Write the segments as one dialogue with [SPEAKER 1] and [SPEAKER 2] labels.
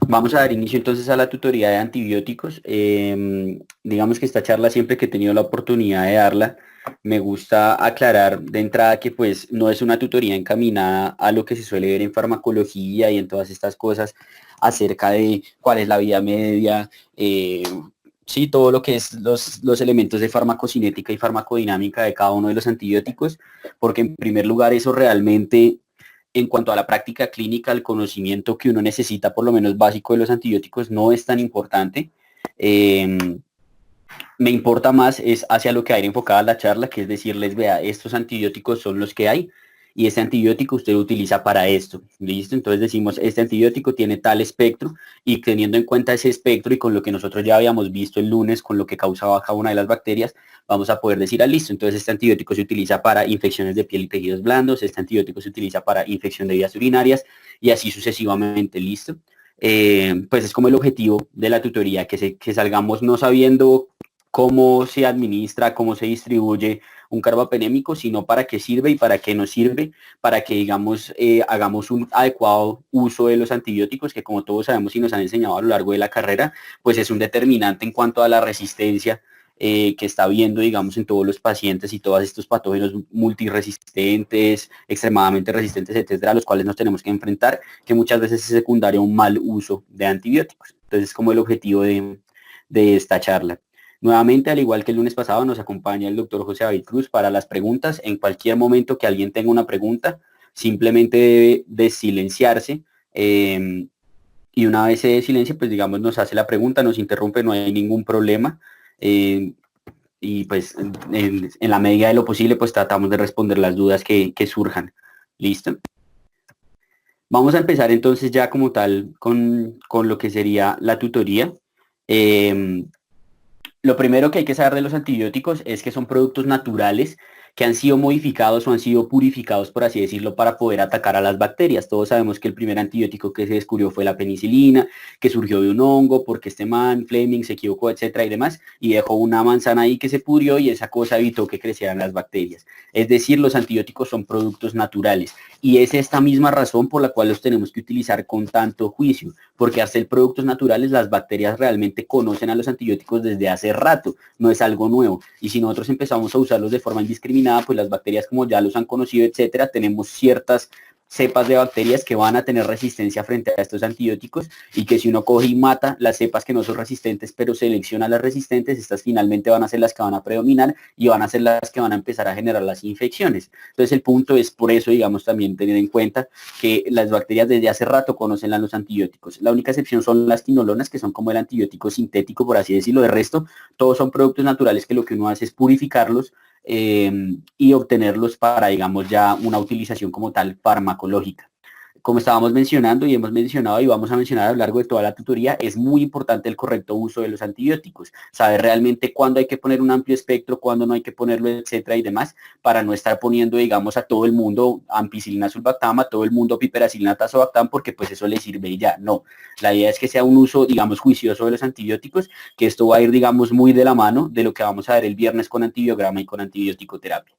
[SPEAKER 1] Vamos a dar inicio entonces a la tutoría de antibióticos. Digamos que esta charla, siempre que he tenido la oportunidad de darla, me gusta aclarar de entrada que pues no es una tutoría encaminada a lo que se suele ver en farmacología y en todas estas cosas acerca de cuál es la vida media, sí, todo lo que es los elementos de farmacocinética y farmacodinámica de cada uno de los antibióticos, porque en primer lugar eso realmente, en cuanto a la práctica clínica, el conocimiento que uno necesita, por lo menos básico, de los antibióticos, no es tan importante. Eh, Me importa más es hacia lo que hay enfocada la charla, que es decirles, vea, estos antibióticos son los que hay y este antibiótico usted lo utiliza para esto, ¿listo? Entonces decimos, este antibiótico tiene tal espectro y teniendo en cuenta ese espectro y con lo que nosotros ya habíamos visto el lunes, con lo que causaba cada una de las bacterias, vamos a poder decir, listo, entonces este antibiótico se utiliza para infecciones de piel y tejidos blandos, este antibiótico se utiliza para infección de vías urinarias y así sucesivamente, ¿listo? Pues es como el objetivo de la tutoría, que salgamos no sabiendo cómo se administra, cómo se distribuye un carbapenémico, sino para qué sirve y para qué no sirve, para que, digamos, hagamos un adecuado uso de los antibióticos, que como todos sabemos y nos han enseñado a lo largo de la carrera, pues es un determinante en cuanto a la resistencia que está viendo, digamos, en todos los pacientes y todos estos patógenos multiresistentes, extremadamente resistentes, etcétera, a los cuales nos tenemos que enfrentar, que muchas veces es secundario a un mal uso de antibióticos. Entonces, como el objetivo de esta charla. Nuevamente, al igual que el lunes pasado, nos acompaña el doctor José David Cruz para las preguntas. En cualquier momento que alguien tenga una pregunta, simplemente debe de silenciarse y una vez se silencia, pues digamos, nos hace la pregunta, nos interrumpe, no hay ningún problema. Eh, y pues en la medida de lo posible, pues tratamos de responder las dudas que surjan. ¿Listo? Vamos a empezar entonces ya como tal con lo que sería la tutoría. Eh, lo primero que hay que saber de los antibióticos es que son productos naturales que han sido modificados o han sido purificados, por así decirlo, para poder atacar a las bacterias. Todos sabemos que el primer antibiótico que se descubrió fue la penicilina, que surgió de un hongo, porque este man, Fleming, se equivocó, etcétera y demás, y dejó una manzana ahí que se pudrió y esa cosa evitó que crecieran las bacterias. Es decir, los antibióticos son productos naturales y es esta misma razón por la cual los tenemos que utilizar con tanto juicio, porque al ser productos naturales, las bacterias realmente conocen a los antibióticos desde hace rato, no es algo nuevo. Y si nosotros empezamos a usarlos de forma indiscriminada, pues las bacterias, como ya los han conocido, etcétera, tenemos ciertas cepas de bacterias que van a tener resistencia frente a estos antibióticos y que si uno coge y mata las cepas que no son resistentes, pero selecciona las resistentes, estas finalmente van a ser las que van a predominar y van a ser las que van a empezar a generar las infecciones. Entonces el punto es por eso, digamos, también tener en cuenta que las bacterias desde hace rato conocen a los antibióticos. La única excepción son las quinolonas, que son como el antibiótico sintético, por así decirlo. De resto, todos son productos naturales que lo que uno hace es purificarlos y obtenerlos para, digamos, ya una utilización como tal farmacológica. Como estábamos mencionando y hemos mencionado y vamos a mencionar a lo largo de toda la tutoría, es muy importante el correcto uso de los antibióticos, saber realmente cuándo hay que poner un amplio espectro, cuándo no hay que ponerlo, etcétera y demás, para no estar poniendo, digamos, a todo el mundo ampicilina sulbactam, a todo el mundo piperacilina tazobactam, porque pues eso le sirve y ya, no. La idea es que sea un uso, digamos, juicioso de los antibióticos, que esto va a ir, digamos, muy de la mano de lo que vamos a ver el viernes con antibiograma y con antibiótico terapia.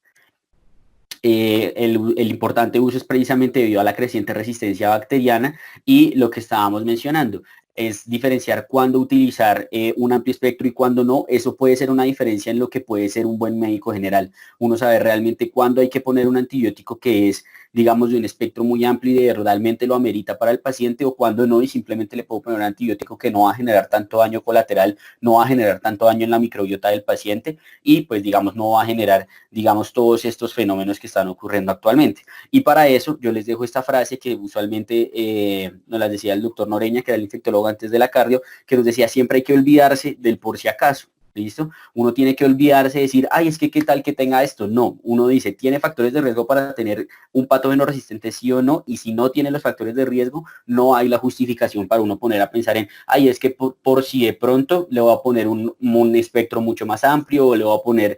[SPEAKER 1] El importante uso es precisamente debido a la creciente resistencia bacteriana y lo que estábamos mencionando es diferenciar cuándo utilizar un amplio espectro y cuándo no. Eso puede ser una diferencia en lo que puede ser un buen médico general. Uno sabe realmente cuándo hay que poner un antibiótico que es, digamos, de un espectro muy amplio y de realmente lo amerita para el paciente o cuándo no y simplemente le puedo poner un antibiótico que no va a generar tanto daño colateral, no va a generar tanto daño en la microbiota del paciente y pues digamos no va a generar digamos, todos estos fenómenos que están ocurriendo actualmente. Y para eso yo les dejo esta frase que usualmente nos la decía el doctor Noreña, que era el infectólogo antes de la cardio, que nos decía siempre hay que olvidarse del por si acaso. ¿Listo? Uno tiene que olvidarse de decir, ay, es que qué tal que tenga esto. No, uno dice, ¿tiene factores de riesgo para tener un patógeno resistente sí o no? Y si no tiene los factores de riesgo, no hay la justificación para uno poner a pensar en, ay, es que por si de pronto le voy a poner un espectro mucho más amplio o le voy a poner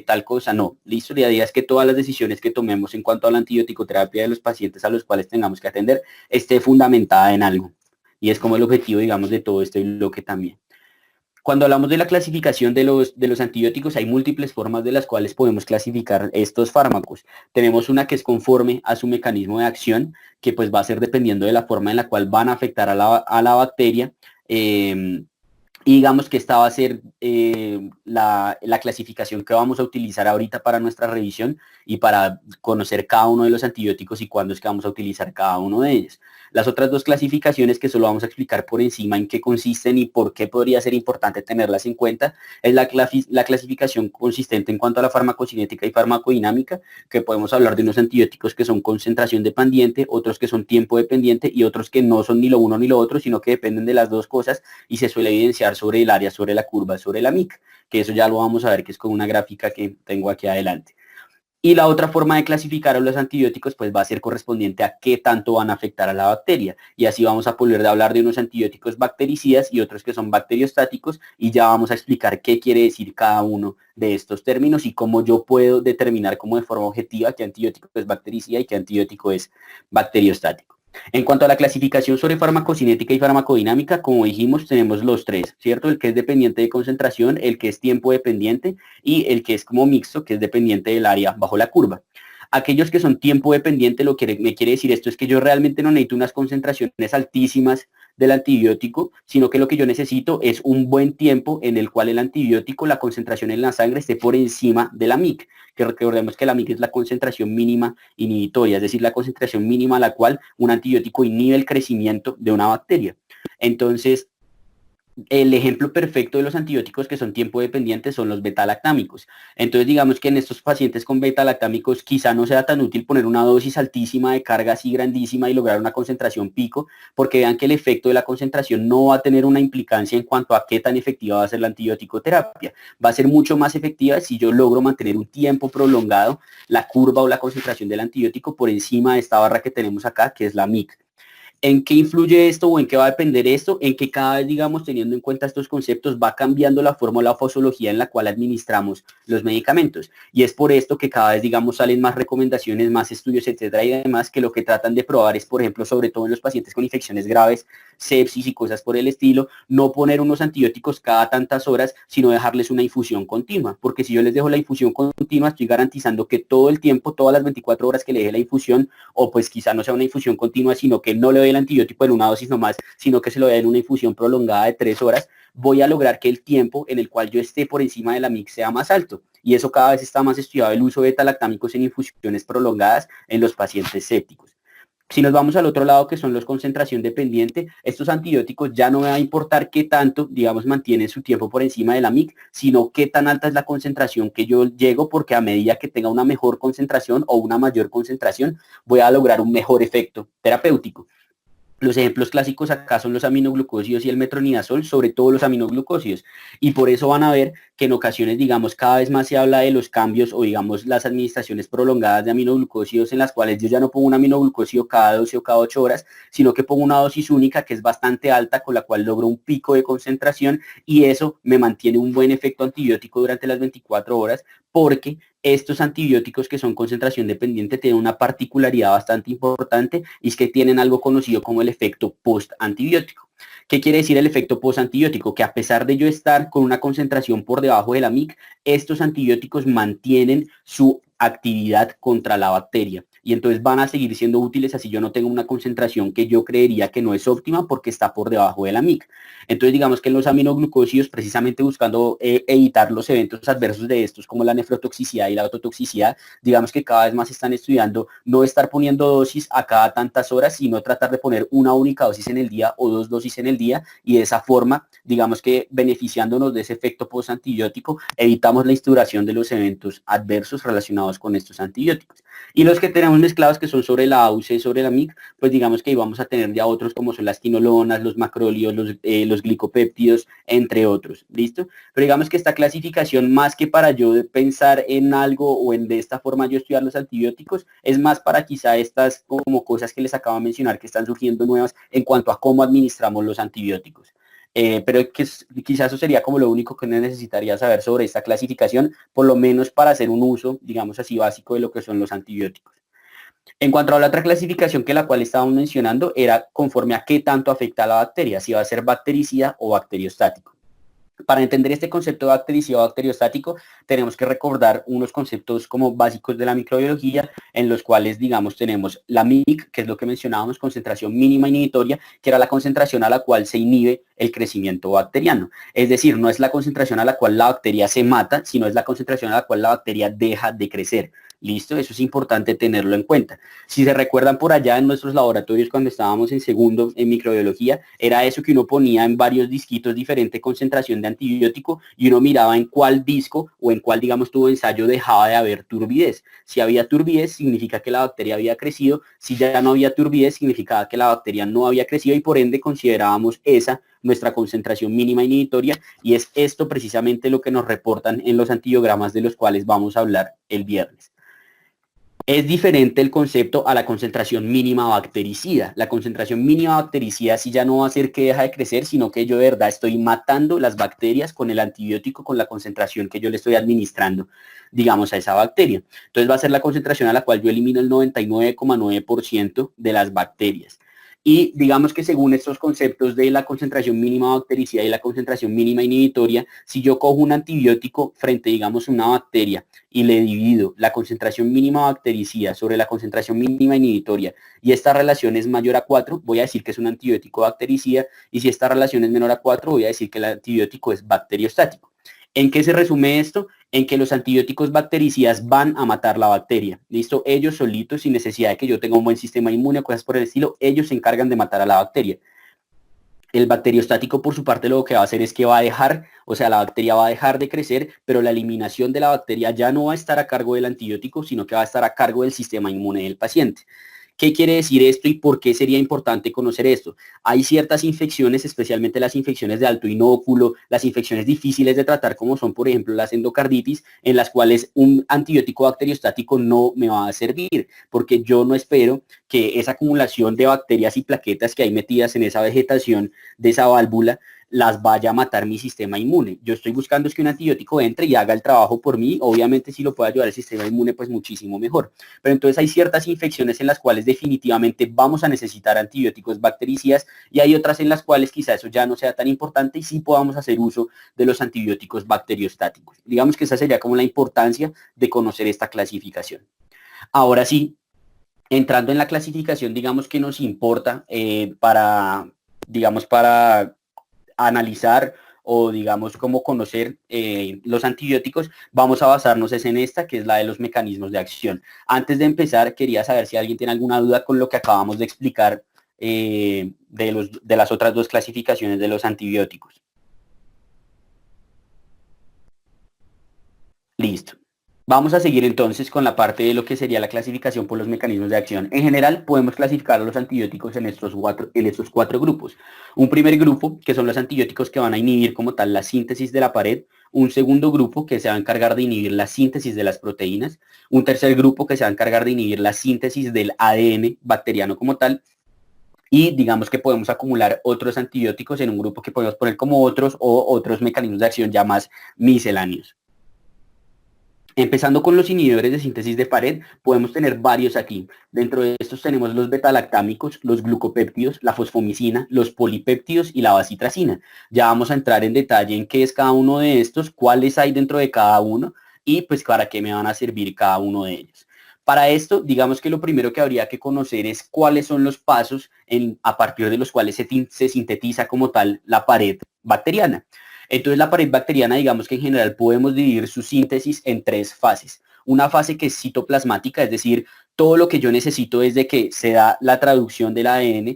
[SPEAKER 1] tal cosa, no. Listo, la idea es que todas las decisiones que tomemos en cuanto a la antibiótico-terapia de los pacientes a los cuales tengamos que atender esté fundamentada en algo. Y es como el objetivo, digamos, de todo este bloque también. Cuando hablamos de la clasificación de los antibióticos, hay múltiples formas de las cuales podemos clasificar estos fármacos. Tenemos una que es conforme a su mecanismo de acción, que pues va a ser dependiendo de la forma en la cual van a afectar a la bacteria. Y digamos que esta va a ser la clasificación que vamos a utilizar ahorita para nuestra revisión y para conocer cada uno de los antibióticos y cuándo es que vamos a utilizar cada uno de ellos. Las otras dos clasificaciones que solo vamos a explicar por encima en qué consisten y por qué podría ser importante tenerlas en cuenta es la clasificación consistente en cuanto a la farmacocinética y farmacodinámica, que podemos hablar de unos antibióticos que son concentración dependiente, otros que son tiempo dependiente y otros que no son ni lo uno ni lo otro, sino que dependen de las dos cosas y se suele evidenciar sobre el área, sobre la curva, sobre la MIC, que eso ya lo vamos a ver que es con una gráfica que tengo aquí adelante. Y la otra forma de clasificar a los antibióticos pues va a ser correspondiente a qué tanto van a afectar a la bacteria. Y así vamos a poder hablar de unos antibióticos bactericidas y otros que son bacteriostáticos y ya vamos a explicar qué quiere decir cada uno de estos términos y cómo yo puedo determinar como de forma objetiva qué antibiótico es bactericida y qué antibiótico es bacteriostático. En cuanto a la clasificación sobre farmacocinética y farmacodinámica, como dijimos, tenemos los tres, ¿cierto? El que es dependiente de concentración, el que es tiempo dependiente y el que es como mixto, que es dependiente del área bajo la curva. Aquellos que son tiempo dependiente, lo que me quiere decir esto es que yo realmente no necesito unas concentraciones altísimas del antibiótico, sino que lo que yo necesito es un buen tiempo en el cual el antibiótico, la concentración en la sangre esté por encima de la MIC, que recordemos que la MIC es la concentración mínima inhibitoria, es decir, la concentración mínima a la cual un antibiótico inhibe el crecimiento de una bacteria. Entonces, el ejemplo perfecto de los antibióticos que son tiempo dependientes son los beta-lactámicos. Entonces, digamos que en estos pacientes con beta-lactámicos quizá no sea tan útil poner una dosis altísima de carga así grandísima y lograr una concentración pico, porque vean que el efecto de la concentración no va a tener una implicancia en cuanto a qué tan efectiva va a ser la antibiótico terapia. Va a ser mucho más efectiva si yo logro mantener un tiempo prolongado la curva o la concentración del antibiótico por encima de esta barra que tenemos acá, que es la MIC. ¿En qué influye esto o en qué va a depender esto? En que cada vez, digamos, teniendo en cuenta estos conceptos, va cambiando la forma o la posología en la cual administramos los medicamentos. Y es por esto que cada vez, digamos, salen más recomendaciones, más estudios, etcétera, y además que lo que tratan de probar es, por ejemplo, sobre todo en los pacientes con infecciones graves, sepsis y cosas por el estilo, no poner unos antibióticos cada tantas horas, sino dejarles una infusión continua. Porque si yo les dejo la infusión continua, estoy garantizando que todo el tiempo, todas las 24 horas que le deje la infusión, o pues quizá no sea una infusión continua, sino que no le doy el antibiótico en una dosis nomás, sino que se lo doy en una infusión prolongada de 3 horas, voy a lograr que el tiempo en el cual yo esté por encima de la MIC sea más alto. Y eso cada vez está más estudiado, el uso de beta-lactámicos en infusiones prolongadas en los pacientes sépticos. Si nos vamos al otro lado, que son los concentración dependiente, estos antibióticos ya no me va a importar qué tanto, digamos, mantienen su tiempo por encima de la MIC, sino qué tan alta es la concentración que yo llego, porque a medida que tenga una mejor concentración o una mayor concentración, voy a lograr un mejor efecto terapéutico. Los ejemplos clásicos acá son los aminoglucósidos y el metronidazol, sobre todo los aminoglucósidos. Y por eso van a ver que en ocasiones, digamos, cada vez más se habla de los cambios o, digamos, las administraciones prolongadas de aminoglucósidos en las cuales yo ya no pongo un aminoglucósido cada 12 o cada 8 horas, sino que pongo una dosis única que es bastante alta, con la cual logro un pico de concentración y eso me mantiene un buen efecto antibiótico durante las 24 horas, porque estos antibióticos que son concentración dependiente tienen una particularidad bastante importante y es que tienen algo conocido como el efecto post-antibiótico. ¿Qué quiere decir el efecto post-antibiótico? Que a pesar de yo estar con una concentración por debajo de la MIC, estos antibióticos mantienen su actividad contra la bacteria y entonces van a seguir siendo útiles así yo no tengo una concentración que yo creería que no es óptima porque está por debajo de la MIC. Entonces digamos que en los aminoglucósidos, precisamente buscando evitar los eventos adversos de estos como la nefrotoxicidad y la ototoxicidad, digamos que cada vez más están estudiando no estar poniendo dosis a cada tantas horas, sino tratar de poner una única dosis en el día o 2 dosis en el día y de esa forma, digamos que beneficiándonos de ese efecto postantibiótico, evitamos la instauración de los eventos adversos relacionados con estos antibióticos. Y los que tenemos mezclados que son sobre la AUC, sobre la MIC, pues digamos que ahí vamos a tener ya otros como son las quinolonas, los macrólidos, los glicopéptidos, entre otros, ¿listo? Pero digamos que esta clasificación, más que para yo pensar en algo o en de esta forma yo estudiar los antibióticos, es más para quizá estas como cosas que les acabo de mencionar que están surgiendo nuevas en cuanto a cómo administramos los antibióticos. Pero quizás eso sería como lo único que uno necesitaría saber sobre esta clasificación, por lo menos para hacer un uso, digamos así, básico de lo que son los antibióticos. En cuanto a la otra clasificación que la cual estábamos mencionando, era conforme a qué tanto afecta a la bacteria, si va a ser bactericida o bacteriostático. Para entender este concepto de bactericida o bacteriostático, tenemos que recordar unos conceptos como básicos de la microbiología, en los cuales, digamos, tenemos la MIC, que es lo que mencionábamos, concentración mínima inhibitoria, que era la concentración a la cual se inhibe el crecimiento bacteriano. Es decir, no es la concentración a la cual la bacteria se mata, sino es la concentración a la cual la bacteria deja de crecer. ¿Listo? Eso es importante tenerlo en cuenta. Si se recuerdan por allá en nuestros laboratorios cuando estábamos en segundo en microbiología, era eso que uno ponía en varios disquitos diferente concentración de antibiótico y uno miraba en cuál disco o en cuál, digamos, tuvo ensayo dejaba de haber turbidez. Si había turbidez, significa que la bacteria había crecido. Si ya no había turbidez, significaba que la bacteria no había crecido y por ende considerábamos esa nuestra concentración mínima inhibitoria, y es esto precisamente lo que nos reportan en los antibiogramas de los cuales vamos a hablar el viernes. Es diferente el concepto a la concentración mínima bactericida. La concentración mínima bactericida sí ya no va a ser que deja de crecer, sino que yo de verdad estoy matando las bacterias con el antibiótico, con la concentración que yo le estoy administrando, digamos, a esa bacteria. Entonces va a ser la concentración a la cual yo elimino el 99,9% de las bacterias. Y digamos que según estos conceptos de la concentración mínima bactericida y la concentración mínima inhibitoria, si yo cojo un antibiótico frente, digamos, a una bacteria y le divido la concentración mínima bactericida sobre la concentración mínima inhibitoria y esta relación es mayor a 4, voy a decir que es un antibiótico bactericida, y si esta relación es menor a 4, voy a decir que el antibiótico es bacteriostático. ¿En qué se resume esto? En que los antibióticos bactericidas van a matar la bacteria. ¿Listo? Ellos solitos, sin necesidad de que yo tenga un buen sistema inmune o cosas por el estilo, ellos se encargan de matar a la bacteria. El bacteriostático, por su parte, lo que va a hacer es que va a dejar, o sea, la bacteria va a dejar de crecer, pero la eliminación de la bacteria ya no va a estar a cargo del antibiótico, sino que va a estar a cargo del sistema inmune del paciente. ¿Qué quiere decir esto y por qué sería importante conocer esto? Hay ciertas infecciones, especialmente las infecciones de alto inóculo, las infecciones difíciles de tratar, como son, por ejemplo, las endocarditis, en las cuales un antibiótico bacteriostático no me va a servir, porque yo no espero que esa acumulación de bacterias y plaquetas que hay metidas en esa vegetación de esa válvula las vaya a matar mi sistema inmune. Yo estoy buscando es que un antibiótico entre y haga el trabajo por mí. Obviamente, si lo puede ayudar el sistema inmune, pues muchísimo mejor. Pero entonces hay ciertas infecciones en las cuales definitivamente vamos a necesitar antibióticos bactericidas, y hay otras en las cuales quizá eso ya no sea tan importante y sí podamos hacer uso de los antibióticos bacteriostáticos. Digamos que esa sería como la importancia de conocer esta clasificación. Ahora sí, entrando en la clasificación, digamos que nos importa para analizar o digamos cómo conocer los antibióticos, vamos a basarnos en esta, que es la de los mecanismos de acción. Antes de empezar, quería saber si alguien tiene alguna duda con lo que acabamos de explicar de las otras dos clasificaciones de los antibióticos. Listo. Vamos a seguir entonces con la parte de lo que sería la clasificación por los mecanismos de acción. En general, podemos clasificar a los antibióticos en estos cuatro grupos. Un primer grupo, que son los antibióticos que van a inhibir como tal la síntesis de la pared. Un segundo grupo, que se va a encargar de inhibir la síntesis de las proteínas. Un tercer grupo, que se va a encargar de inhibir la síntesis del ADN bacteriano como tal. Y digamos que podemos acumular otros antibióticos en un grupo que podemos poner como otros o otros mecanismos de acción ya más misceláneos. Empezando con los inhibidores de síntesis de pared, podemos tener varios aquí. Dentro de estos tenemos los betalactámicos, los glucopéptidos, la fosfomicina, los polipéptidos y la bacitracina. Ya vamos a entrar en detalle en qué es cada uno de estos, cuáles hay dentro de cada uno y pues para qué me van a servir cada uno de ellos. Para esto, digamos que lo primero que habría que conocer es cuáles son los pasos a partir de los cuales se sintetiza como tal la pared bacteriana. Entonces la pared bacteriana, digamos que en general podemos dividir su síntesis en tres fases. Una fase que es citoplasmática, es decir, todo lo que yo necesito es de que se da la traducción del ADN,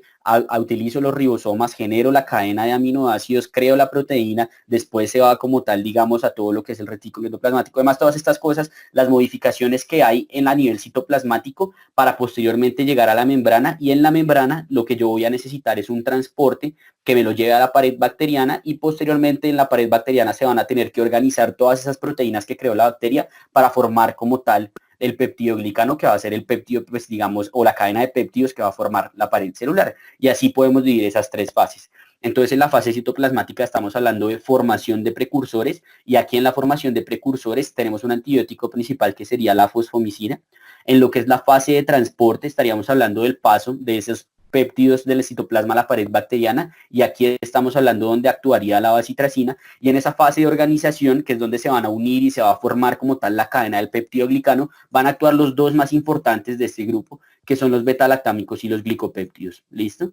[SPEAKER 1] utilizo los ribosomas, genero la cadena de aminoácidos, creo la proteína, después se va como tal, digamos, a todo lo que es el retículo endoplasmático. Además, todas estas cosas, las modificaciones que hay en la nivel citoplasmático para posteriormente llegar a la membrana, y en la membrana lo que yo voy a necesitar es un transporte que me lo lleve a la pared bacteriana, y posteriormente en la pared bacteriana se van a tener que organizar todas esas proteínas que creó la bacteria para formar como tal el peptidoglicano, que va a ser el péptido, pues digamos, o la cadena de péptidos que va a formar la pared celular. Y así podemos dividir esas tres fases. Entonces en la fase citoplasmática estamos hablando de formación de precursores, y aquí en la formación de precursores tenemos un antibiótico principal que sería la fosfomicina. En lo que es la fase de transporte estaríamos hablando del paso de esos péptidos del citoplasma a la pared bacteriana, y aquí estamos hablando donde actuaría la bacitracina, y en esa fase de organización, que es donde se van a unir y se va a formar como tal la cadena del peptidoglicano, van a actuar los dos más importantes de este grupo, que son los beta-lactámicos y los glicopéptidos. ¿Listo?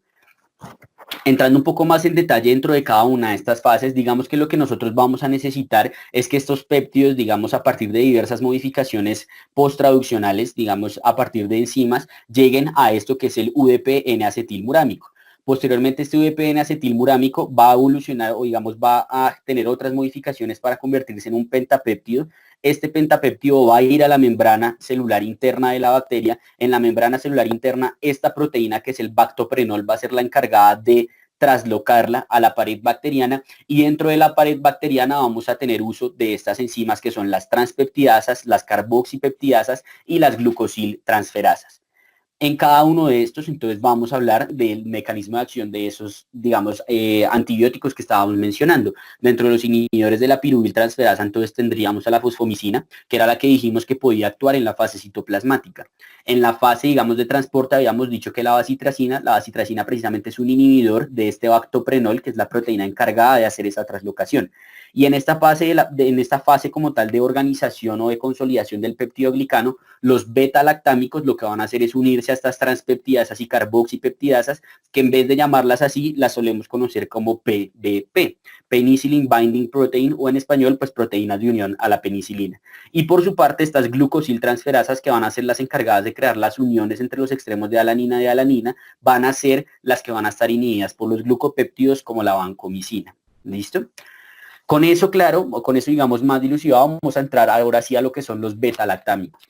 [SPEAKER 1] Entrando un poco más en detalle dentro de cada una de estas fases, digamos que lo que nosotros vamos a necesitar es que estos péptidos, digamos, a partir de diversas modificaciones post-traduccionales, digamos, a partir de enzimas, lleguen a esto que es el UDP-N-acetilmurámico. Posteriormente, este UDP-N-acetilmurámico va a evolucionar o, digamos, va a tener otras modificaciones para convertirse en un pentapéptido. Este pentapéptido va a ir a la membrana celular interna de la bacteria. En la membrana celular interna, esta proteína, que es el bactoprenol, va a ser la encargada de traslocarla a la pared bacteriana, y dentro de la pared bacteriana vamos a tener uso de estas enzimas que son las transpeptidasas, las carboxipeptidasas y las glucosiltransferasas. En cada uno de estos, entonces, vamos a hablar del mecanismo de acción de esos, digamos, antibióticos que estábamos mencionando. Dentro de los inhibidores de la piruviltransferasa, entonces tendríamos a la fosfomicina, que era la que dijimos que podía actuar en la fase citoplasmática. En la fase, digamos, de transporte, habíamos dicho que la bacitracina precisamente es un inhibidor de este bactoprenol, que es la proteína encargada de hacer esa translocación. Y en esta fase como tal de organización o de consolidación del peptidoglicano, los beta-lactámicos lo que van a hacer es unirse a estas transpeptidasas y carboxipeptidasas, que en vez de llamarlas así, las solemos conocer como PBP, Penicillin Binding Protein, o en español, pues proteínas de unión a la penicilina. Y por su parte, estas glucosiltransferasas, que van a ser las encargadas de crear las uniones entre los extremos de alanina, van a ser las que van a estar inhibidas por los glucopéptidos como la vancomicina. ¿Listo? Con eso, claro, o con eso, digamos, más dilucidado, vamos a entrar ahora sí a lo que son los beta-lactámicos.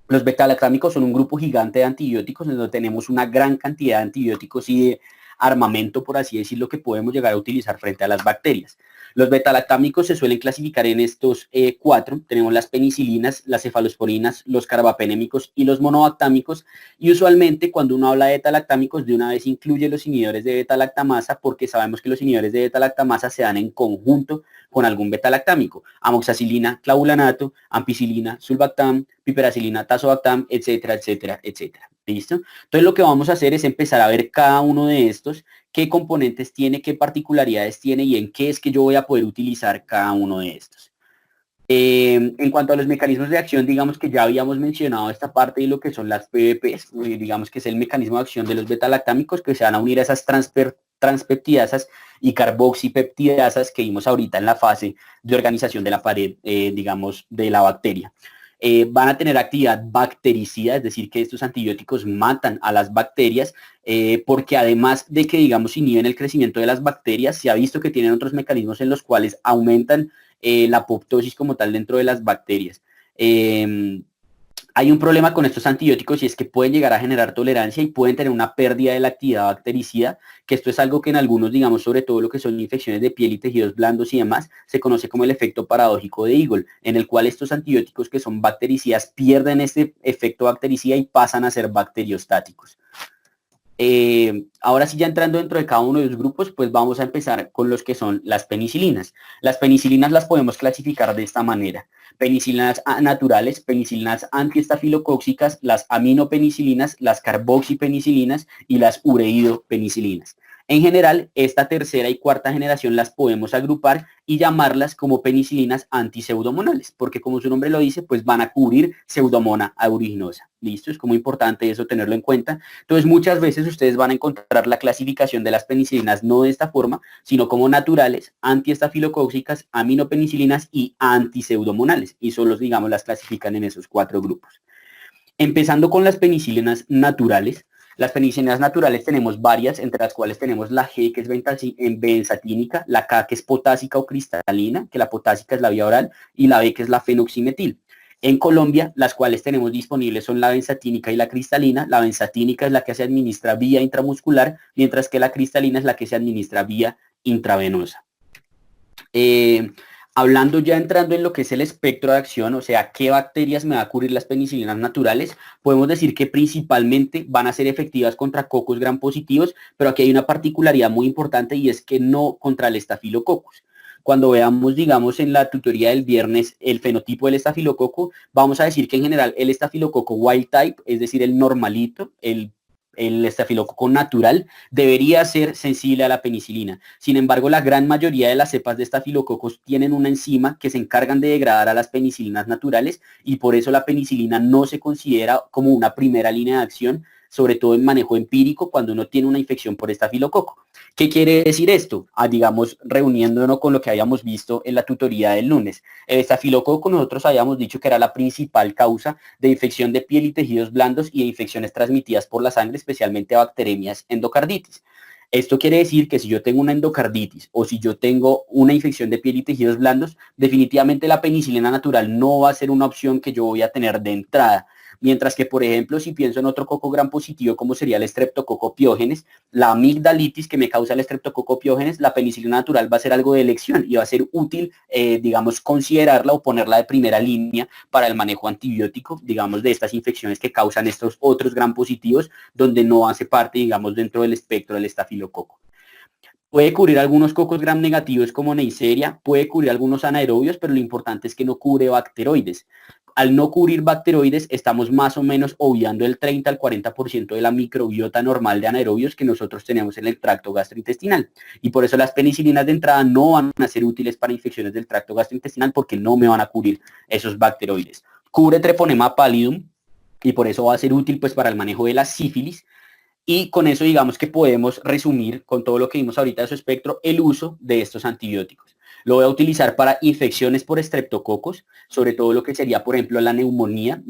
[SPEAKER 1] Los beta-lactámicos son un grupo gigante de antibióticos, en donde tenemos una gran cantidad de antibióticos y de armamento, por así decirlo, que podemos llegar a utilizar frente a las bacterias. Los beta-lactámicos se suelen clasificar en estos cuatro. Tenemos las penicilinas, las cefalosporinas, los carbapenémicos y los monobactámicos, y usualmente cuando uno habla de beta-lactámicos, de una vez incluye los inhibidores de beta-lactamasa, porque sabemos que los inhibidores de beta-lactamasa se dan en conjunto con algún beta-lactámico: amoxicilina, clavulanato, ampicilina, sulbactam, piperacilina, tazobactam, etcétera, etcétera, etcétera. ¿Listo? Entonces lo que vamos a hacer es empezar a ver cada uno de estos, qué componentes tiene, qué particularidades tiene y en qué es que yo voy a poder utilizar cada uno de estos. En cuanto a los mecanismos de acción, digamos que ya habíamos mencionado esta parte de lo que son las PBPs, digamos que es el mecanismo de acción de los beta-lactámicos, que se van a unir a esas transpeptidasas y carboxipeptidasas que vimos ahorita en la fase de organización de la pared, digamos, de la bacteria. Van a tener actividad bactericida, es decir, que estos antibióticos matan a las bacterias, porque además de que, digamos, inhiben el crecimiento de las bacterias, se ha visto que tienen otros mecanismos en los cuales aumentan la apoptosis como tal dentro de las bacterias. Hay un problema con estos antibióticos, y es que pueden llegar a generar tolerancia y pueden tener una pérdida de la actividad bactericida, que esto es algo que en algunos, digamos, sobre todo lo que son infecciones de piel y tejidos blandos y demás, se conoce como el efecto paradójico de Eagle, en el cual estos antibióticos que son bactericidas pierden este efecto bactericida y pasan a ser bacteriostáticos. Ahora sí, ya entrando dentro de cada uno de los grupos, pues vamos a empezar con los que son las penicilinas. Las penicilinas las podemos clasificar de esta manera: penicilinas naturales, penicilinas antiestafilocóxicas, las aminopenicilinas, las carboxipenicilinas y las ureidopenicilinas. En general, esta tercera y cuarta generación las podemos agrupar y llamarlas como penicilinas antiseudomonales, porque como su nombre lo dice, pues van a cubrir Pseudomonas aeruginosa. ¿Listo? Es como importante eso tenerlo en cuenta. Entonces, muchas veces ustedes van a encontrar la clasificación de las penicilinas no de esta forma, sino como naturales, antiestafilocóxicas, aminopenicilinas y antiseudomonales, y solo, digamos, las clasifican en esos cuatro grupos. Empezando con las penicilinas naturales. Las penicilinas naturales tenemos varias, entre las cuales tenemos la G, que es benzatínica, la K, que es potásica o cristalina, que la potásica es la vía oral, y la B, que es la fenoximetil. En Colombia, las cuales tenemos disponibles son la benzatínica y la cristalina. La benzatínica es la que se administra vía intramuscular, mientras que la cristalina es la que se administra vía intravenosa. Hablando ya, entrando en lo que es el espectro de acción, o sea, qué bacterias me va a cubrir las penicilinas naturales, podemos decir que principalmente van a ser efectivas contra cocos gram positivos, pero aquí hay una particularidad muy importante, y es que no contra el estafilococcus. Cuando veamos, digamos, en la tutoría del viernes el fenotipo del estafilococo, vamos a decir que en general el estafilococo wild type, es decir, el normalito, el el estafilococo natural debería ser sensible a la penicilina. Sin embargo, la gran mayoría de las cepas de estafilococos tienen una enzima que se encargan de degradar a las penicilinas naturales y por eso la penicilina no se considera como una primera línea de acción, sobre todo en manejo empírico cuando uno tiene una infección por estafilococo. ¿Qué quiere decir esto? Digamos, reuniéndonos con lo que habíamos visto en la tutoría del lunes. El estafilococo nosotros habíamos dicho que era la principal causa de infección de piel y tejidos blandos y de infecciones transmitidas por la sangre, especialmente bacteremias endocarditis. Esto quiere decir que si yo tengo una endocarditis o si yo tengo una infección de piel y tejidos blandos, definitivamente la penicilina natural no va a ser una opción que yo voy a tener de entrada. Mientras que, por ejemplo, si pienso en otro coco gram positivo, como sería el Streptococcus pyogenes, la amigdalitis que me causa el Streptococcus pyogenes, la penicilina natural va a ser algo de elección y va a ser útil, digamos, considerarla o ponerla de primera línea para el manejo antibiótico, digamos, de estas infecciones que causan estos otros gram positivos, donde no hace parte, digamos, dentro del espectro del estafilococo. Puede cubrir algunos cocos gram negativos como Neisseria, puede cubrir algunos anaerobios, pero lo importante es que no cubre bacteroides. Al no cubrir bacteroides, estamos más o menos obviando el 30 al 40% de la microbiota normal de anaerobios que nosotros tenemos en el tracto gastrointestinal. Y por eso las penicilinas de entrada no van a ser útiles para infecciones del tracto gastrointestinal porque no me van a cubrir esos bacteroides. Cubre Treponema pallidum y por eso va a ser útil pues para el manejo de la sífilis. Y con eso digamos que podemos resumir con todo lo que vimos ahorita de su espectro el uso de estos antibióticos. Lo voy a utilizar para infecciones por estreptococos, sobre todo lo que sería, por ejemplo, la neumonía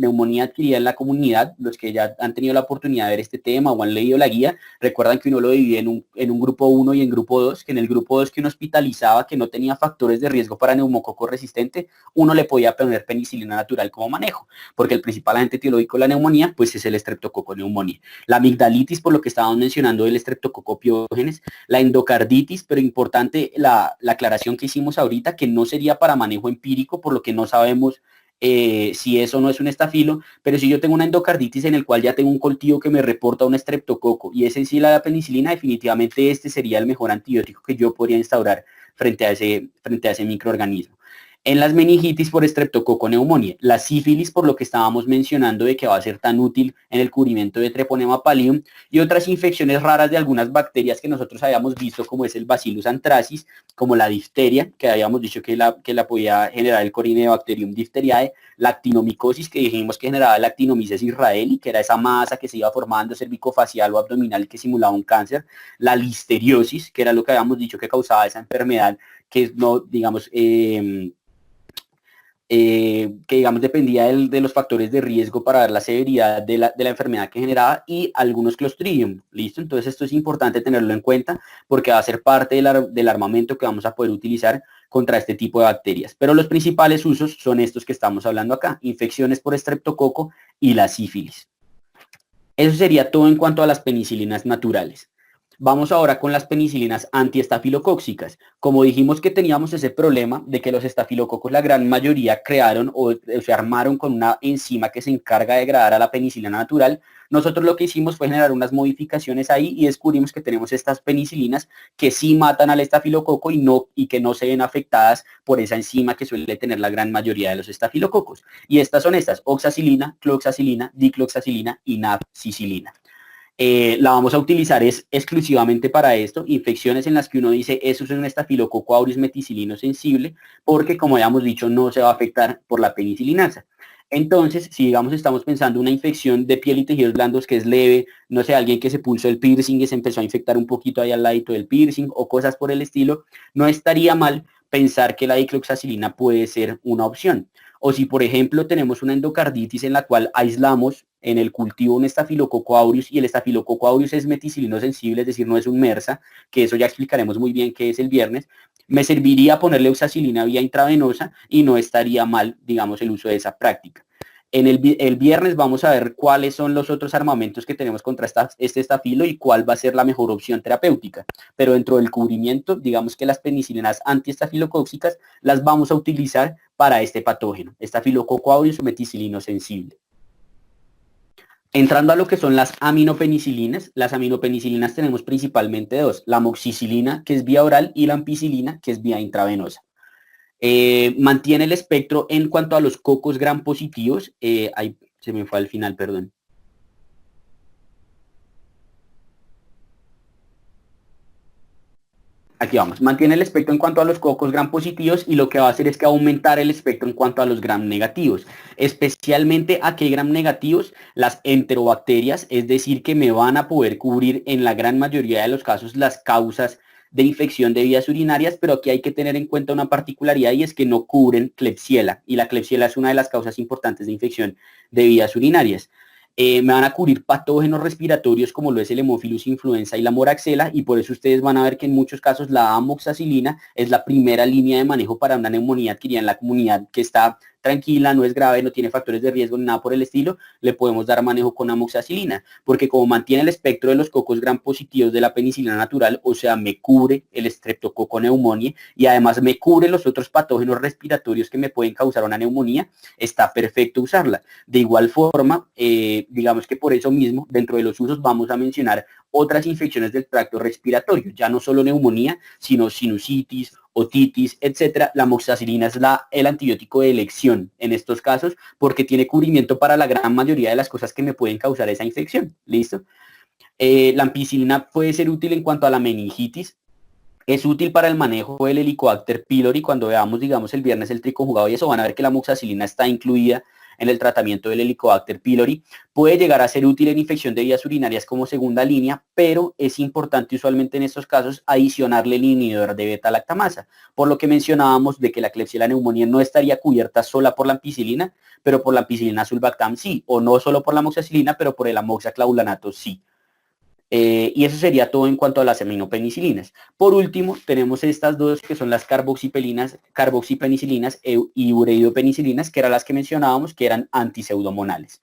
[SPEAKER 1] adquirida en la comunidad. Los que ya han tenido la oportunidad de ver este tema o han leído la guía, recuerdan que uno lo divide en un grupo 1 y en grupo 2, que en el grupo 2 que uno hospitalizaba, que no tenía factores de riesgo para neumococo resistente, uno le podía poner penicilina natural como manejo, porque el principal agente etiológico de la neumonía, pues es el estreptococo neumonía. La amigdalitis, por lo que estábamos mencionando del estreptococo pyogenes, la endocarditis, pero importante la aclaración que hicimos ahorita, que no sería para manejo empírico, por lo que no sabemos si eso no es un estafilo, pero si yo tengo una endocarditis en el cual ya tengo un cultivo que me reporta un estreptococo y es en sí la penicilina, definitivamente este sería el mejor antibiótico que yo podría instaurar frente a ese microorganismo. En las meningitis por estreptococo neumonía, la sífilis por lo que estábamos mencionando de que va a ser tan útil en el cubrimiento de Treponema pallidum y otras infecciones raras de algunas bacterias que nosotros habíamos visto como es el Bacillus anthracis, como la difteria, que habíamos dicho que la podía generar el Corynebacterium diphtheriae, la actinomicosis que dijimos que generaba la actinomyces israeli, que era esa masa que se iba formando cervicofacial o abdominal que simulaba un cáncer, la listeriosis, que era lo que habíamos dicho que causaba esa enfermedad, que no, digamos, que digamos dependía de los factores de riesgo para ver la severidad de la enfermedad que generaba y algunos Clostridium, ¿listo? Entonces esto es importante tenerlo en cuenta porque va a ser parte del armamento que vamos a poder utilizar contra este tipo de bacterias. Pero los principales usos son estos que estamos hablando acá, infecciones por estreptococo y la sífilis. Eso sería todo en cuanto a las penicilinas naturales. Vamos ahora con las penicilinas antiestafilocóxicas. Como dijimos que teníamos ese problema de que los estafilococos, la gran mayoría crearon o se armaron con una enzima que se encarga de degradar a la penicilina natural, nosotros lo que hicimos fue generar unas modificaciones ahí y descubrimos que tenemos estas penicilinas que sí matan al estafilococo y que no se ven afectadas por esa enzima que suele tener la gran mayoría de los estafilococos. Y estas son oxacilina, cloxacilina, dicloxacilina y nab-cicilina. La vamos a utilizar exclusivamente para esto, infecciones en las que uno dice eso es un estafilococo aureus meticilino sensible, porque como habíamos dicho no se va a afectar por la penicilinasa. Entonces, si digamos estamos pensando una infección de piel y tejidos blandos que es leve, no sé, alguien que se pulsó el piercing y se empezó a infectar un poquito ahí al ladito del piercing o cosas por el estilo, no estaría mal pensar que la dicloxacilina puede ser una opción. O si, por ejemplo, tenemos una endocarditis en la cual aislamos en el cultivo un estafilococo aureus y el estafilococo aureus es meticilino sensible, es decir, no es un MERSA, que eso ya explicaremos muy bien qué es el viernes, me serviría ponerle oxacilina vía intravenosa y no estaría mal, digamos, el uso de esa práctica. En el viernes vamos a ver cuáles son los otros armamentos que tenemos contra este estafilo y cuál va a ser la mejor opción terapéutica. Pero dentro del cubrimiento, digamos que las penicilinas antiestafilocóxicas las vamos a utilizar para este patógeno, estafilococo aureus meticilino sensible. Entrando a lo que son las aminopenicilinas tenemos principalmente dos, la amoxicilina, que es vía oral, y la ampicilina, que es vía intravenosa. Mantiene el espectro en cuanto a los cocos gram positivos, ahí se me fue al final, perdón. Aquí vamos, mantiene el espectro en cuanto a los cocos gram positivos y lo que va a hacer es que aumentar el espectro en cuanto a los gram negativos, especialmente a qué gram negativos, las enterobacterias, es decir, que me van a poder cubrir en la gran mayoría de los casos las causas de infección de vías urinarias, pero aquí hay que tener en cuenta una particularidad y es que no cubren Klebsiella, y la Klebsiella es una de las causas importantes de infección de vías urinarias. Me van a cubrir patógenos respiratorios como lo es el Haemophilus influenza y la moraxela, y por eso ustedes van a ver que en muchos casos la amoxicilina es la primera línea de manejo para una neumonía adquirida en la comunidad que está tranquila, no es grave, no tiene factores de riesgo ni nada por el estilo. Le podemos dar manejo con amoxicilina, porque como mantiene el espectro de los cocos gram positivos de la penicilina natural, o sea, me cubre el streptococo pneumoniae y además me cubre los otros patógenos respiratorios que me pueden causar una neumonía, está perfecto usarla. De igual forma, digamos que por eso mismo, dentro de los usos vamos a mencionar otras infecciones del tracto respiratorio, ya no solo neumonía, sino sinusitis, otitis, etcétera. La amoxicilina es el antibiótico de elección en estos casos porque tiene cubrimiento para la gran mayoría de las cosas que me pueden causar esa infección. ¿Listo? La ampicilina puede ser útil en cuanto a la meningitis. Es útil para el manejo del Helicobacter pylori. Cuando veamos, digamos, el viernes el triconjugado y eso, van a ver que la amoxicilina está incluida en el tratamiento del Helicobacter pylori. Puede llegar a ser útil en infección de vías urinarias como segunda línea, pero es importante usualmente en estos casos adicionarle el inhibidor de beta-lactamasa, por lo que mencionábamos de que la Klebsiella pneumoniae no estaría cubierta sola por la ampicilina, pero por la ampicilina sulbactam sí, o no solo por la amoxicilina, pero por el amoxiclavulanato sí. Y eso sería todo en cuanto a las aminopenicilinas. Por último, tenemos estas dos que son las carboxipenicilinas y ureidopenicilinas, que eran las que mencionábamos, que eran antiseudomonales.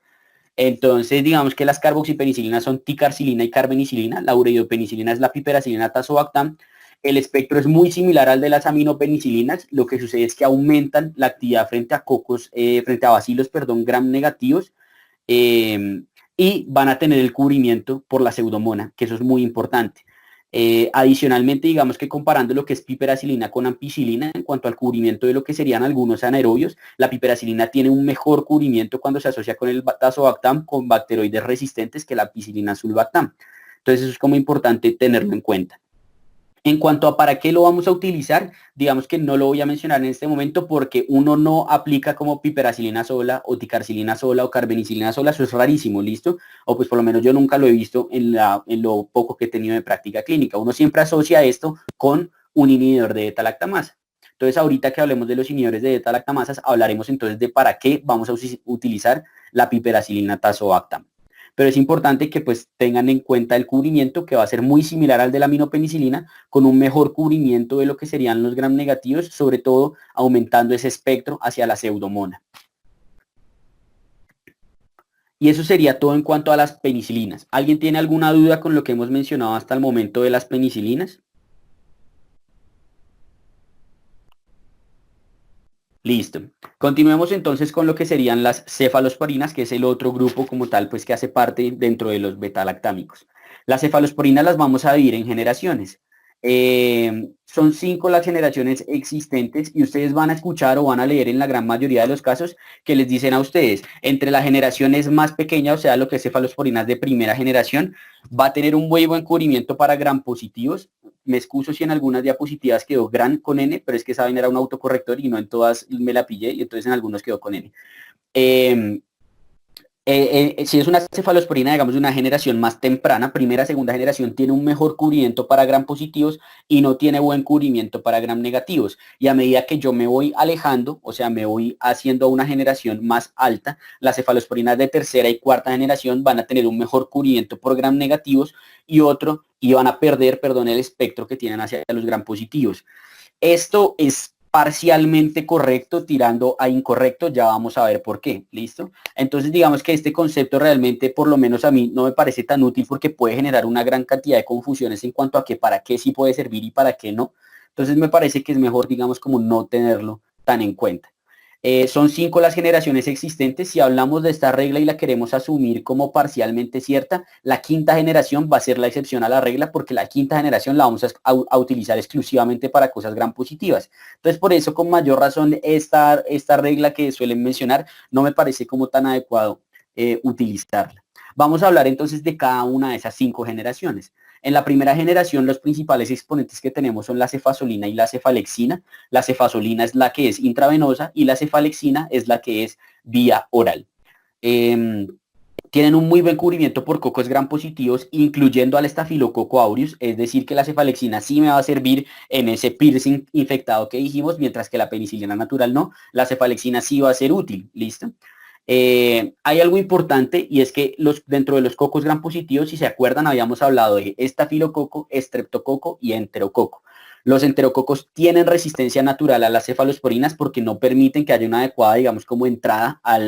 [SPEAKER 1] Entonces, digamos que las carboxipenicilinas son ticarcilina y carbenicilina, la ureidopenicilina es la piperacilina tazobactam. El espectro es muy similar al de las aminopenicilinas, lo que sucede es que aumentan la actividad frente a frente a bacilos, perdón, gram negativos, eh, y van a tener el cubrimiento por la pseudomona, que eso es muy importante. Adicionalmente, digamos que comparando lo que es piperacilina con ampicilina en cuanto al cubrimiento de lo que serían algunos anaerobios, la piperacilina tiene un mejor cubrimiento cuando se asocia con el tazobactam con bacteroides resistentes que la ampicilina sulbactam. Entonces eso es como importante tenerlo en cuenta. En cuanto a para qué lo vamos a utilizar, digamos que no lo voy a mencionar en este momento porque uno no aplica como piperacilina sola o ticarcilina sola o carbenicilina sola, eso es rarísimo, ¿listo? O pues por lo menos yo nunca lo he visto en lo poco que he tenido de práctica clínica. Uno siempre asocia esto con un inhibidor de beta-lactamasa. Entonces ahorita que hablemos de los inhibidores de beta-lactamasas, hablaremos entonces de para qué vamos a utilizar la piperacilina tazobactam. Pero es importante que pues tengan en cuenta el cubrimiento que va a ser muy similar al de la aminopenicilina, con un mejor cubrimiento de lo que serían los gram negativos, sobre todo aumentando ese espectro hacia la pseudomona. Y eso sería todo en cuanto a las penicilinas. ¿Alguien tiene alguna duda con lo que hemos mencionado hasta el momento de las penicilinas? Listo. Continuemos entonces con lo que serían las cefalosporinas, que es el otro grupo como tal, pues que hace parte dentro de los betalactámicos. Las cefalosporinas las vamos a dividir en generaciones. Son 5 las generaciones existentes y ustedes van a escuchar o van a leer en la gran mayoría de los casos que les dicen a ustedes, entre las generaciones más pequeñas, o sea, lo que es cefalosporinas de primera generación, va a tener un muy buen cubrimiento para gram positivos. Me excuso si en algunas diapositivas quedó gran con N, pero es que esa vaina era un autocorrector y no en todas me la pillé y entonces en algunos quedó con N. Eh, si es una cefalosporina, digamos, de una generación más temprana, primera, segunda generación, tiene un mejor cubrimiento para gram positivos y no tiene buen cubrimiento para gram negativos. Y a medida que yo me voy alejando, o sea, me voy haciendo a una generación más alta, las cefalosporinas de tercera y cuarta generación van a tener un mejor cubrimiento por gram negativos y van a perder, perdón, el espectro que tienen hacia los gram positivos. Esto es parcialmente correcto tirando a incorrecto, ya vamos a ver por qué, ¿listo? Entonces digamos que este concepto realmente, por lo menos a mí, no me parece tan útil porque puede generar una gran cantidad de confusiones en cuanto a que para qué sí puede servir y para qué no. Entonces me parece que es mejor, digamos, como no tenerlo tan en cuenta. Son 5 las generaciones existentes. Si hablamos de esta regla y la queremos asumir como parcialmente cierta, la quinta generación va a ser la excepción a la regla porque la quinta generación la vamos a utilizar exclusivamente para cosas gram positivas. Entonces, por eso, con mayor razón, esta regla que suelen mencionar no me parece como tan adecuado utilizarla. Vamos a hablar entonces de cada una de esas 5 generaciones. En la primera generación, los principales exponentes que tenemos son la cefazolina y la cefalexina. La cefazolina es la que es intravenosa y la cefalexina es la que es vía oral. Tienen un muy buen cubrimiento por cocos gram positivos, incluyendo al estafilococo aureus, es decir, que la cefalexina sí me va a servir en ese piercing infectado que dijimos, mientras que la penicilina natural no. La cefalexina sí va a ser útil, ¿listo? Hay algo importante y es que dentro de los cocos gram positivos, si se acuerdan, habíamos hablado de estafilococo, estreptococo y enterococo. Los enterococos tienen resistencia natural a las cefalosporinas porque no permiten que haya una adecuada, digamos, como entrada a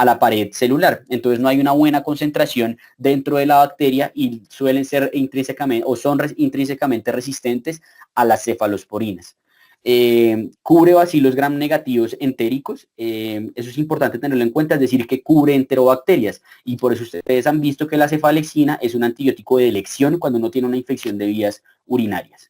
[SPEAKER 1] la pared celular. Entonces no hay una buena concentración dentro de la bacteria y suelen ser intrínsecamente o son intrínsecamente resistentes a las cefalosporinas. Cubre bacilos gram negativos entéricos, eso es importante tenerlo en cuenta, es decir, que cubre enterobacterias y por eso ustedes han visto que la cefalexina es un antibiótico de elección cuando uno tiene una infección de vías urinarias.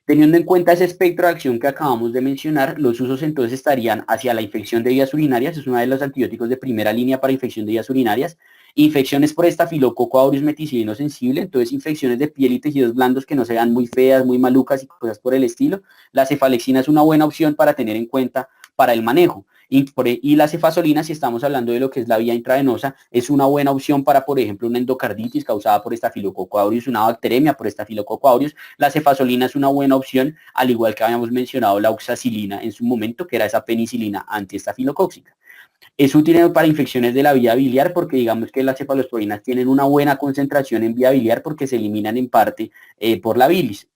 [SPEAKER 1] Teniendo en cuenta ese espectro de acción que acabamos de mencionar, los usos entonces estarían hacia la infección de vías urinarias, es uno de los antibióticos de primera línea para infección de vías urinarias, infecciones por estafilococo aureus meticilino sensible, entonces infecciones de piel y tejidos blandos que no sean muy feas, muy malucas y cosas por el estilo. La cefalexina es una buena opción para tener en cuenta para el manejo. Y la cefazolina, si estamos hablando de lo que es la vía intravenosa, es una buena opción para, por ejemplo, una endocarditis causada por estafilococo aureus, una bacteremia por estafilococo aureus. La cefazolina es una buena opción, al igual que habíamos mencionado la oxacilina en su momento, que era esa penicilina antiestafilocóxica. Es útil para infecciones de la vía biliar porque digamos que las cefalosporinas tienen una buena concentración en vía biliar porque se eliminan en parte por la bilis.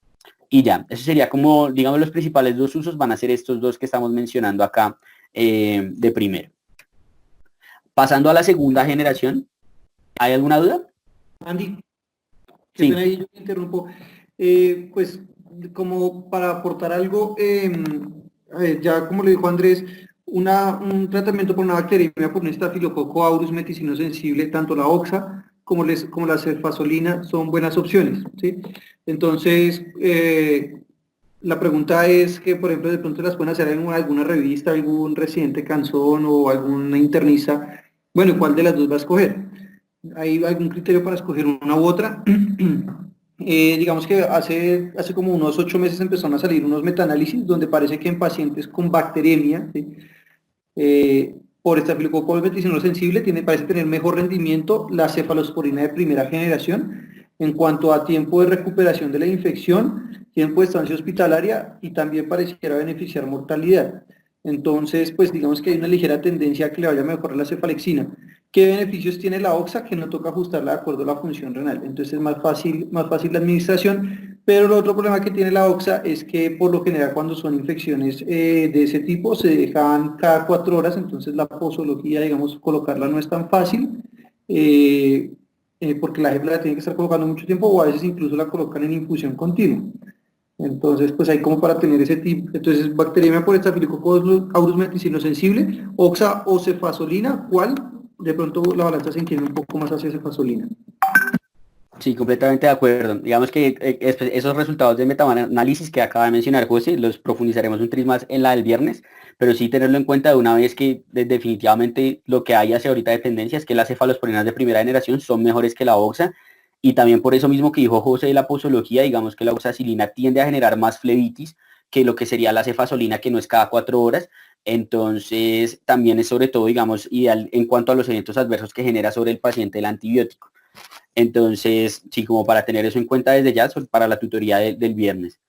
[SPEAKER 1] Y ya, eso sería como, digamos, los principales dos usos van a ser estos dos que estamos mencionando acá de primero. Pasando a la segunda generación, ¿hay alguna duda?
[SPEAKER 2] Andy, qué
[SPEAKER 1] Sí.
[SPEAKER 2] pena ahí, yo te interrumpo. Pues como para aportar algo, ya como le dijo Andrés, un tratamiento por una bacteriemia por un estafilococo aureus meticino sensible, tanto la oxa como la cefazolina son buenas opciones, ¿sí? Entonces, la pregunta es que, por ejemplo, de pronto las pueden hacer en alguna revista, algún residente canzón o alguna internista. Bueno, ¿cuál de las dos va a escoger? ¿Hay algún criterio para escoger una u otra? Digamos que hace como unos 8 meses empezaron a salir unos metaanálisis donde parece que en pacientes con bacteremia, ¿sí? Por estafilococo meticino sensible parece tener mejor rendimiento la cefalosporina de primera generación en cuanto a tiempo de recuperación de la infección, tiempo de estancia hospitalaria y también pareciera beneficiar mortalidad. Entonces, pues digamos que hay una ligera tendencia a que le vaya a mejorar la cefalexina. ¿Qué beneficios tiene la oxa? Que no toca ajustarla de acuerdo a la función renal. Entonces es más fácil la administración, pero el otro problema que tiene la oxa es que por lo general cuando son infecciones de ese tipo se dejan cada 4 horas, entonces la posología, digamos, colocarla no es tan fácil, porque la gente la tiene que estar colocando mucho tiempo o a veces incluso la colocan en infusión continua. Entonces, pues hay como para tener ese tipo. Entonces, bacteriemia por estafilococcus aureus meticino sensible, oxa o cefazolina, ¿cuál? De pronto la balanza se inclina un poco más hacia cefazolina.
[SPEAKER 1] Sí, completamente de acuerdo. Digamos que esos resultados de metaanálisis que acaba de mencionar José, los profundizaremos un tris más en la del viernes, pero sí tenerlo en cuenta de una vez que definitivamente lo que hay hacia ahorita de tendencia es que las cefalosporinas de primera generación son mejores que la oxa y también por eso mismo que dijo José de la posología, digamos que la oxacilina tiende a generar más flebitis que lo que sería la cefazolina que no es cada 4 horas. Entonces también es sobre todo, digamos, ideal en cuanto a los eventos adversos que genera sobre el paciente el antibiótico. Entonces, sí, como para tener eso en cuenta desde ya, para la tutoría del viernes.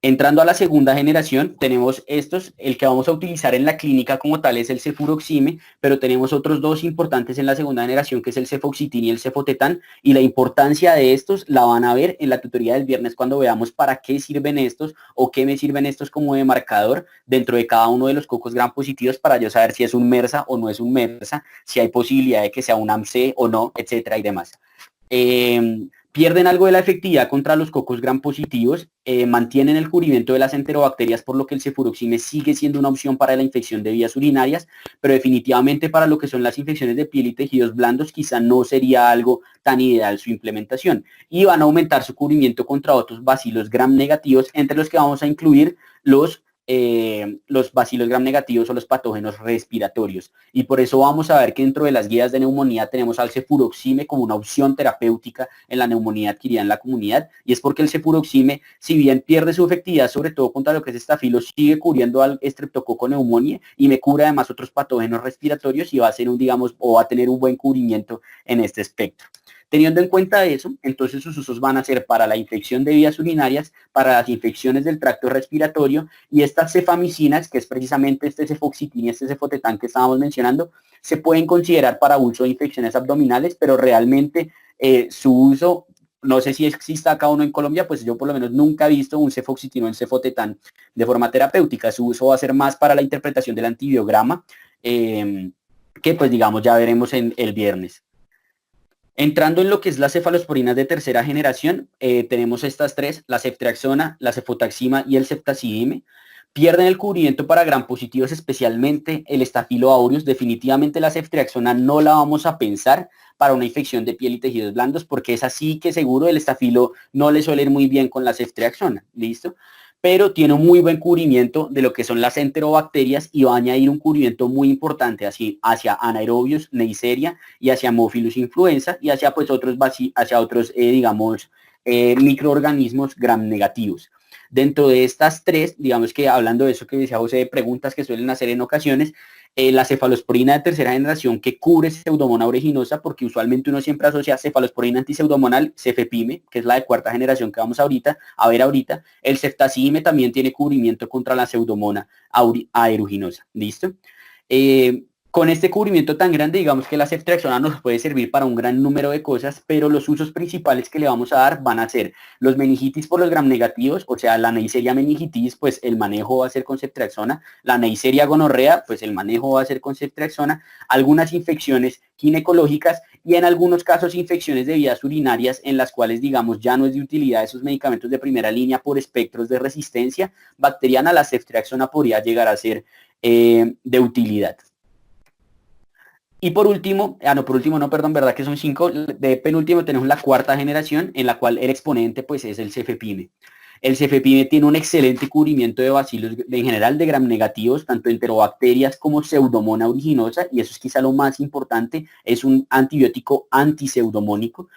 [SPEAKER 1] Entrando a la segunda generación, tenemos estos, el que vamos a utilizar en la clínica como tal es el cefuroxime, pero tenemos otros dos importantes en la segunda generación, que es el cefoxitin y el cefotetán, y la importancia de estos la van a ver en la tutoría del viernes cuando veamos para qué sirven estos o qué me sirven estos como de marcador dentro de cada uno de los cocos gram positivos para yo saber si es un MERSA o no es un MERSA, si hay posibilidad de que sea un AMC o no, etcétera y demás. Pierden algo de la efectividad contra los cocos gram positivos, mantienen el cubrimiento de las enterobacterias, por lo que el cefuroxime sigue siendo una opción para la infección de vías urinarias, pero definitivamente para lo que son las infecciones de piel y tejidos blandos quizá no sería algo tan ideal su implementación, y van a aumentar su cubrimiento contra otros bacilos gram negativos, entre los que vamos a incluir los los bacilos gram negativos o los patógenos respiratorios. Y por eso vamos a ver que dentro de las guías de neumonía tenemos al cefuroxime como una opción terapéutica en la neumonía adquirida en la comunidad, y es porque el cefuroxime, si bien pierde su efectividad, sobre todo contra lo que es estafilo, sigue cubriendo al Streptococcus pneumoniae y me cubre además otros patógenos respiratorios y va a ser digamos, o va a tener un buen cubrimiento en este espectro. Teniendo en cuenta eso, entonces sus usos van a ser para la infección de vías urinarias, para las infecciones del tracto respiratorio, y estas cefamicinas, que es precisamente este cefoxitin y este cefotetán que estábamos mencionando, se pueden considerar para uso de infecciones abdominales, pero realmente su uso, no sé si exista acá o no en Colombia, pues yo por lo menos nunca he visto un cefoxitin o un cefotetán de forma terapéutica. Su uso va a ser más para la interpretación del antibiograma, que pues digamos ya veremos en el viernes. Entrando en lo que es las cefalosporinas de tercera generación, tenemos estas tres, la ceftriaxona, la cefotaxima y el ceftazidime. Pierden el cubrimiento para gram positivos, especialmente el Staphylo aureus. Definitivamente la ceftriaxona no la vamos a pensar para una infección de piel y tejidos blandos, porque es así que seguro el estafilo no le suele ir muy bien con la ceftriaxona, ¿listo? Pero tiene un muy buen cubrimiento de lo que son las enterobacterias y va a añadir un cubrimiento muy importante hacia anaerobios, Neisseria y hacia Haemophilus influenza y hacia pues otros, digamos, microorganismos gram negativos. Dentro de estas tres, digamos que hablando de eso que decía José, de preguntas que suelen hacer en ocasiones, la cefalosporina de tercera generación que cubre Pseudomonas aeruginosa, porque usualmente uno siempre asocia cefalosporina antipseudomonal, cefepime, que es la de cuarta generación que vamos a ver ahorita. El ceftazidime también tiene cubrimiento contra la Pseudomonas aeruginosa, ¿listo? Con este cubrimiento tan grande, digamos que la ceftriaxona nos puede servir para un gran número de cosas, pero los usos principales que le vamos a dar van a ser los meningitis por los gram negativos, o sea, la Neisseria meningitis, pues el manejo va a ser con ceftriaxona, la Neisseria gonorrea, pues el manejo va a ser con ceftriaxona, algunas infecciones ginecológicas y en algunos casos infecciones de vías urinarias en las cuales, digamos, ya no es de utilidad esos medicamentos de primera línea por espectros de resistencia bacteriana, la ceftriaxona podría llegar a ser de utilidad. Y por último, perdón, verdad que son 5, de penúltimo tenemos la cuarta generación, en la cual el exponente pues es el cefepime. El cefepime tiene un excelente cubrimiento de bacilos en general de gram negativos, tanto enterobacterias como Pseudomonas aeruginosa, y eso es quizá lo más importante, es un antibiótico antiseudomónico.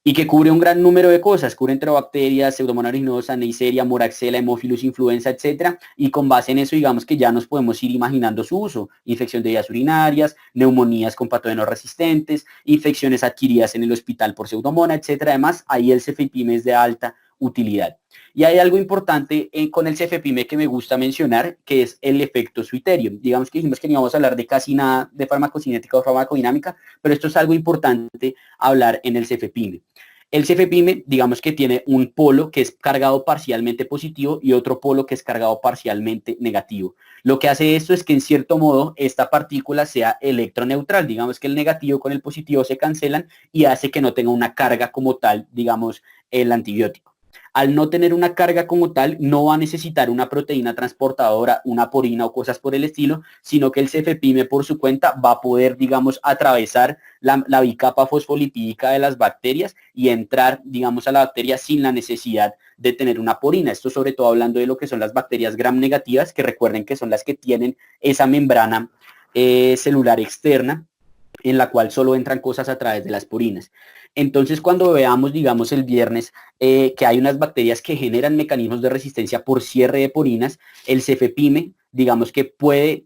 [SPEAKER 1] Y que cubre un gran número de cosas, cubre enterobacterias, Pseudomonas aeruginosa, Neisseria, Moraxella, Haemophilus influenza, etcétera, y con base en eso, digamos que ya nos podemos ir imaginando su uso, infección de vías urinarias, neumonías con patógenos resistentes, infecciones adquiridas en el hospital por Pseudomonas, etcétera. Además, ahí el cefepime es de alta utilidad. Y hay algo importante con el cefepime que me gusta mencionar, que es el efecto suiterio. Digamos que dijimos que no íbamos a hablar de casi nada de farmacocinética o farmacodinámica, pero esto es algo importante hablar en el cefepime. El cefepime, digamos que tiene un polo que es cargado parcialmente positivo y otro polo que es cargado parcialmente negativo. Lo que hace esto es que en cierto modo esta partícula sea electroneutral, digamos que el negativo con el positivo se cancelan y hace que no tenga una carga como tal, digamos, el antibiótico. Al no tener una carga como tal, no va a necesitar una proteína transportadora, una porina o cosas por el estilo, sino que el cefepime por su cuenta va a poder, digamos, atravesar la bicapa fosfolipídica de las bacterias y entrar, digamos, a la bacteria sin la necesidad de tener una porina. Esto sobre todo hablando de lo que son las bacterias gram negativas, que recuerden que son las que tienen esa membrana celular externa en la cual solo entran cosas a través de las porinas. Entonces, cuando veamos, digamos, el viernes que hay unas bacterias que generan mecanismos de resistencia por cierre de porinas, el cefepime, digamos que puede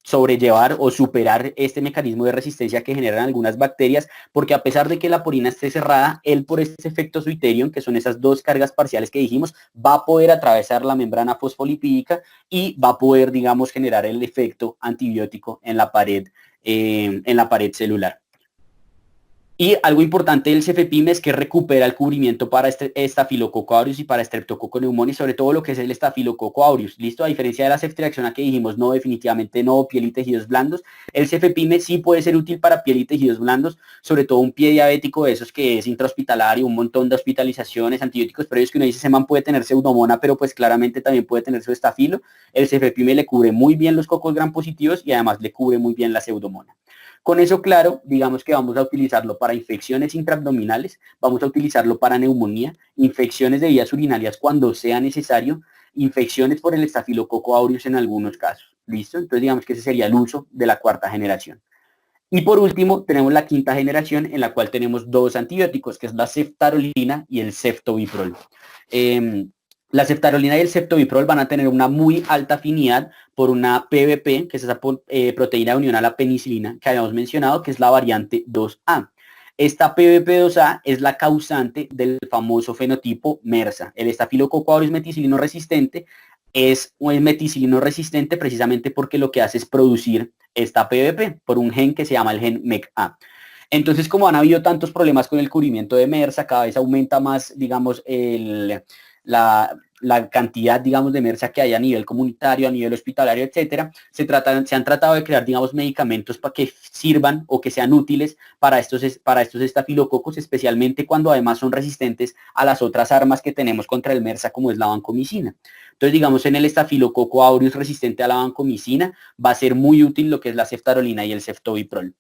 [SPEAKER 1] sobrellevar o superar este mecanismo de resistencia que generan algunas bacterias, porque a pesar de que la porina esté cerrada, él por este efecto suiterium, que son esas dos cargas parciales que dijimos, va a poder atravesar la membrana fosfolipídica y va a poder, digamos, generar el efecto antibiótico en la pared celular. Y algo importante del cefepime es que recupera el cubrimiento para Staphylococcus aureus y para Streptococcus pneumoniae, sobre todo lo que es el Staphylococcus aureus. ¿Listo? A diferencia de la ceftriaxona que dijimos, no, definitivamente no, piel y tejidos blandos. El cefepime sí puede ser útil para piel y tejidos blandos, sobre todo un pie diabético de esos que es intrahospitalario, un montón de hospitalizaciones, antibióticos previos que uno dice, ese man puede tener Pseudomonas, pero pues claramente también puede tener su estafilo. El cefepime le cubre muy bien los cocos gram positivos y además le cubre muy bien la Pseudomonas. Con eso claro, digamos que vamos a utilizarlo para infecciones intraabdominales, vamos a utilizarlo para neumonía, infecciones de vías urinarias cuando sea necesario, infecciones por el estafilococo aureus en algunos casos. ¿Listo? Entonces digamos que ese sería el uso de la cuarta generación. Y por último, tenemos la quinta generación en la cual tenemos dos antibióticos, que es la ceftarolina y el ceftobiprol. La ceftarolina y el ceftobiprol van a tener una muy alta afinidad por una PVP, que es esa proteína de unión a la penicilina que habíamos mencionado, que es la variante 2A. Esta PVP2A es la causante del famoso fenotipo MERSA. El estafilococo aureus meticilino resistente es un meticilino resistente precisamente porque lo que hace es producir esta PVP por un gen que se llama el gen MECA. Entonces, como han habido tantos problemas con el cubrimiento de MERSA, cada vez aumenta más, digamos, la cantidad, digamos, de MERSA que hay a nivel comunitario, a nivel hospitalario, etcétera, se han tratado de crear, digamos, medicamentos para que sirvan o que sean útiles para estos estafilococos, especialmente cuando además son resistentes a las otras armas que tenemos contra el MERSA, como es la vancomicina. Entonces, digamos, en el estafilococo aureus resistente a la vancomicina va a ser muy útil lo que es la ceftarolina y el ceftobiprol.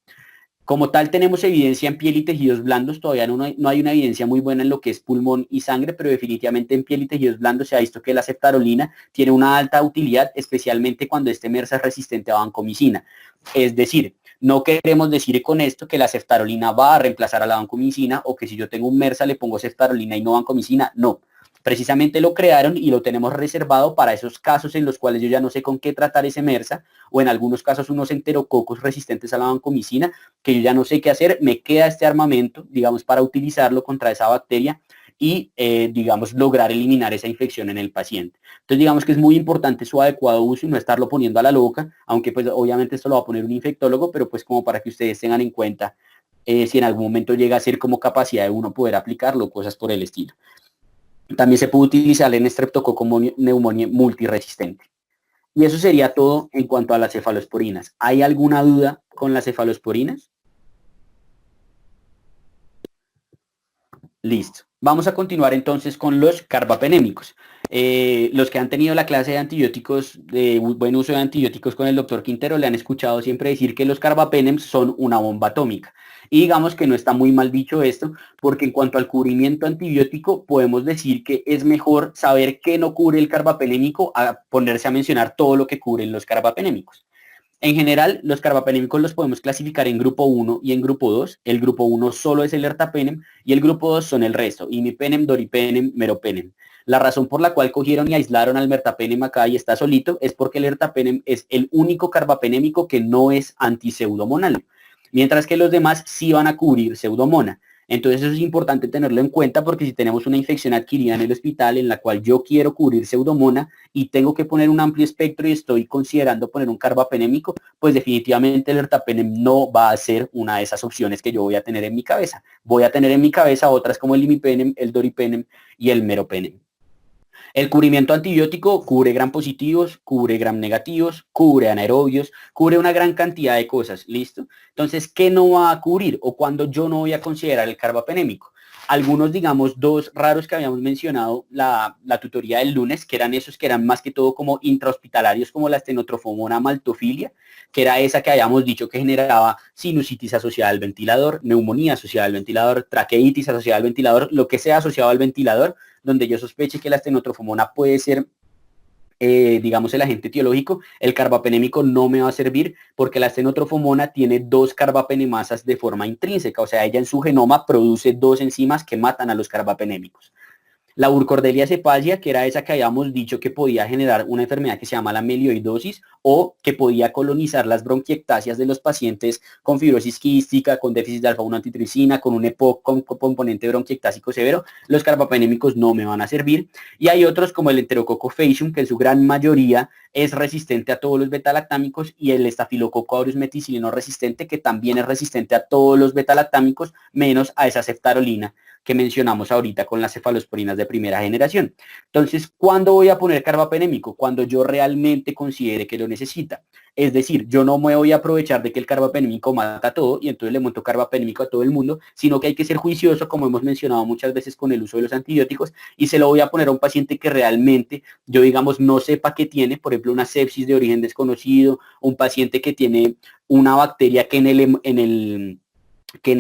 [SPEAKER 1] Como tal, tenemos evidencia en piel y tejidos blandos, todavía no hay una evidencia muy buena en lo que es pulmón y sangre, pero definitivamente en piel y tejidos blandos se ha visto que la ceftarolina tiene una alta utilidad, especialmente cuando este MERSA es resistente a vancomicina. Es decir, no queremos decir con esto que la ceftarolina va a reemplazar a la vancomicina o que si yo tengo un MERSA le pongo ceftarolina y no vancomicina, no. Precisamente lo crearon y lo tenemos reservado para esos casos en los cuales yo ya no sé con qué tratar ese MERSA, o en algunos casos unos enterococos resistentes a la vancomicina, que yo ya no sé qué hacer, me queda este armamento, digamos, para utilizarlo contra esa bacteria y, digamos, lograr eliminar esa infección en el paciente. Entonces, digamos que es muy importante su adecuado uso y no estarlo poniendo a la loca, aunque pues obviamente esto lo va a poner un infectólogo, pero pues como para que ustedes tengan en cuenta si en algún momento llega a ser como capacidad de uno poder aplicarlo, cosas por el estilo. También se puede utilizar en estreptococo neumonía multiresistente. Y eso sería todo en cuanto a las cefalosporinas. ¿Hay alguna duda con las cefalosporinas? Listo. Vamos a continuar entonces con los carbapenémicos. Los que han tenido la clase de antibióticos, de buen uso de antibióticos con el doctor Quintero, le han escuchado siempre decir que los carbapenems son una bomba atómica. Y digamos que no está muy mal dicho esto, porque en cuanto al cubrimiento antibiótico, podemos decir que es mejor saber qué no cubre el carbapenémico a ponerse a mencionar todo lo que cubren los carbapenémicos. En general, los carbapenémicos los podemos clasificar en grupo 1 y en grupo 2. El grupo 1 solo es el ertapenem y el grupo 2 son el resto, imipenem, doripenem, meropenem. La razón por la cual cogieron y aislaron al mertapenem acá y está solito es porque el ertapenem es el único carbapenémico que no es antiseudomonal, mientras que los demás sí van a cubrir pseudomona. Entonces eso es importante tenerlo en cuenta porque si tenemos una infección adquirida en el hospital en la cual yo quiero cubrir pseudomona y tengo que poner un amplio espectro y estoy considerando poner un carbapenémico, pues definitivamente el ertapenem no va a ser una de esas opciones que yo voy a tener en mi cabeza. Voy a tener en mi cabeza otras como el imipenem, el doripenem y el meropenem. El cubrimiento antibiótico cubre gram positivos, cubre gram negativos, cubre anaerobios, cubre una gran cantidad de cosas, ¿listo? Entonces, ¿qué no va a cubrir o cuando yo no voy a considerar el carbapenémico? Algunos, digamos, dos raros que habíamos mencionado la tutoría del lunes, que eran esos que eran más que todo como intrahospitalarios, como la estenotrofomona maltofilia, que era esa que habíamos dicho que generaba sinusitis asociada al ventilador, neumonía asociada al ventilador, traqueitis asociada al ventilador, lo que sea asociado al ventilador, donde yo sospeche que la estenotrofomona puede ser, digamos, el agente etiológico, el carbapenémico no me va a servir porque la estenotrofomona tiene dos carbapenemasas de forma intrínseca, o sea, ella en su genoma produce dos enzimas que matan a los carbapenémicos. La Burcordelia cepacia, que era esa que habíamos dicho que podía generar una enfermedad que se llama la melioidosis o que podía colonizar las bronquiectasias de los pacientes con fibrosis quística, con déficit de alfa-1 antitricina, con un EPOC con componente bronquiectásico severo. Los carbapenémicos no me van a servir. Y hay otros como el Enterococo faecium, que en su gran mayoría es resistente a todos los betalactámicos, y el Staphylococcus aureus meticilino resistente, que también es resistente a todos los betalactámicos, menos a esa ceftarolina que mencionamos ahorita con las cefalosporinas de primera generación. Entonces, ¿cuándo voy a poner carbapenémico? Cuando yo realmente considere que lo necesita. Es decir, yo no me voy a aprovechar de que el carbapenémico mata todo y entonces le monto carbapenémico a todo el mundo, sino que hay que ser juicioso, como hemos mencionado muchas veces con el uso de los antibióticos, y se lo voy a poner a un paciente que realmente yo, digamos, no sepa que tiene, por ejemplo, una sepsis de origen desconocido, un paciente que tiene una bacteria que en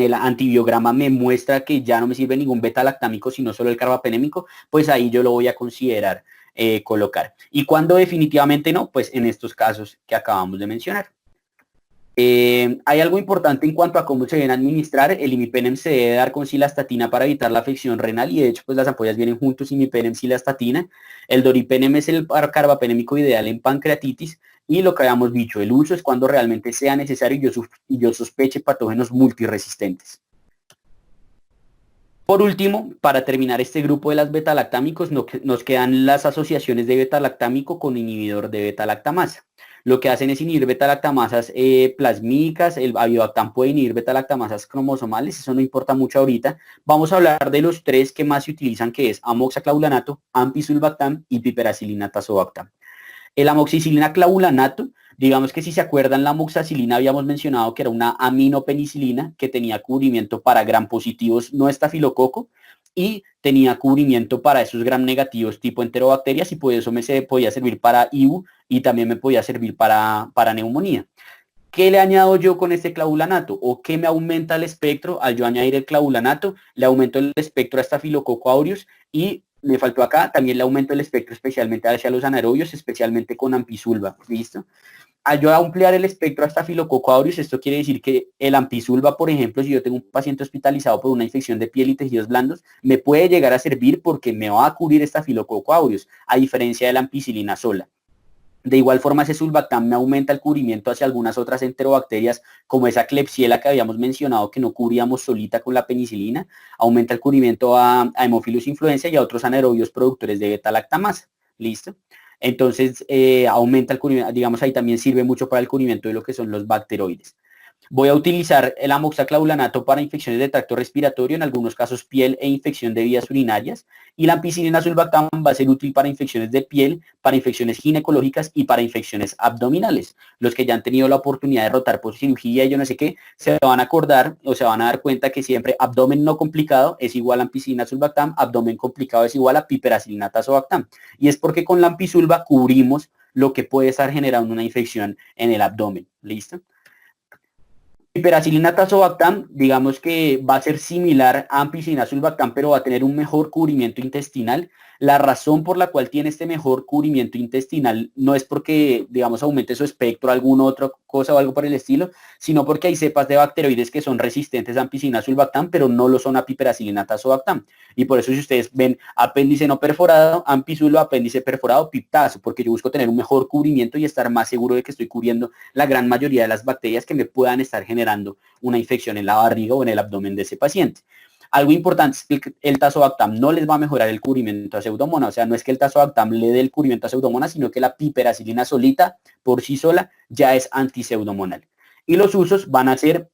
[SPEAKER 1] el antibiograma me muestra que ya no me sirve ningún beta-lactámico, sino solo el carbapenémico, pues ahí yo lo voy a considerar colocar. Y cuando definitivamente no, pues en estos casos que acabamos de mencionar. Hay algo importante en cuanto a cómo se deben administrar. El imipenem se debe dar con cilastatina para evitar la afección renal y de hecho pues las ampollas vienen juntos, imipenem, cilastatina. El doripenem es el carbapenémico ideal en pancreatitis y lo que habíamos dicho, el uso es cuando realmente sea necesario y yo sospeche patógenos multiresistentes. Por último, para terminar este grupo de las betalactámicos, nos quedan las asociaciones de betalactámico con inhibidor de betalactamasa. Lo que hacen es inhibir betalactamasas plasmídicas, el avibactam puede inhibir betalactamasas cromosomales, eso no importa mucho ahorita. Vamos a hablar de los tres que más se utilizan, que es amoxiclaulanato, ampicsulbactam y piperacilina tazobactam. El amoxicilina clavulanato, digamos que si se acuerdan, la amoxicilina habíamos mencionado que era una aminopenicilina que tenía cubrimiento para gram positivos no estafilococo y tenía cubrimiento para esos gram negativos tipo enterobacterias y por eso me podía servir para IBU y también me podía servir para neumonía. ¿Qué le añado yo con este clavulanato? ¿O qué me aumenta el espectro al yo añadir el clavulanato? Le aumento el espectro a Staphylococcus aureus y me faltó acá, también le aumento el espectro especialmente hacia los anaerobios, especialmente con ampicilva, ¿listo? Al yo ampliar el espectro a Staphylococcus aureus, esto quiere decir que el ampicilva, por ejemplo, si yo tengo un paciente hospitalizado por una infección de piel y tejidos blandos, me puede llegar a servir porque me va a cubrir Staphylococcus aureus, a diferencia de la ampicilina sola. De igual forma, ese sulbactam me aumenta el cubrimiento hacia algunas otras enterobacterias, como esa Klebsiella que habíamos mencionado que no cubríamos solita con la penicilina, aumenta el cubrimiento a Haemophilus influenza y a otros anaerobios productores de beta-lactamasa. ¿Listo? Entonces, aumenta el cubrimiento, digamos, ahí también sirve mucho para el cubrimiento de lo que son los bacteroides. Voy a utilizar el amoxiclaulanato para infecciones de tracto respiratorio, en algunos casos piel e infección de vías urinarias, y la ampicilina sulbactam va a ser útil para infecciones de piel, para infecciones ginecológicas y para infecciones abdominales. Los que ya han tenido la oportunidad de rotar por cirugía y yo no sé qué, se van a acordar o se van a dar cuenta que siempre abdomen no complicado es igual a ampicilina sulbactam, abdomen complicado es igual a piperacilina tazobactam. Y es porque con la ampicilva cubrimos lo que puede estar generando una infección en el abdomen. ¿Listo? Piperacilina tazobactam, digamos que va a ser similar a ampicilina sulbactam, pero va a tener un mejor cubrimiento intestinal. La razón por la cual tiene este mejor cubrimiento intestinal no es porque, digamos, aumente su espectro, alguna otra cosa o algo por el estilo, sino porque hay cepas de bacteroides que son resistentes a ampicilina sulbactam, pero no lo son a piperacilina tazobactam. Y por eso si ustedes ven apéndice no perforado, ampicillo, apéndice perforado, piptazo, porque yo busco tener un mejor cubrimiento y estar más seguro de que estoy cubriendo la gran mayoría de las bacterias que me puedan estar generando una infección en la barriga o en el abdomen de ese paciente. Algo importante es que el tazobactam no les va a mejorar el cubrimiento a Pseudomonas, o sea, no es que el tazobactam le dé el cubrimiento a Pseudomonas, sino que la piperacilina solita, por sí sola, ya es antipseudomonal. Y los usos van a ser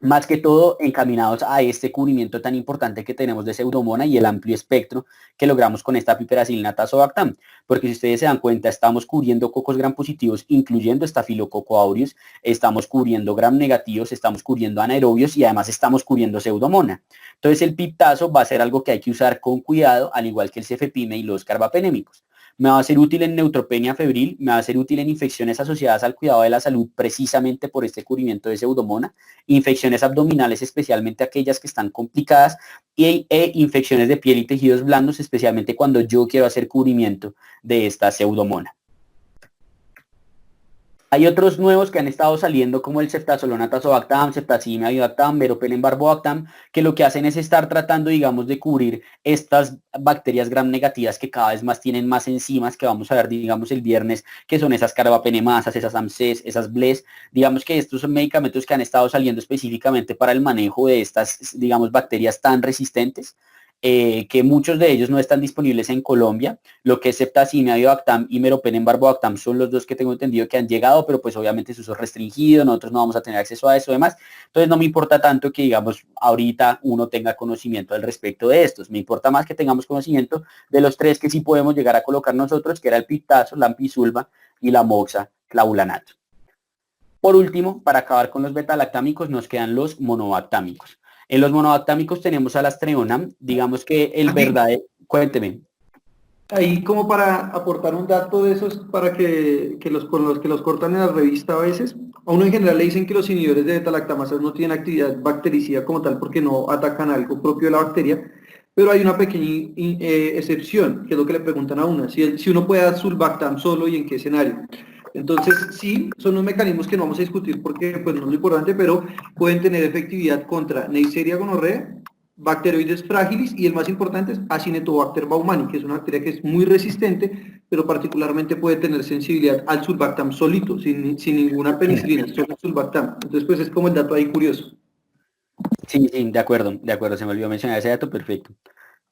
[SPEAKER 1] más que todo encaminados a este cubrimiento tan importante que tenemos de Pseudomonas y el amplio espectro que logramos con esta piperacilina tazobactam. Porque si ustedes se dan cuenta, estamos cubriendo cocos gram positivos, incluyendo Staphylococcus aureus, estamos cubriendo gram negativos, estamos cubriendo anaerobios y además estamos cubriendo Pseudomonas. Entonces el piptazo va a ser algo que hay que usar con cuidado, al igual que el cefepime y los carbapenémicos. Me va a ser útil en neutropenia febril, me va a ser útil en infecciones asociadas al cuidado de la salud precisamente por este cubrimiento de Pseudomonas, infecciones abdominales, especialmente aquellas que están complicadas, e infecciones de piel y tejidos blandos, especialmente cuando yo quiero hacer cubrimiento de esta Pseudomonas. Hay otros nuevos que han estado saliendo como el ceftazolona tazobactam, ceftazimime avibactam, meropenem barbobactam, que lo que hacen es estar tratando, digamos, de cubrir estas bacterias gram negativas que cada vez más tienen más enzimas, que vamos a ver, digamos, el viernes, que son esas carbapenemasas, esas AMCs, esas BLES. Digamos que estos son medicamentos que han estado saliendo específicamente para el manejo de estas, digamos, bacterias tan resistentes. Que muchos de ellos no están disponibles en Colombia, lo que es ceftazimime avibactam y meropenem barbobactam son los dos que tengo entendido que han llegado, pero pues obviamente su uso es restringido, nosotros no vamos a tener acceso a eso demás, entonces no me importa tanto que digamos ahorita uno tenga conocimiento al respecto de estos, me importa más que tengamos conocimiento de los tres que sí podemos llegar a colocar nosotros, que era el piptazo, la ampicilva y la moxiclaulanato. Por último, para acabar con los betalactámicos, nos quedan los monobactámicos. En los monobactámicos tenemos a las treonam, digamos que el verdadero... Cuénteme.
[SPEAKER 2] Ahí como para aportar un dato de esos, para con los que los cortan en la revista a veces, a uno en general le dicen que los inhibidores de beta-lactamasas no tienen actividad bactericida como tal porque no atacan algo propio de la bacteria, pero hay una pequeña excepción, que es lo que le preguntan a uno, si uno puede dar sulbactam solo y en qué escenario. Entonces, sí, son unos mecanismos que no vamos a discutir porque pues, no es lo importante, pero pueden tener efectividad contra Neisseria gonorrhoeae, bacteroides frágiles y el más importante es Acinetobacter baumani, que es una bacteria que es muy resistente, pero particularmente puede tener sensibilidad al sulbactam solito, sin ninguna penicilina, solo el sulbactam. Entonces, pues es como el dato ahí curioso.
[SPEAKER 1] Sí, sí, de acuerdo, se me olvidó mencionar ese dato, perfecto.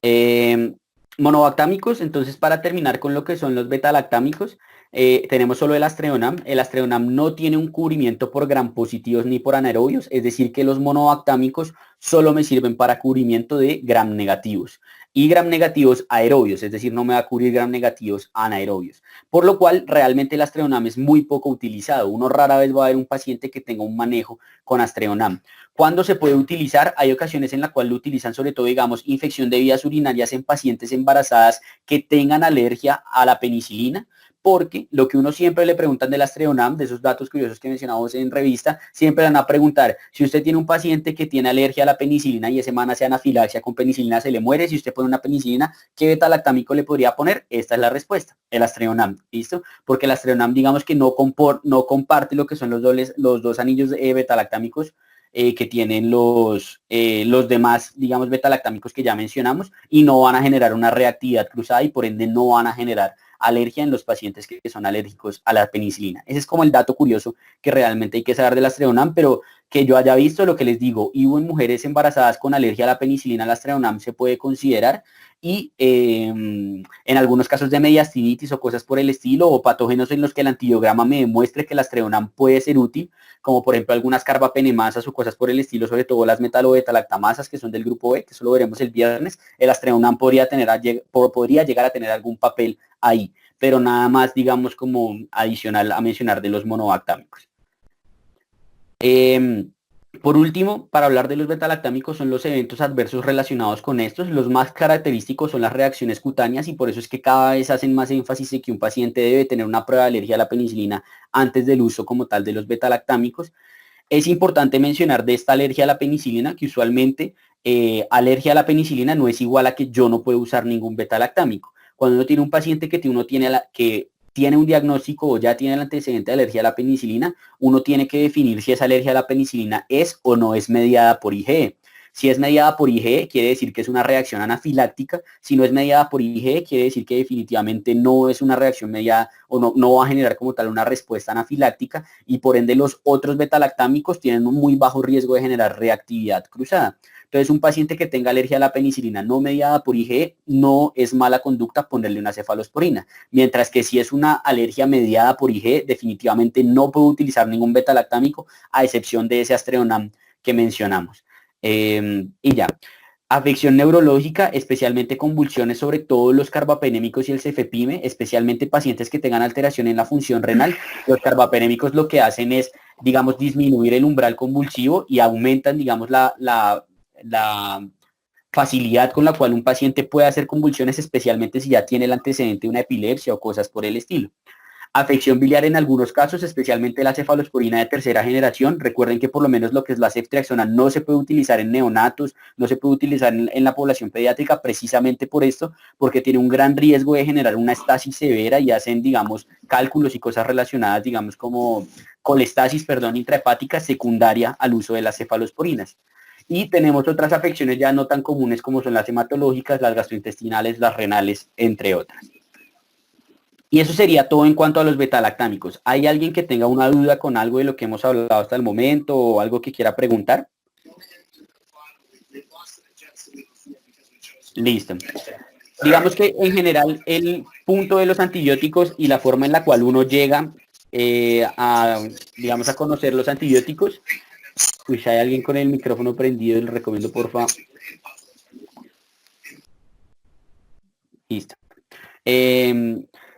[SPEAKER 1] Eh, Monobactámicos, entonces para terminar con lo que son los betalactámicos, tenemos solo el Astreonam. El Astreonam no tiene un cubrimiento por gram positivos ni por anaerobios, es decir que los monobactámicos solo me sirven para cubrimiento de gram negativos y gram negativos aerobios, es decir, no me va a cubrir gram negativos anaerobios, por lo cual realmente el Astreonam es muy poco utilizado. Uno rara vez va a ver un paciente que tenga un manejo con Astreonam. ¿Cuándo se puede utilizar? Hay ocasiones en las cuales lo utilizan sobre todo, digamos, infección de vías urinarias en pacientes embarazadas que tengan alergia a la penicilina, porque lo que uno siempre le preguntan del Astreonam, de esos datos curiosos que mencionamos en revista, siempre van a preguntar, si usted tiene un paciente que tiene alergia a la penicilina y ese man hace anafilaxia con penicilina, se le muere, si usted pone una penicilina, ¿qué betalactámico le podría poner? Esta es la respuesta, el Astreonam, ¿listo? Porque el Astreonam, digamos que no comparte lo que son los dos anillos betalactámicos que tienen los demás, digamos, betalactámicos que ya mencionamos y no van a generar una reactividad cruzada y por ende no van a generar alergia en los pacientes que son alérgicos a la penicilina. Ese es como el dato curioso que realmente hay que saber del Astreonam, pero que yo haya visto lo que les digo, y en mujeres embarazadas con alergia a la penicilina, el Astreonam se puede considerar y en algunos casos de mediastinitis o cosas por el estilo o patógenos en los que el antibiograma me demuestre que el Astreonam puede ser útil, como por ejemplo algunas carbapenemasas o cosas por el estilo, sobre todo las metalobetalactamasas que son del grupo B, que eso lo veremos el viernes, el Astreonam podría llegar a tener algún papel ahí, pero nada más, digamos, como adicional a mencionar de los monobactámicos. Por último, para hablar de los betalactámicos son los eventos adversos relacionados con estos. Los más característicos son las reacciones cutáneas y por eso es que cada vez hacen más énfasis en que un paciente debe tener una prueba de alergia a la penicilina antes del uso como tal de los betalactámicos. Es importante mencionar de esta alergia a la penicilina que usualmente alergia a la penicilina no es igual a que yo no puedo usar ningún betalactámico. Cuando uno tiene un paciente que tiene un diagnóstico o ya tiene el antecedente de alergia a la penicilina, uno tiene que definir si esa alergia a la penicilina es o no es mediada por IgE. Si es mediada por IgE, quiere decir que es una reacción anafiláctica. Si no es mediada por IgE, quiere decir que definitivamente no es una reacción mediada o no va a generar como tal una respuesta anafiláctica y por ende los otros betalactámicos tienen un muy bajo riesgo de generar reactividad cruzada. Entonces, un paciente que tenga alergia a la penicilina no mediada por IgE no es mala conducta ponerle una cefalosporina, mientras que si es una alergia mediada por IgE, definitivamente no puedo utilizar ningún betalactámico a excepción de ese Astreonam que mencionamos. Y ya. Afección neurológica, especialmente convulsiones, sobre todo los carbapenémicos y el cefepime, especialmente pacientes que tengan alteración en la función renal. Los carbapenémicos lo que hacen es, digamos, disminuir el umbral convulsivo y aumentan, digamos, la facilidad con la cual un paciente puede hacer convulsiones, especialmente si ya tiene el antecedente de una epilepsia o cosas por el estilo. Afección biliar en algunos casos, especialmente la cefalosporina de tercera generación. Recuerden que por lo menos lo que es la ceftriaxona no se puede utilizar en neonatos, no se puede utilizar en la población pediátrica precisamente por esto, porque tiene un gran riesgo de generar una estasis severa y hacen, digamos, cálculos y cosas relacionadas, digamos, como colestasis, perdón, intrahepática secundaria al uso de las cefalosporinas. Y tenemos otras afecciones ya no tan comunes como son las hematológicas, las gastrointestinales, las renales, entre otras. Y eso sería todo en cuanto a los betalactámicos. ¿Hay alguien que tenga una duda con algo de lo que hemos hablado hasta el momento o algo que quiera preguntar? Listo. Digamos que en general el punto de los antibióticos y la forma en la cual uno llega digamos, a conocer los antibióticos. Uy, si hay alguien con el micrófono prendido, les recomiendo por favor. Listo.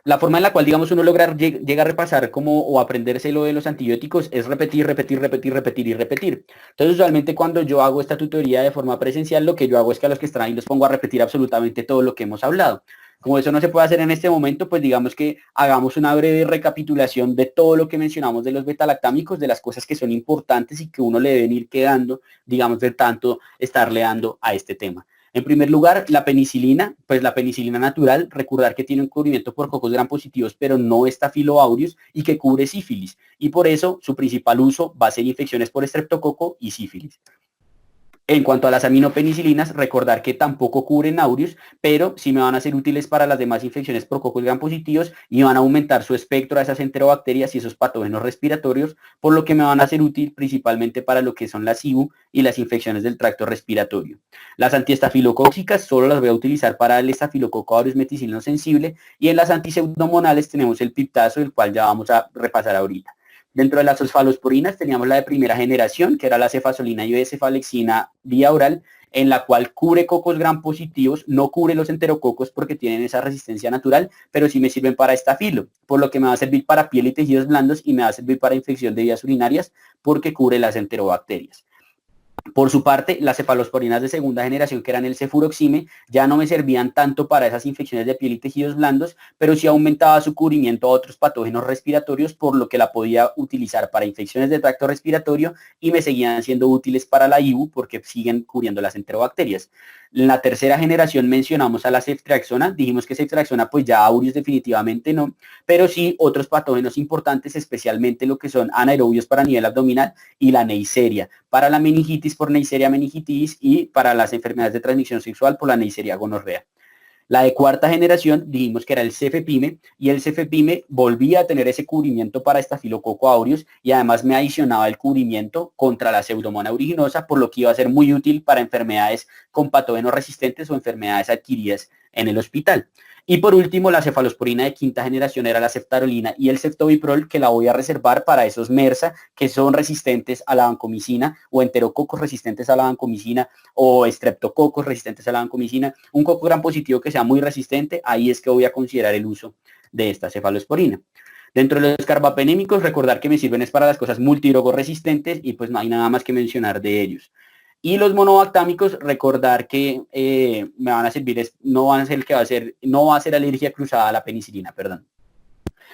[SPEAKER 1] la forma en la cual, digamos, uno logra llega a repasar como o aprenderse lo de los antibióticos es repetir, repetir, repetir, repetir y repetir. Entonces, usualmente cuando yo hago esta tutoría de forma presencial, lo que yo hago es que a los que están ahí los pongo a repetir absolutamente todo lo que hemos hablado. Como eso no se puede hacer en este momento, pues digamos que hagamos una breve recapitulación de todo lo que mencionamos de los betalactámicos, de las cosas que son importantes y que uno le deben ir quedando, digamos, de tanto estarle dando a este tema. En primer lugar, la penicilina, pues la penicilina natural, recordar que tiene un cubrimiento por cocos gram positivos, pero no Staphylo aureus y que cubre sífilis. Y por eso su principal uso va a ser infecciones por estreptococo y sífilis. En cuanto a las aminopenicilinas, recordar que tampoco cubren aureus, pero sí me van a ser útiles para las demás infecciones por cocos gram positivos y van a aumentar su espectro a esas enterobacterias y esos patógenos respiratorios, por lo que me van a ser útil principalmente para lo que son las IBU y las infecciones del tracto respiratorio. Las antiestafilocóxicas solo las voy a utilizar para el estafilococo aureus meticilino sensible y en las antiseudomonales tenemos el piptazo, el cual ya vamos a repasar ahorita. Dentro de las cefalosporinas teníamos la de primera generación, que era la cefazolina y cefalexina vía oral, en la cual cubre cocos gram positivos, no cubre los enterococos porque tienen esa resistencia natural, pero sí me sirven para estafilo, por lo que me va a servir para piel y tejidos blandos y me va a servir para infección de vías urinarias porque cubre las enterobacterias. Por su parte, las cefalosporinas de segunda generación, que eran el cefuroxime, ya no me servían tanto para esas infecciones de piel y tejidos blandos, pero sí aumentaba su cubrimiento a otros patógenos respiratorios, por lo que la podía utilizar para infecciones de tracto respiratorio y me seguían siendo útiles para la IBU porque siguen cubriendo las enterobacterias. En la tercera generación mencionamos a la ceftriaxona, dijimos que ceftriaxona pues ya aureus definitivamente no, pero sí otros patógenos importantes, especialmente lo que son anaerobios para nivel abdominal y la Neisseria, para la meningitis por Neisseria meningitis y para las enfermedades de transmisión sexual por la Neisseria gonorrea. La de cuarta generación dijimos que era el cefepime y el cefepime volvía a tener ese cubrimiento para estafilococo aureus y además me adicionaba el cubrimiento contra la pseudomonas aeruginosa, por lo que iba a ser muy útil para enfermedades con patógenos resistentes o enfermedades adquiridas en el hospital. Y por último, la cefalosporina de quinta generación era la ceftarolina y el ceftobiprol, que la voy a reservar para esos MRSA que son resistentes a la vancomicina o enterococos resistentes a la vancomicina o estreptococos resistentes a la vancomicina. Un coco gram positivo que sea muy resistente, ahí es que voy a considerar el uso de esta cefalosporina. Dentro de los carbapenémicos, recordar que me sirven es para las cosas multidrogos resistentes y pues no hay nada más que mencionar de ellos. Y los monobactámicos, recordar que me van a servir, no va a ser alergia cruzada a la penicilina, perdón.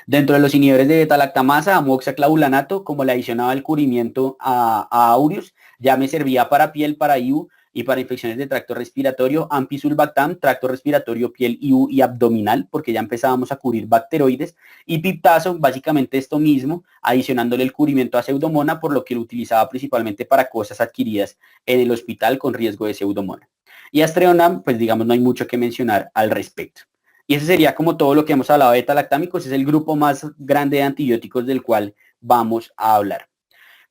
[SPEAKER 1] Dentro de los inhibidores de beta-lactamasa, amoxiclavulanato, como le adicionaba el cubrimiento a aureus, ya me servía para piel, para IU y para infecciones de tracto respiratorio, ampicsulbactam, tracto respiratorio, piel, IU y abdominal, porque ya empezábamos a cubrir bacteroides, y piptazo, básicamente esto mismo, adicionándole el cubrimiento a pseudomona, por lo que lo utilizaba principalmente para cosas adquiridas en el hospital con riesgo de pseudomona. Y astreonam, pues digamos no hay mucho que mencionar al respecto. Y ese sería como todo lo que hemos hablado de beta-lactámicos, es el grupo más grande de antibióticos del cual vamos a hablar.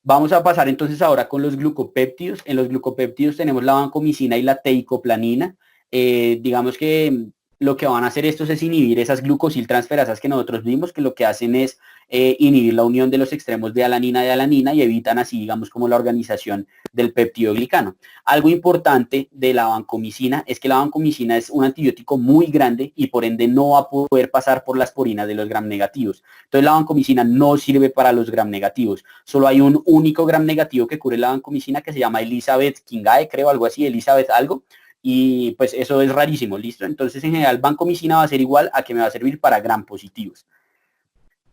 [SPEAKER 1] Vamos a pasar entonces ahora con los glucopéptidos. En los glucopéptidos tenemos la vancomicina y la teicoplanina. Digamos que lo que van a hacer estos es inhibir esas glucosiltransferasas que nosotros vimos, que lo que hacen es inhibir la unión de los extremos de alanina y evitan así, digamos, como la organización del peptidoglicano. Algo importante de la vancomicina es que la vancomicina es un antibiótico muy grande y por ende no va a poder pasar por las porinas de los gram negativos. Entonces la vancomicina no sirve para los gram negativos. Solo hay un único gram negativo que cubre la vancomicina que se llama Elizabeth Kingae, creo, algo así, Elizabeth algo. Y pues eso es rarísimo, ¿listo? Entonces en general vancomicina va a ser igual a que me va a servir para gram positivos.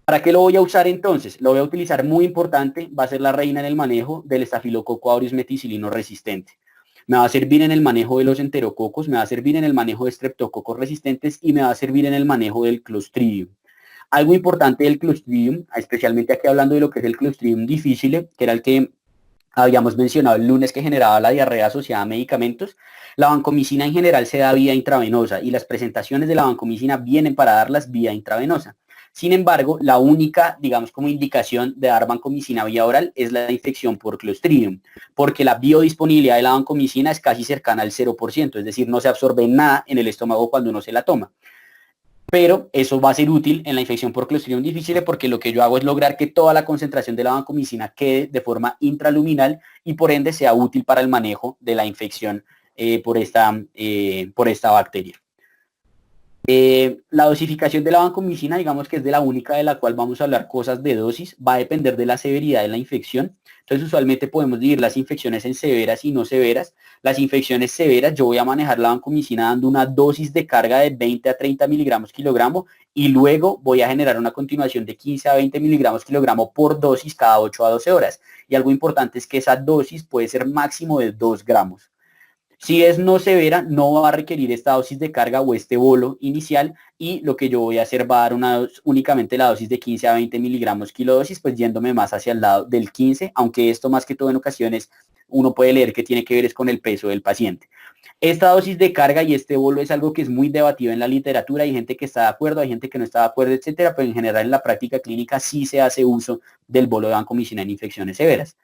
[SPEAKER 1] ¿Para qué lo voy a usar entonces? Lo voy a utilizar muy importante, va a ser la reina en el manejo del estafilococo aureus meticilino resistente. Me va a servir en el manejo de los enterococos, me va a servir en el manejo de streptococos resistentes y me va a servir en el manejo del Clostridium. Algo importante del Clostridium, especialmente aquí hablando de lo que es el Clostridium difficile, que era el que habíamos mencionado el lunes que generaba la diarrea asociada a medicamentos, la vancomicina en general se da vía intravenosa y las presentaciones de la vancomicina vienen para darlas vía intravenosa. Sin embargo, la única, digamos, como indicación de dar vancomicina vía oral es la infección por Clostridium, porque la biodisponibilidad de la vancomicina es casi cercana al 0%, es decir, no se absorbe nada en el estómago cuando uno se la toma. Pero eso va a ser útil en la infección por Clostridium difficile porque lo que yo hago es lograr que toda la concentración de la vancomicina quede de forma intraluminal y por ende sea útil para el manejo de la infección por esta bacteria. La dosificación de la vancomicina, digamos que es de la única de la cual vamos a hablar cosas de dosis, va a depender de la severidad de la infección. Entonces, usualmente podemos dividir las infecciones en severas y no severas. Las infecciones severas, yo voy a manejar la vancomicina dando una dosis de carga de 20 a 30 miligramos kilogramo y luego voy a generar una continuación de 15 a 20 miligramos kilogramo por dosis cada 8 a 12 horas. Y algo importante es que esa dosis puede ser máximo de 2 gramos. Si es no severa, no va a requerir esta dosis de carga o este bolo inicial y lo que yo voy a hacer va a dar únicamente la dosis de 15 a 20 miligramos kilodosis, pues yéndome más hacia el lado del 15, aunque esto más que todo en ocasiones uno puede leer que tiene que ver es con el peso del paciente. Esta dosis de carga y este bolo es algo que es muy debatido en la literatura, hay gente que está de acuerdo, hay gente que no está de acuerdo, etcétera, pero en general en la práctica clínica sí se hace uso del bolo de vancomicina en infecciones severas.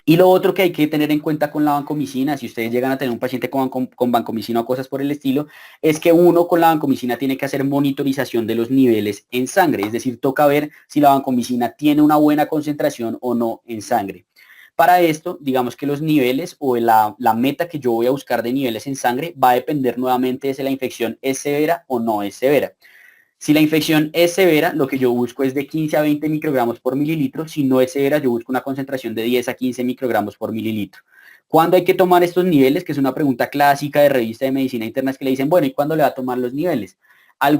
[SPEAKER 1] Y lo otro que hay que tener en cuenta con la vancomicina, si ustedes llegan a tener un paciente con vancomicina o cosas por el estilo, es que uno con la vancomicina tiene que hacer monitorización de los niveles en sangre, es decir, toca ver si la vancomicina tiene una buena concentración o no en sangre. Para esto, digamos que los niveles o la meta que yo voy a buscar de niveles en sangre va a depender nuevamente de si la infección es severa o no es severa. Si la infección es severa, lo que yo busco es de 15 a 20 microgramos por mililitro. Si no es severa, yo busco una concentración de 10 a 15 microgramos por mililitro. ¿Cuándo hay que tomar estos niveles? Que es una pregunta clásica de revista de medicina interna, es que le dicen, bueno, ¿y cuándo le va a tomar los niveles?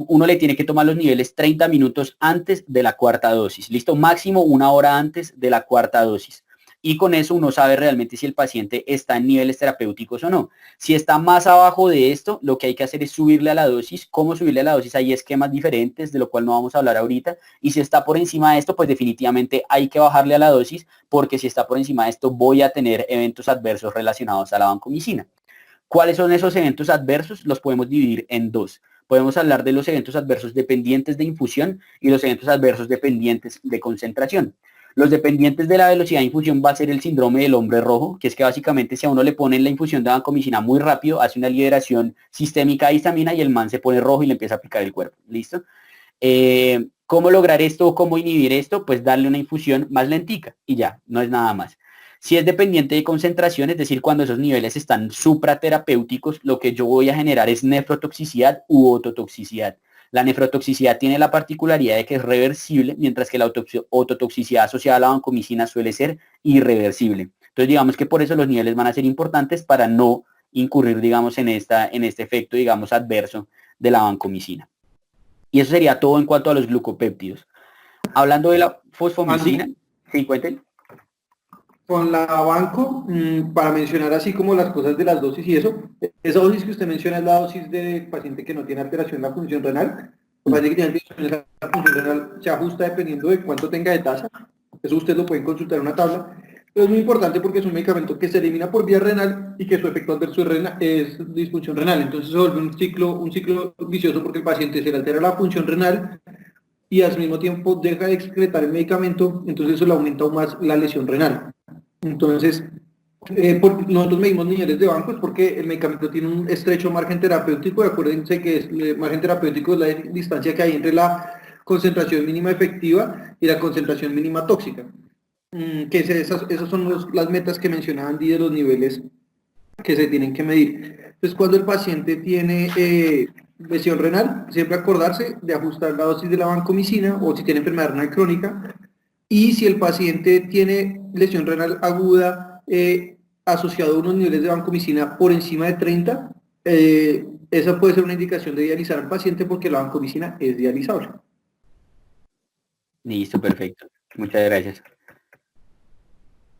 [SPEAKER 1] Uno le tiene que tomar los niveles 30 minutos antes de la cuarta dosis. Listo, máximo una hora antes de la cuarta dosis. Y con eso uno sabe realmente si el paciente está en niveles terapéuticos o no. Si está más abajo de esto, lo que hay que hacer es subirle a la dosis. ¿Cómo subirle a la dosis? Hay esquemas diferentes, de lo cual no vamos a hablar ahorita. Y si está por encima de esto, pues definitivamente hay que bajarle a la dosis, porque si está por encima de esto, voy a tener eventos adversos relacionados a la vancomicina. ¿Cuáles son esos eventos adversos? Los podemos dividir en dos. Podemos hablar de los eventos adversos dependientes de infusión y los eventos adversos dependientes de concentración. Los dependientes de la velocidad de infusión va a ser el síndrome del hombre rojo, que es que básicamente si a uno le ponen la infusión de vancomicina muy rápido, hace una liberación sistémica de histamina y el man se pone rojo y le empieza a picar el cuerpo. ¿Listo? ¿Cómo lograr esto o cómo inhibir esto? Pues darle una infusión más lentica y ya, no es nada más. Si es dependiente de concentración, es decir, cuando esos niveles están supraterapéuticos, lo que yo voy a generar es nefrotoxicidad u ototoxicidad. La nefrotoxicidad tiene la particularidad de que es reversible, mientras que la ototoxicidad asociada a la vancomicina suele ser irreversible. Entonces, digamos que por eso los niveles van a ser importantes para no incurrir, digamos, en este efecto, digamos, adverso de la vancomicina. Y eso sería todo en cuanto a los glucopéptidos. Hablando de la fosfomicina, ¿sí, cuenten?
[SPEAKER 2] Con la banco, para mencionar así como las cosas de las dosis y eso, esa dosis que usted menciona es la dosis del paciente que no tiene alteración en la función renal. El paciente que tiene alteración en la función renal se ajusta dependiendo de cuánto tenga de tasa. Eso ustedes lo pueden consultar en una tabla. Pero es muy importante porque es un medicamento que se elimina por vía renal y que su efecto adverso es disfunción renal. Entonces se vuelve un ciclo vicioso porque el paciente se le altera la función renal y al mismo tiempo deja de excretar el medicamento, entonces eso le aumenta aún más la lesión renal. Entonces, nosotros medimos niveles de bancos porque el medicamento tiene un estrecho margen terapéutico, y acuérdense que el margen terapéutico es la distancia que hay entre la concentración mínima efectiva y la concentración mínima tóxica. Esas son las metas que mencionaba Andy de los niveles que se tienen que medir. Entonces, cuando el paciente tiene lesión renal, siempre acordarse de ajustar la dosis de la vancomicina o si tiene enfermedad renal crónica. Y si el paciente tiene lesión renal aguda asociado a unos niveles de vancomicina por encima de 30, esa puede ser una indicación de dializar al paciente porque la vancomicina es dializable.
[SPEAKER 1] Listo, perfecto. Muchas gracias.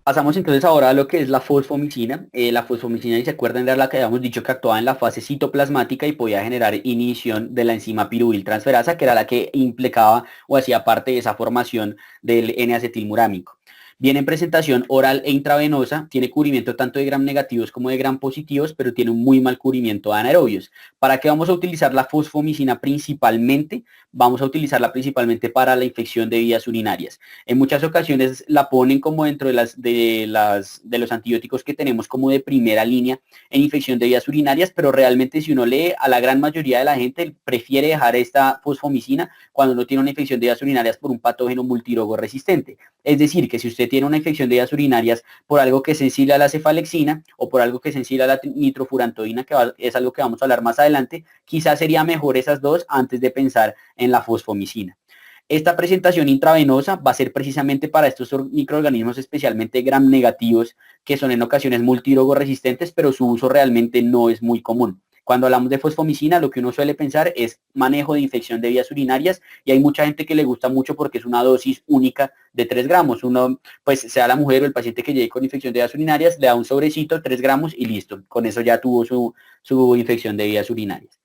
[SPEAKER 1] Pasamos entonces ahora a lo que es la fosfomicina. La fosfomicina, si se acuerdan, era la que habíamos dicho que actuaba en la fase citoplasmática y podía generar inhibición de la enzima piruvyl transferasa, que era la que implicaba o hacía parte de esa formación del N-acetilmurámico. Viene en presentación oral e intravenosa, tiene cubrimiento tanto de gram negativos como de gram positivos, pero tiene un muy mal cubrimiento de anaerobios. ¿Para qué vamos a utilizar la fosfomicina principalmente? Vamos a utilizarla principalmente para la infección de vías urinarias. En muchas ocasiones la ponen como dentro de los antibióticos que tenemos como de primera línea en infección de vías urinarias, pero realmente si uno lee, a la gran mayoría de la gente prefiere dejar esta fosfomicina cuando uno tiene una infección de vías urinarias por un patógeno multirogo resistente. Es decir, que si usted tiene una infección de vías urinarias por algo que es sensible a la cefalexina o por algo que es sensible a la nitrofurantoína, es algo que vamos a hablar más adelante, quizás sería mejor esas dos antes de pensar en la fosfomicina. Esta presentación intravenosa va a ser precisamente para estos microorganismos especialmente gram negativos, que son en ocasiones multidrogoresistentes, pero su uso realmente no es muy común. Cuando hablamos de fosfomicina, lo que uno suele pensar es manejo de infección de vías urinarias, y hay mucha gente que le gusta mucho porque es una dosis única de 3 gramos. Uno, pues sea la mujer o el paciente que llegue con infección de vías urinarias, le da un sobrecito, 3 gramos y listo. Con eso ya tuvo su infección de vías urinarias.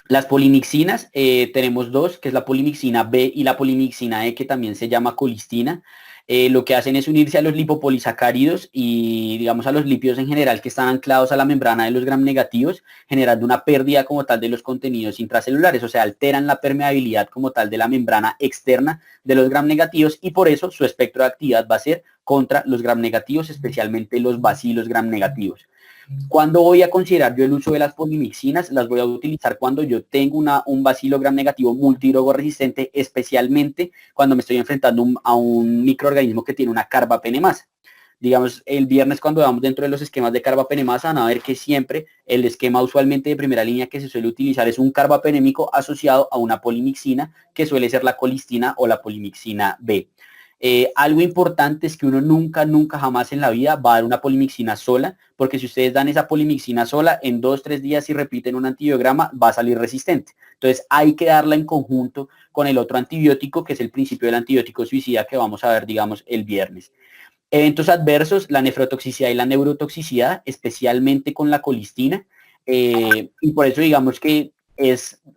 [SPEAKER 1] Las polimixinas, tenemos dos, que es la polimixina B y la polimixina E, que también se llama colistina. Lo que hacen es unirse a los lipopolisacáridos y, digamos, a los lípidos en general que están anclados a la membrana de los gram negativos, generando una pérdida como tal de los contenidos intracelulares, o sea, alteran la permeabilidad como tal de la membrana externa de los gram negativos, y por eso su espectro de actividad va a ser contra los gram negativos, especialmente los bacilos gram negativos. ¿Cuándo voy a considerar yo el uso de las polimixinas? Las voy a utilizar cuando yo tengo un bacilo gram negativo multidrogoresistente, especialmente cuando me estoy enfrentando a un microorganismo que tiene una carbapenemasa. Digamos, el viernes cuando vamos dentro de los esquemas de carbapenemasa, van a ver que siempre el esquema usualmente de primera línea que se suele utilizar es un carbapenémico asociado a una polimixina, que suele ser la colistina o la polimixina B. Algo importante es que uno nunca jamás en la vida va a dar una polimixina sola, porque si ustedes dan esa polimixina sola, en 2-3 días, si repiten un antibiograma, va a salir resistente. Entonces hay que darla en conjunto con el otro antibiótico, que es el principio del antibiótico suicida, que vamos a ver, digamos, el viernes. Eventos adversos, la nefrotoxicidad y la neurotoxicidad, especialmente con la colistina, y por eso digamos que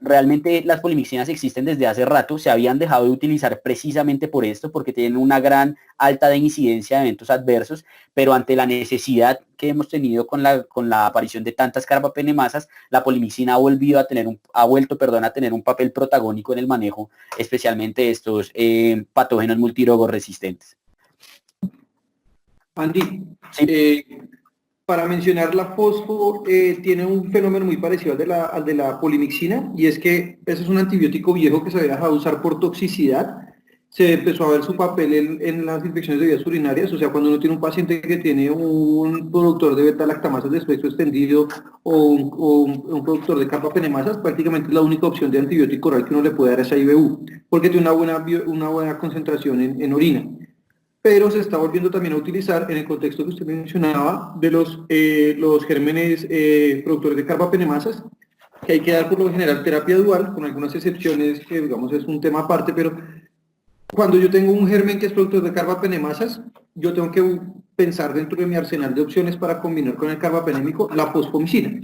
[SPEAKER 1] realmente las polimixinas existen desde hace rato, se habían dejado de utilizar precisamente por esto, porque tienen una gran alta de incidencia de eventos adversos, pero ante la necesidad que hemos tenido con la aparición de tantas carbapenemasas, la polimixina ha vuelto a tener un papel protagónico en el manejo, especialmente de estos patógenos multidrogoresistentes.
[SPEAKER 2] Andy,
[SPEAKER 1] Sí.
[SPEAKER 2] para mencionar la fosfo, tiene un fenómeno muy parecido al de la polimixina, y es que ese es un antibiótico viejo que se había dejado de usar por toxicidad. Se empezó a ver su papel en las infecciones de vías urinarias, o sea, cuando uno tiene un paciente que tiene un productor de beta-lactamasas de espectro extendido o un productor de carbapenemasas, prácticamente es la única opción de antibiótico oral que uno le puede dar a esa IBU, porque tiene una buena concentración en orina. Pero se está volviendo también a utilizar en el contexto que usted mencionaba de los gérmenes productores de carbapenemasas, que hay que dar por lo general terapia dual, con algunas excepciones que, digamos, es un tema aparte, pero cuando yo tengo un germen que es productor de carbapenemasas, yo tengo que pensar dentro de mi arsenal de opciones para combinar con el carbapenémico la fosfomicina,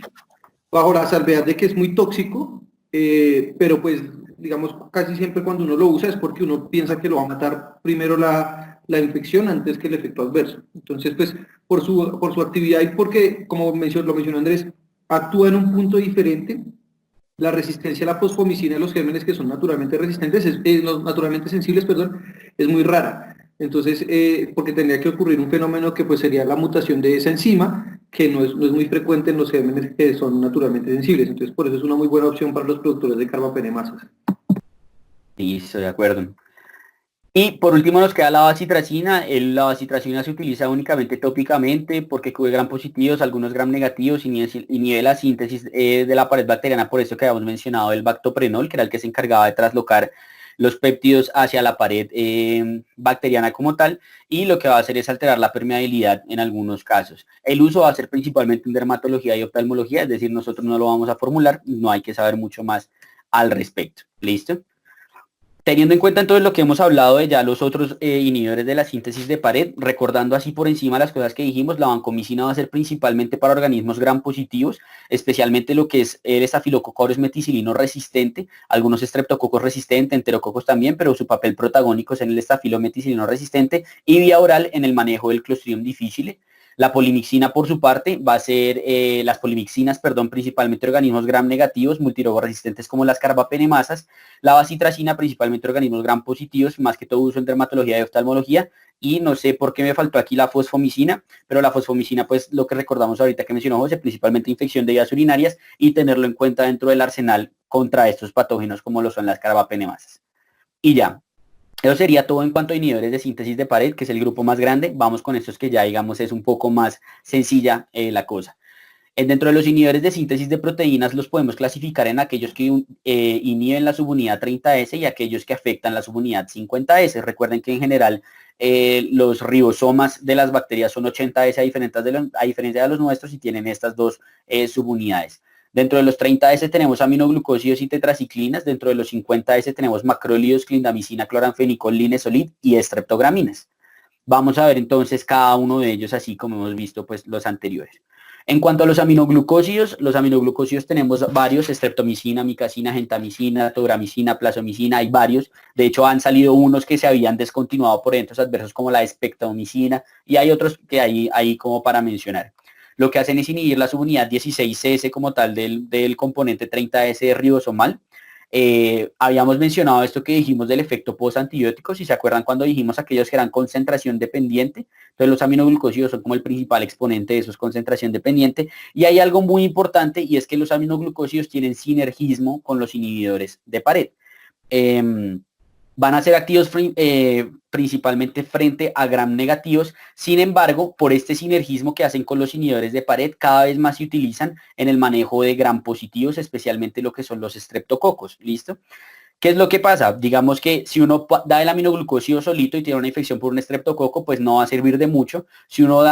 [SPEAKER 2] bajo la salvedad de que es muy tóxico, pero pues, digamos, casi siempre cuando uno lo usa es porque uno piensa que lo va a matar primero la infección antes que el efecto adverso. Entonces, pues, por su actividad y porque, como lo mencionó Andrés, actúa en un punto diferente. La resistencia a la fosfomicina de los gérmenes que son naturalmente resistentes, naturalmente sensibles, perdón, es muy rara. Entonces, porque tendría que ocurrir un fenómeno que pues sería la mutación de esa enzima, que no es muy frecuente en los gérmenes que son naturalmente sensibles. Entonces, por eso es una muy buena opción para los productores de carbapenemasas.
[SPEAKER 1] Listo, de acuerdo. Y por último nos queda la bacitracina. La bacitracina se utiliza únicamente tópicamente porque cubre gram positivos, algunos gram negativos, inhibe la síntesis de la pared bacteriana, por eso que habíamos mencionado el bactoprenol, que era el que se encargaba de traslocar los péptidos hacia la pared bacteriana como tal, y lo que va a hacer es alterar la permeabilidad en algunos casos. El uso va a ser principalmente en dermatología y oftalmología, es decir, nosotros no lo vamos a formular, no hay que saber mucho más al respecto. ¿Listo? Teniendo en cuenta entonces lo que hemos hablado de ya los otros inhibidores de la síntesis de pared, recordando así por encima las cosas que dijimos, la vancomicina va a ser principalmente para organismos gram positivos, especialmente lo que es el estafilococo aureus meticilino resistente, algunos estreptococos resistentes, enterococos también, pero su papel protagónico es en el estafilometicilino resistente, y vía oral en el manejo del Clostridium difficile. La polimixina, por su parte, va a ser las polimixinas, perdón, principalmente organismos gram negativos, multirogoresistentes como las carbapenemasas. La bacitracina, principalmente organismos gram positivos, más que todo uso en dermatología y oftalmología. Y no sé por qué me faltó aquí la fosfomicina, pero la fosfomicina, pues lo que recordamos ahorita que mencionó José, principalmente infección de vías urinarias, y tenerlo en cuenta dentro del arsenal contra estos patógenos como lo son las carbapenemasas. Y ya. Eso sería todo en cuanto a inhibidores de síntesis de pared, que es el grupo más grande. Vamos con estos que ya, digamos, es un poco más sencilla la cosa. Dentro de los inhibidores de síntesis de proteínas los podemos clasificar en aquellos que inhiben la subunidad 30S y aquellos que afectan la subunidad 50S. Recuerden que en general los ribosomas de las bacterias son 80S a diferencia de los nuestros y tienen estas dos subunidades. Dentro de los 30S tenemos aminoglucósidos y tetraciclinas. Dentro de los 50S tenemos macrólidos, clindamicina, cloranfenicol, linesolid y estreptograminas. Vamos a ver entonces cada uno de ellos así como hemos visto pues los anteriores. En cuanto a los aminoglucósidos tenemos varios, estreptomicina, micacina, gentamicina, togramicina, plazomicina, hay varios. De hecho, han salido unos que se habían descontinuado por eventos adversos como la espectomicina y hay otros que hay como para mencionar. Lo que hacen es inhibir la subunidad 16S como tal del componente 30S ribosomal. Habíamos mencionado esto que dijimos del efecto post-antibiótico, si se acuerdan cuando dijimos aquellos que eran concentración dependiente. Entonces los aminoglucósidos son como el principal exponente de eso, es concentración dependiente. Y hay algo muy importante y es que los aminoglucósidos tienen sinergismo con los inhibidores de pared. Van a ser activos principalmente frente a gram negativos. Sin embargo, por este sinergismo que hacen con los inhibidores de pared, cada vez más se utilizan en el manejo de gram positivos, especialmente lo que son los estreptococos. ¿Listo? ¿Qué es lo que pasa? Digamos que si uno da el aminoglucósido solito y tiene una infección por un estreptococo, pues no va a servir de mucho. Si uno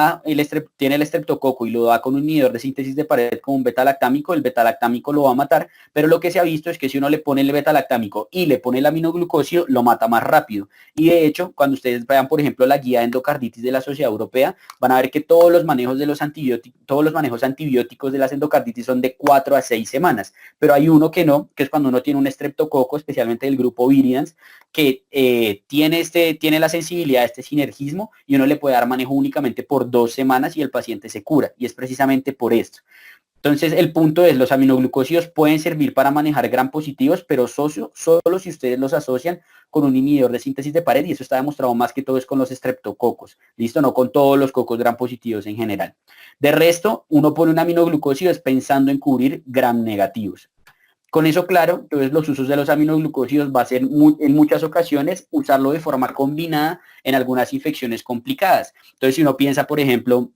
[SPEAKER 1] tiene el estreptococo y lo da con un inhibidor de síntesis de pared como un beta-lactámico, el beta-lactámico lo va a matar, pero lo que se ha visto es que si uno le pone el beta-lactámico y le pone el aminoglucósido, lo mata más rápido. Y de hecho, cuando ustedes vean, por ejemplo, la guía de endocarditis de la Sociedad Europea, van a ver que todos los manejos de los antibióticos, todos los manejos antibióticos de las endocarditis son de 4 a 6 semanas, pero hay uno que no, que es cuando uno tiene un estreptococo, especialmente del grupo Viridians, que tiene la sensibilidad de este sinergismo y uno le puede dar manejo únicamente por 2 semanas y el paciente se cura, y es precisamente por esto. Entonces, el punto es, los aminoglucósidos pueden servir para manejar gram positivos, pero solo si ustedes los asocian con un inhibidor de síntesis de pared, y eso está demostrado más que todo es con los estreptococos, ¿listo? No con todos los cocos gram positivos en general. De resto, uno pone un aminoglucósido es pensando en cubrir gram negativos. Con eso claro, entonces los usos de los aminoglucósidos va a ser en muchas ocasiones usarlo de forma combinada en algunas infecciones complicadas. Entonces, si uno piensa, por ejemplo,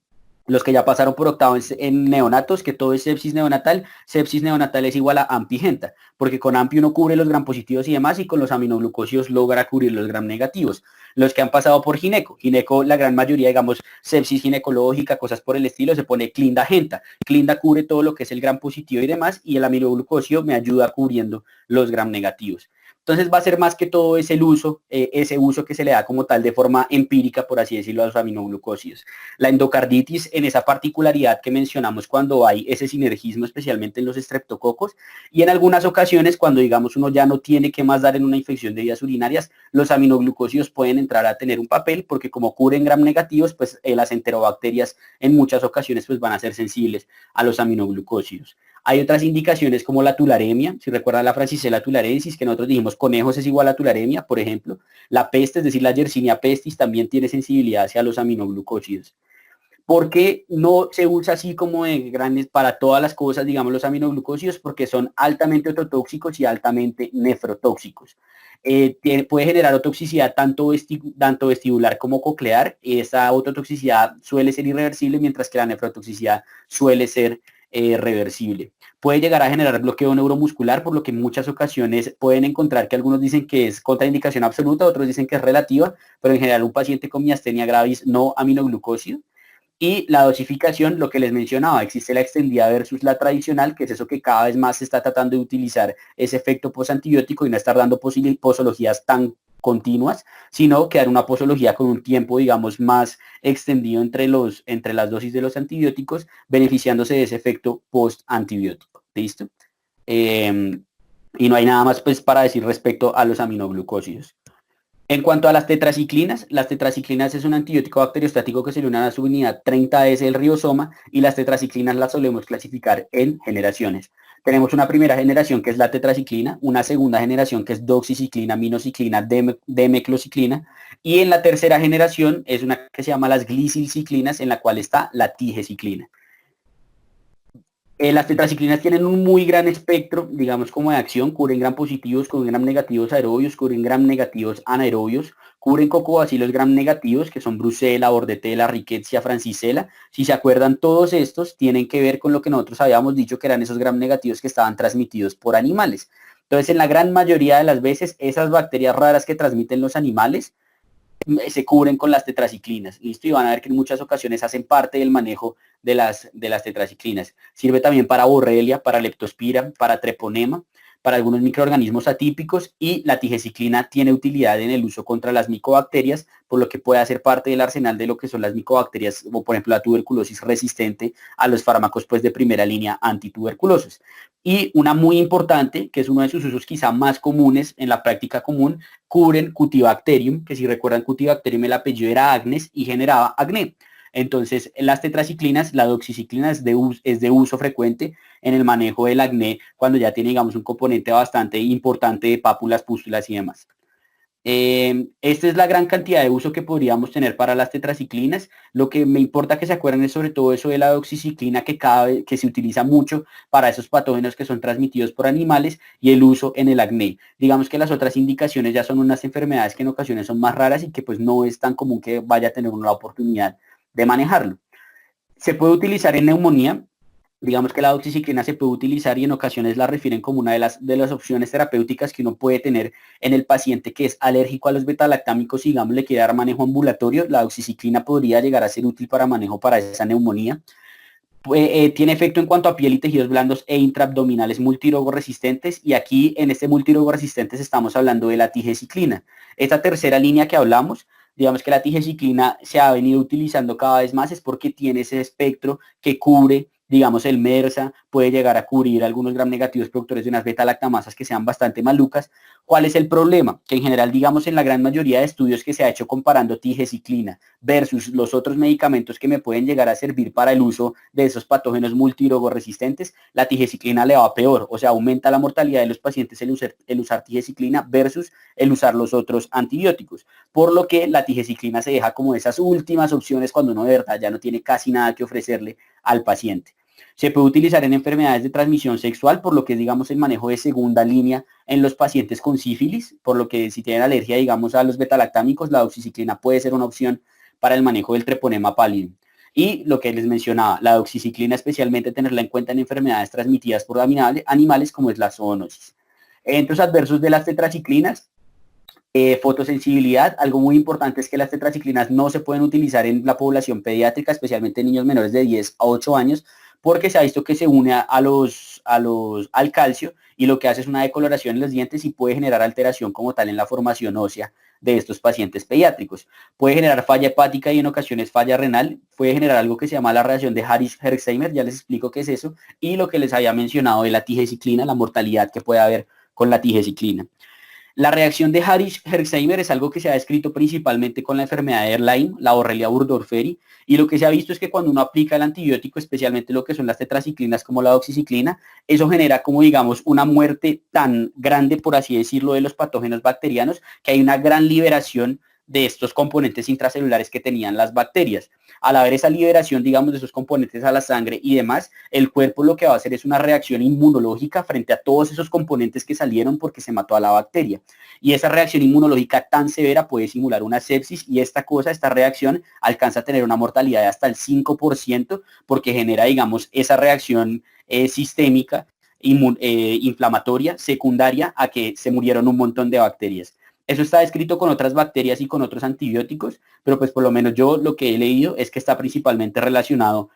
[SPEAKER 1] los que ya pasaron por octavo en neonatos, que todo es sepsis neonatal es igual a ampigenta, porque con ampi uno cubre los gram positivos y demás, y con los aminoglucósidos logra cubrir los gram negativos. Los que han pasado por gineco, la gran mayoría, digamos, sepsis ginecológica, cosas por el estilo, se pone clindagenta. Clinda cubre todo lo que es el gram positivo y demás, y el aminoglucósido me ayuda cubriendo los gram negativos. Entonces va a ser más que todo ese uso que se le da como tal de forma empírica, por así decirlo, a los aminoglucósidos. La endocarditis en esa particularidad que mencionamos cuando hay ese sinergismo, especialmente en los estreptococos, y en algunas ocasiones cuando digamos uno ya no tiene que más dar en una infección de vías urinarias, los aminoglucósidos pueden entrar a tener un papel porque como cubren gram negativos, pues las enterobacterias en muchas ocasiones pues van a ser sensibles a los aminoglucósidos. Hay otras indicaciones como la tularemia, si recuerdan la Francisella tularensis, que nosotros dijimos conejos es igual a tularemia, por ejemplo. La peste, es decir, la Yersinia pestis, también tiene sensibilidad hacia los aminoglucósidos. ¿Por qué no se usa así como de grandes para todas las cosas, digamos, los aminoglucósidos? Porque son altamente ototóxicos y altamente nefrotóxicos. Puede generar otoxicidad tanto vestibular como coclear. Esa ototoxicidad suele ser irreversible, mientras que la nefrotoxicidad suele ser reversible. Puede llegar a generar bloqueo neuromuscular, por lo que en muchas ocasiones pueden encontrar que algunos dicen que es contraindicación absoluta, otros dicen que es relativa, pero en general un paciente con miastenia gravis no aminoglucósido. Y la dosificación, lo que les mencionaba, existe la extendida versus la tradicional, que es eso que cada vez más se está tratando de utilizar ese efecto posantibiótico y no estar dando posologías tan continuas, sino que dar una posología con un tiempo, digamos, más extendido entre las dosis de los antibióticos, beneficiándose de ese efecto post-antibiótico. ¿Listo? Y no hay nada más pues para decir respecto a los aminoglucósidos. En cuanto a las tetraciclinas es un antibiótico bacteriostático que se le une a la subunidad 30S del ribosoma, y las tetraciclinas las solemos clasificar en generaciones. Tenemos una primera generación que es la tetraciclina, una segunda generación que es doxiciclina, minociclina, demeclociclina, y en la tercera generación es una que se llama las glicilciclinas, en la cual está la tigeciclina. Las tetraciclinas tienen un muy gran espectro, digamos, como de acción, cubren gram positivos, cubren gram negativos aerobios, cubren gram negativos anaerobios, cubren cocobacilos gram negativos, que son Brucella, Bordetella, Rickettsia, Francisella. Si se acuerdan, todos estos tienen que ver con lo que nosotros habíamos dicho que eran esos gram negativos que estaban transmitidos por animales. Entonces, en la gran mayoría de las veces, esas bacterias raras que transmiten los animales se cubren con las tetraciclinas, ¿listo? Y van a ver que en muchas ocasiones hacen parte del manejo de las tetraciclinas. Sirve también para borrelia, para leptospira, para treponema, para algunos microorganismos atípicos y la tigeciclina tiene utilidad en el uso contra las micobacterias, por lo que puede hacer parte del arsenal de lo que son las micobacterias, como por ejemplo la tuberculosis resistente a los fármacos pues de primera línea antituberculosos. Y una muy importante, que es uno de sus usos quizá más comunes en la práctica común, cubren Cutibacterium, que si recuerdan Cutibacterium el apellido era Agnes y generaba acné. Entonces, las tetraciclinas, la doxiciclina es de uso frecuente en el manejo del acné cuando ya tiene, digamos, un componente bastante importante de pápulas, pústulas y demás. Esta es la gran cantidad de uso que podríamos tener para las tetraciclinas. Lo que me importa que se acuerden es sobre todo eso de la doxiciclina que cada vez que se utiliza mucho para esos patógenos que son transmitidos por animales y el uso en el acné. Digamos que las otras indicaciones ya son unas enfermedades que en ocasiones son más raras y que pues no es tan común que vaya a tener una oportunidad de manejarlo. Se puede utilizar en neumonía. Digamos que la doxiciclina se puede utilizar y en ocasiones la refieren como una de las opciones terapéuticas que uno puede tener en el paciente que es alérgico a los betalactámicos y digamos le quiere dar manejo ambulatorio. La doxiciclina podría llegar a ser útil para manejo para esa neumonía. Tiene efecto en cuanto a piel y tejidos blandos e intraabdominales multirogoresistentes y aquí en este multirogoresistentes estamos hablando de la tigeciclina. Esta tercera línea que hablamos, digamos que la tigeciclina se ha venido utilizando cada vez más es porque tiene ese espectro que cubre, digamos, el MERSA, puede llegar a cubrir algunos gram negativos productores de unas beta-lactamasas que sean bastante malucas. ¿Cuál es el problema? Que en general, digamos, en la gran mayoría de estudios que se ha hecho comparando tigeciclina versus los otros medicamentos que me pueden llegar a servir para el uso de esos patógenos multirogoresistentes, la tigeciclina le va peor, o sea, aumenta la mortalidad de los pacientes el usar tigeciclina versus el usar los otros antibióticos, por lo que la tigeciclina se deja como esas últimas opciones cuando uno de verdad ya no tiene casi nada que ofrecerle al paciente. Se puede utilizar en enfermedades de transmisión sexual, por lo que digamos el manejo de segunda línea en los pacientes con sífilis, por lo que si tienen alergia, digamos, a los betalactámicos, la doxiciclina puede ser una opción para el manejo del treponema pallidum. Y lo que les mencionaba, la doxiciclina especialmente tenerla en cuenta en enfermedades transmitidas por animales como es la zoonosis. Eventos adversos de las tetraciclinas, fotosensibilidad, algo muy importante es que las tetraciclinas no se pueden utilizar en la población pediátrica, especialmente en niños menores de 10 a 8 años, porque se ha visto que se une al calcio y lo que hace es una decoloración en los dientes y puede generar alteración como tal en la formación ósea de estos pacientes pediátricos. Puede generar falla hepática y en ocasiones falla renal, puede generar algo que se llama la reacción de Harris-Herxheimer, ya les explico qué es eso, y lo que les había mencionado de la tigeciclina, la mortalidad que puede haber con la tigeciclina. La reacción de Harris-Herxheimer es algo que se ha descrito principalmente con la enfermedad de Lyme, la Borrelia burgdorferi, y lo que se ha visto es que cuando uno aplica el antibiótico, especialmente lo que son las tetraciclinas como la doxiciclina, eso genera como digamos una muerte tan grande, por así decirlo, de los patógenos bacterianos, que hay una gran liberación de estos componentes intracelulares que tenían las bacterias. Al haber esa liberación, digamos, de esos componentes a la sangre y demás, el cuerpo lo que va a hacer es una reacción inmunológica frente a todos esos componentes que salieron porque se mató a la bacteria. Y esa reacción inmunológica tan severa puede simular una sepsis y esta reacción alcanza a tener una mortalidad de hasta el 5% porque genera, digamos, esa reacción sistémica inflamatoria secundaria a que se murieron un montón de bacterias. Eso está descrito con otras bacterias y con otros antibióticos, pero pues por lo menos yo lo que he leído es que está principalmente relacionado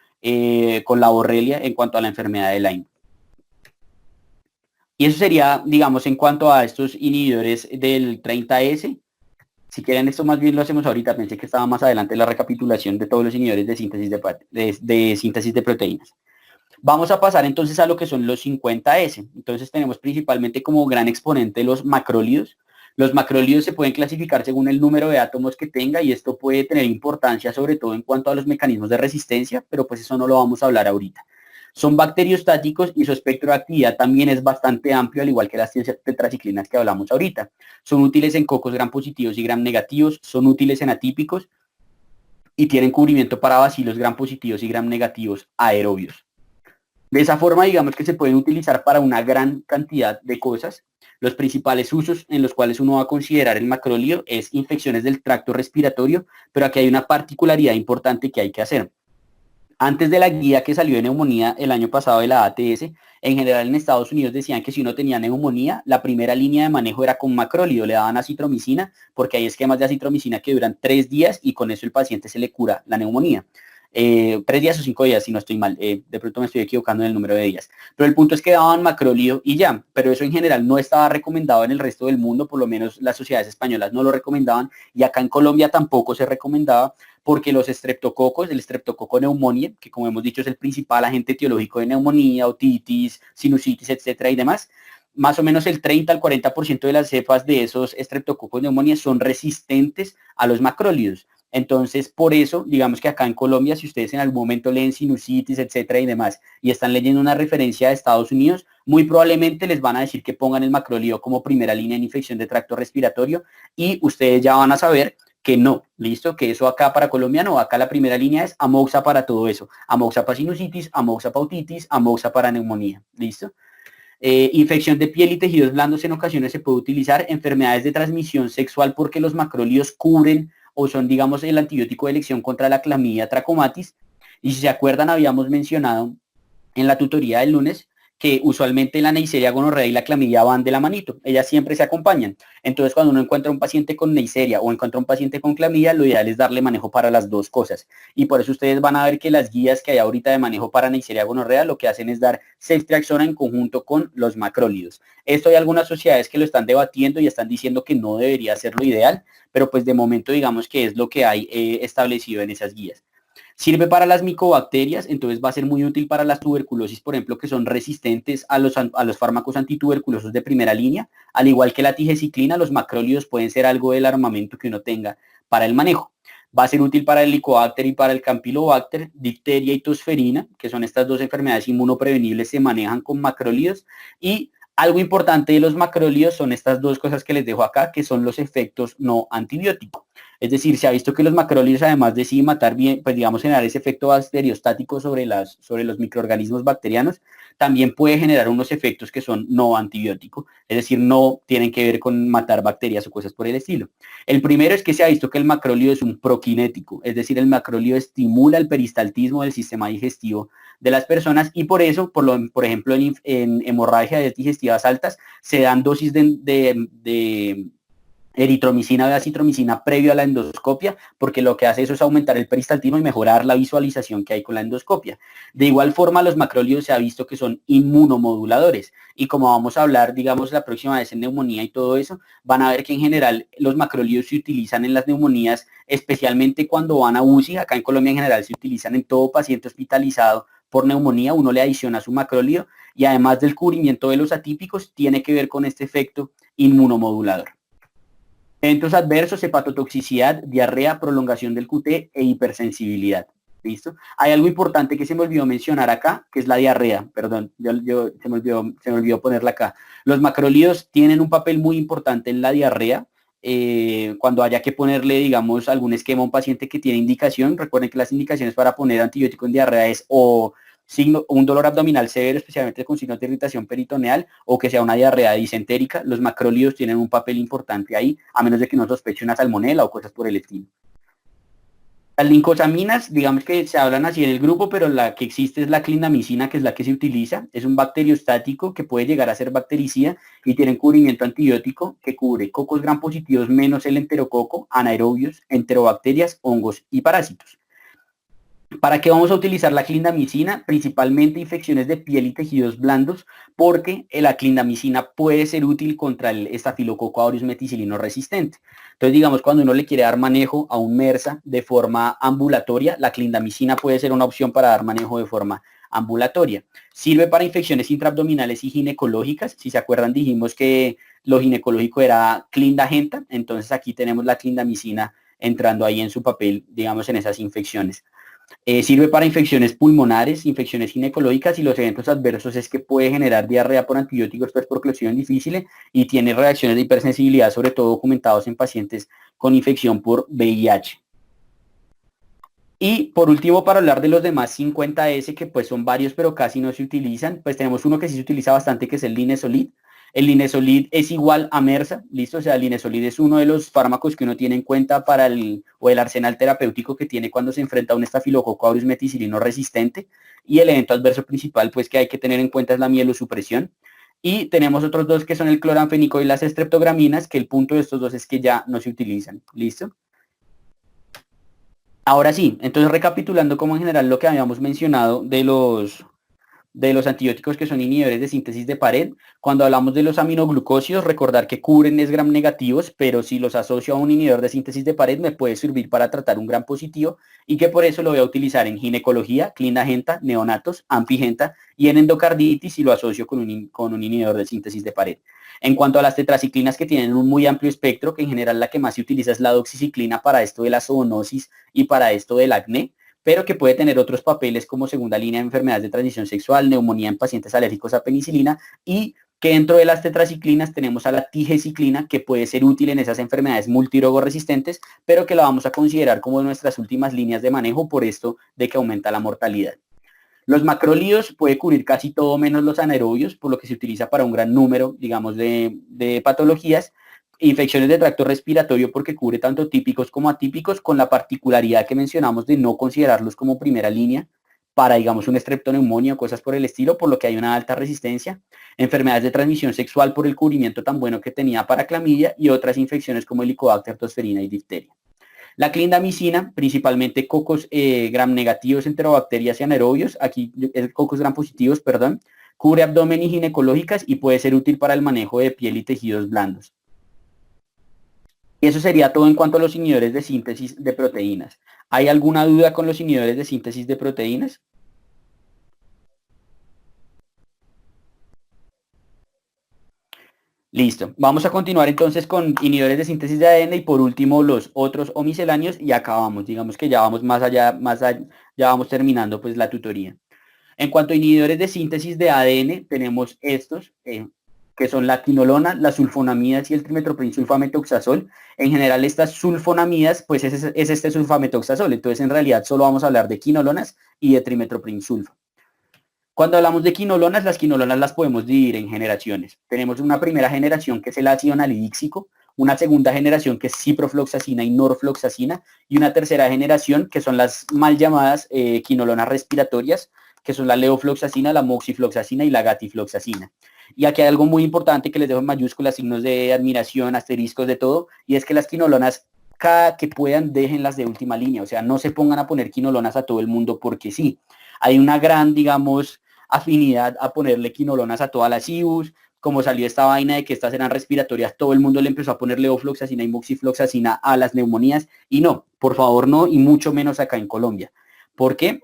[SPEAKER 1] con la borrelia en cuanto a la enfermedad de Lyme. Y eso sería, digamos, en cuanto a estos inhibidores del 30S. Si quieren esto más bien lo hacemos ahorita, pensé que estaba más adelante la recapitulación de todos los inhibidores de síntesis de proteínas. Vamos a pasar entonces a lo que son los 50S. Entonces tenemos principalmente como gran exponente los macrólidos. Los macrólidos se pueden clasificar según el número de átomos que tenga y esto puede tener importancia sobre todo en cuanto a los mecanismos de resistencia, pero pues eso no lo vamos a hablar ahorita. Son bacteriostáticos y su espectro de actividad también es bastante amplio, al igual que las tetraciclinas que hablamos ahorita. Son útiles en cocos gram positivos y gram negativos, son útiles en atípicos y tienen cubrimiento para bacilos gram positivos y gram negativos aerobios. De esa forma, digamos que se pueden utilizar para una gran cantidad de cosas. Los principales usos en los cuales uno va a considerar el macrolídeo es infecciones del tracto respiratorio, pero aquí hay una particularidad importante que hay que hacer. Antes de la guía que salió de neumonía el año pasado de la ATS, en general en Estados Unidos decían que si uno tenía neumonía, la primera línea de manejo era con macrólido, le daban acitromicina, porque hay esquemas de acitromicina que duran 3 días y con eso el paciente se le cura la neumonía. 3 días o 5 días, si no estoy mal, de pronto me estoy equivocando en el número de días, pero el punto es que daban macrólido y ya, pero eso en general no estaba recomendado en el resto del mundo, por lo menos las sociedades españolas no lo recomendaban y acá en Colombia tampoco se recomendaba porque los estreptococos, el estreptococo pneumoniae, que como hemos dicho es el principal agente etiológico de neumonía, otitis, sinusitis, etcétera y demás, más o menos el 30 al 40% de las cepas de esos estreptococos pneumoniae son resistentes a los macrólidos. Entonces, por eso, digamos que acá en Colombia, si ustedes en algún momento leen sinusitis, etcétera y demás, y están leyendo una referencia de Estados Unidos, muy probablemente les van a decir que pongan el macrolídeo como primera línea en infección de tracto respiratorio y ustedes ya van a saber que no, listo, que eso acá para Colombia no, acá la primera línea es amoxa para todo eso, amoxa para sinusitis, amoxa para otitis, amoxa para neumonía, listo. Infección de piel y tejidos blandos en ocasiones se puede utilizar, enfermedades de transmisión sexual porque los macrólidos cubren o son, digamos, el antibiótico de elección contra la clamidia trachomatis. Y si se acuerdan, habíamos mencionado en la tutoría del lunes que usualmente la Neisseria gonorrea y la clamidia van de la manito, ellas siempre se acompañan. Entonces, cuando uno encuentra un paciente con Neisseria o encuentra un paciente con clamidia, lo ideal es darle manejo para las dos cosas. Y por eso ustedes van a ver que las guías que hay ahorita de manejo para Neisseria gonorrea lo que hacen es dar ceftriaxona en conjunto con los macrólidos. Esto hay algunas sociedades que lo están debatiendo y están diciendo que no debería ser lo ideal, pero pues de momento digamos que es lo que hay establecido en esas guías. Sirve para las micobacterias, entonces va a ser muy útil para las tuberculosis, por ejemplo, que son resistentes a los fármacos antituberculosos de primera línea. Al igual que la tigecyclina, los macrólidos pueden ser algo del armamento que uno tenga para el manejo. Va a ser útil para el Helicobacter y para el Campylobacter, difteria y tosferina, que son estas dos enfermedades inmunoprevenibles, se manejan con macrólidos. Y algo importante de los macrólidos son estas dos cosas que les dejo acá, que son los efectos no antibióticos. Es decir, se ha visto que los macrólidos, además de sí matar bien, pues digamos generar ese efecto bacteriostático sobre los microorganismos bacterianos, también puede generar unos efectos que son no antibióticos, es decir, no tienen que ver con matar bacterias o cosas por el estilo. El primero es que se ha visto que el macrólido es un proquinético, es decir, el macrólido estimula el peristaltismo del sistema digestivo de las personas y por eso, por ejemplo, en hemorragias digestivas altas, se dan dosis de eritromicina o de acitromicina previo a la endoscopia, porque lo que hace eso es aumentar el peristaltismo y mejorar la visualización que hay con la endoscopia. De igual forma, los macrólidos se ha visto que son inmunomoduladores, y como vamos a hablar, digamos, la próxima vez en neumonía y todo eso, van a ver que en general los macrólidos se utilizan en las neumonías, especialmente cuando van a UCI, acá en Colombia en general se utilizan en todo paciente hospitalizado por neumonía, uno le adiciona su macrólido, y además del cubrimiento de los atípicos, tiene que ver con este efecto inmunomodulador. Eventos adversos, hepatotoxicidad, diarrea, prolongación del QT e hipersensibilidad. ¿Listo? Hay algo importante que se me olvidó mencionar acá, que es la diarrea. Perdón, se me olvidó ponerla acá. Los macrólidos tienen un papel muy importante en la diarrea. Cuando haya que ponerle, digamos, algún esquema a un paciente que tiene indicación, recuerden que las indicaciones para poner antibiótico en diarrea es o un dolor abdominal severo, especialmente con signos de irritación peritoneal, o que sea una diarrea disentérica. Los macrólidos tienen un papel importante ahí, a menos de que no sospeche una salmonela o cosas por el estilo. Las lincosaminas, digamos que se hablan así en el grupo, pero la que existe es la clindamicina, que es la que se utiliza. Es un bacteriostático que puede llegar a ser bactericida y tiene un cubrimiento antibiótico que cubre cocos gram positivos menos el enterococo, anaerobios, enterobacterias, hongos y parásitos. ¿Para qué vamos a utilizar la clindamicina? Principalmente infecciones de piel y tejidos blandos, porque la clindamicina puede ser útil contra el estafilococo aureus meticilino resistente. Entonces, digamos, cuando uno le quiere dar manejo a un MRSA de forma ambulatoria, la clindamicina puede ser una opción para dar manejo de forma ambulatoria. Sirve para infecciones intraabdominales y ginecológicas. Si se acuerdan, dijimos que lo ginecológico era clindagenta, entonces aquí tenemos la clindamicina entrando ahí en su papel, digamos, en esas infecciones. Sirve para infecciones pulmonares, infecciones ginecológicas y los eventos adversos es que puede generar diarrea por antibióticos, pues por clostridium difficile y tiene reacciones de hipersensibilidad, sobre todo documentados en pacientes con infección por VIH. Y por último, para hablar de los demás 50S, que pues son varios pero casi no se utilizan, pues tenemos uno que sí se utiliza bastante, que es el Linezolid. El Linezolid es igual a Mersa, ¿listo? O sea, el Linezolid es uno de los fármacos que uno tiene en cuenta para el arsenal terapéutico que tiene cuando se enfrenta a un estafilococo aureus meticilino resistente. Y el evento adverso principal, pues que hay que tener en cuenta es la mielosupresión. Y tenemos otros dos que son el cloranfenico y las estreptograminas, que el punto de estos dos es que ya no se utilizan, ¿listo? Ahora sí, entonces recapitulando como en general lo que habíamos mencionado de los antibióticos que son inhibidores de síntesis de pared, cuando hablamos de los aminoglucósidos, recordar que cubren es gram negativos, pero si los asocio a un inhibidor de síntesis de pared me puede servir para tratar un gram positivo y que por eso lo voy a utilizar en ginecología, clinagenta, neonatos, ampigenta y en endocarditis si lo asocio con un inhibidor de síntesis de pared. En cuanto a las tetraciclinas que tienen un muy amplio espectro, que en general la que más se utiliza es la doxiciclina para esto de la zoonosis y para esto del acné, pero que puede tener otros papeles como segunda línea de enfermedades de transmisión sexual, neumonía en pacientes alérgicos a penicilina y que dentro de las tetraciclinas tenemos a la tigeciclina que puede ser útil en esas enfermedades multirogoresistentes, pero que la vamos a considerar como nuestras últimas líneas de manejo por esto de que aumenta la mortalidad. Los macrólidos puede cubrir casi todo menos los anaerobios, por lo que se utiliza para un gran número, digamos, de patologías. Infecciones de tracto respiratorio porque cubre tanto típicos como atípicos, con la particularidad que mencionamos de no considerarlos como primera línea para, digamos, una streptoneumonía o cosas por el estilo, por lo que hay una alta resistencia. Enfermedades de transmisión sexual por el cubrimiento tan bueno que tenía para clamidia y otras infecciones como helicobacter, tosferina y difteria. La clindamicina, principalmente cocos gram negativos, enterobacterias y anaerobios, aquí cocos gram positivos, perdón, cubre abdomen y ginecológicas y puede ser útil para el manejo de piel y tejidos blandos. Y eso sería todo en cuanto a los inhibidores de síntesis de proteínas. ¿Hay alguna duda con los inhibidores de síntesis de proteínas? Listo. Vamos a continuar entonces con inhibidores de síntesis de ADN y por último los otros o misceláneos y acabamos. Digamos que ya vamos más allá, ya vamos terminando pues la tutoría. En cuanto a inhibidores de síntesis de ADN, tenemos estos, que son la quinolona, las sulfonamidas y el trimetoprim-sulfametoxazol. En general, estas sulfonamidas, pues es este sulfametoxazol. Entonces, en realidad, solo vamos a hablar de quinolonas y de trimetoprim-sulfa. Cuando hablamos de quinolonas, las quinolonas las podemos dividir en generaciones. Tenemos una primera generación que es el ácido nalidíxico, una segunda generación que es ciprofloxacina y norfloxacina, y una tercera generación que son las mal llamadas quinolonas respiratorias, que son la leofloxacina, la moxifloxacina y la gatifloxacina. Y aquí hay algo muy importante que les dejo en mayúsculas, signos de admiración, asteriscos, de todo, y es que las quinolonas, cada que puedan, déjenlas de última línea, o sea, no se pongan a poner quinolonas a todo el mundo porque sí. Hay una gran, digamos, afinidad a ponerle quinolonas a todas las IBUs, como salió esta vaina de que estas eran respiratorias, todo el mundo le empezó a poner leofloxacina y moxifloxacina a las neumonías, y no, por favor no, y mucho menos acá en Colombia. ¿Por qué?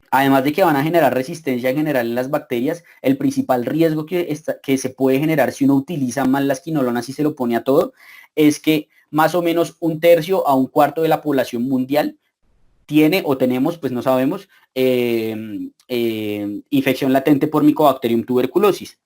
[SPEAKER 1] Además de que van a generar resistencia en general en las bacterias, el principal riesgo que se puede generar si uno utiliza mal las quinolonas y se lo pone a todo, es que más o menos un tercio a un cuarto de la población mundial tiene o tenemos, pues no sabemos, infección latente por Mycobacterium tuberculosis.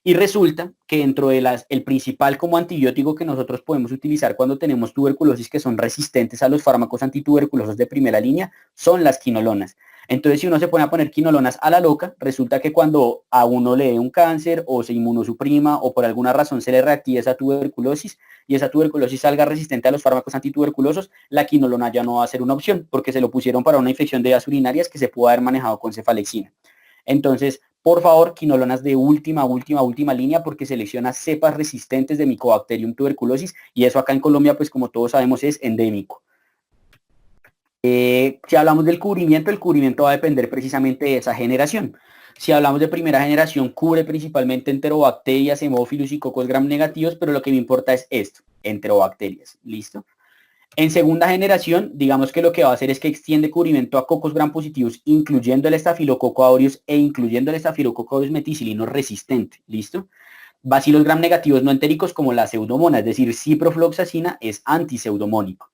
[SPEAKER 1] Y resulta que dentro de el principal como antibiótico que nosotros podemos utilizar cuando tenemos tuberculosis que son resistentes a los fármacos antituberculosos de primera línea son las quinolonas. Entonces, si uno se pone a poner quinolonas a la loca, resulta que cuando a uno le dé un cáncer o se inmunosuprima o por alguna razón se le reactive esa tuberculosis y esa tuberculosis salga resistente a los fármacos antituberculosos, la quinolona ya no va a ser una opción porque se lo pusieron para una infección de vías urinarias que se pudo haber manejado con cefalexina. Entonces, por favor, quinolonas de última línea porque selecciona cepas resistentes de Mycobacterium tuberculosis y eso acá en Colombia, pues como todos sabemos, es endémico. Si hablamos del cubrimiento, el cubrimiento va a depender precisamente de esa generación. Si hablamos de primera generación, cubre principalmente enterobacterias, hemófilos y cocos gram negativos, pero lo que me importa es esto, enterobacterias, ¿listo? En segunda generación, digamos que lo que va a hacer es que extiende cubrimiento a cocos gram positivos, incluyendo el estafilococo aureus e incluyendo el estafilococo aureus meticilino resistente, ¿listo? Bacilos gram negativos no entéricos como la pseudomona, es decir, ciprofloxacina es antiseudomónico.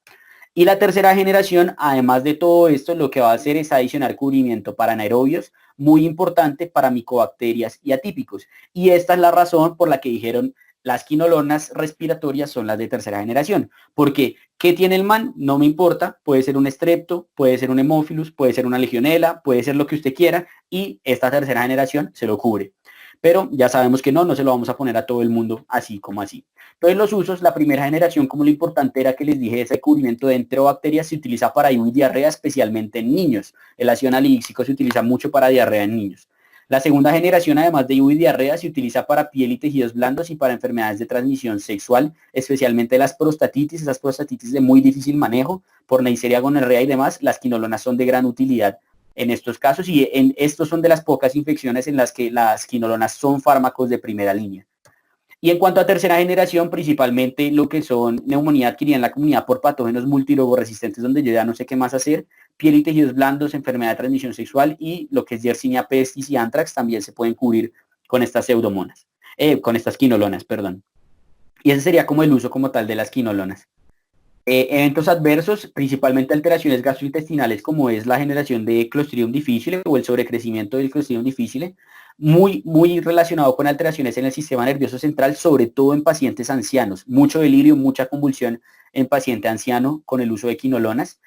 [SPEAKER 1] Y la tercera generación, además de todo esto, lo que va a hacer es adicionar cubrimiento para anaerobios, muy importante para micobacterias y atípicos. Y esta es la razón por la que dijeron Las quinolonas respiratorias son las de tercera generación. Porque, ¿qué tiene el man? No me importa. Puede ser un estrepto, puede ser un hemófilus, puede ser una legionela, puede ser lo que usted quiera, y esta tercera generación se lo cubre. Pero ya sabemos que no se lo vamos a poner a todo el mundo así como así. Entonces los usos, la primera generación, como lo importante era que les dije, ese cubrimiento de enterobacterias se utiliza para IU y diarrea, especialmente en niños. El ácido analíxico se utiliza mucho para diarrea en niños. La segunda generación, además de IU y diarrea, se utiliza para piel y tejidos blandos y para enfermedades de transmisión sexual, especialmente las prostatitis, esas prostatitis de muy difícil manejo, por Neisseria gonorrea y demás. Las quinolonas son de gran utilidad en estos casos, y estos son de las pocas infecciones en las que las quinolonas son fármacos de primera línea. Y en cuanto a tercera generación, principalmente lo que son neumonía adquirida en la comunidad por patógenos multirogoresistentes, donde yo ya no sé qué más hacer, piel y tejidos blandos, enfermedad de transmisión sexual, y lo que es Yersinia pestis y anthrax también se pueden cubrir con estas pseudomonas, con estas quinolonas, perdón. Y ese sería como el uso como tal de las quinolonas. Eventos adversos, principalmente alteraciones gastrointestinales, como es la generación de Clostridium difficile o el sobrecrecimiento del Clostridium difficile, muy relacionado con alteraciones en el sistema nervioso central, sobre todo en pacientes ancianos. Mucho delirio, mucha convulsión en paciente anciano con el uso de quinolonas.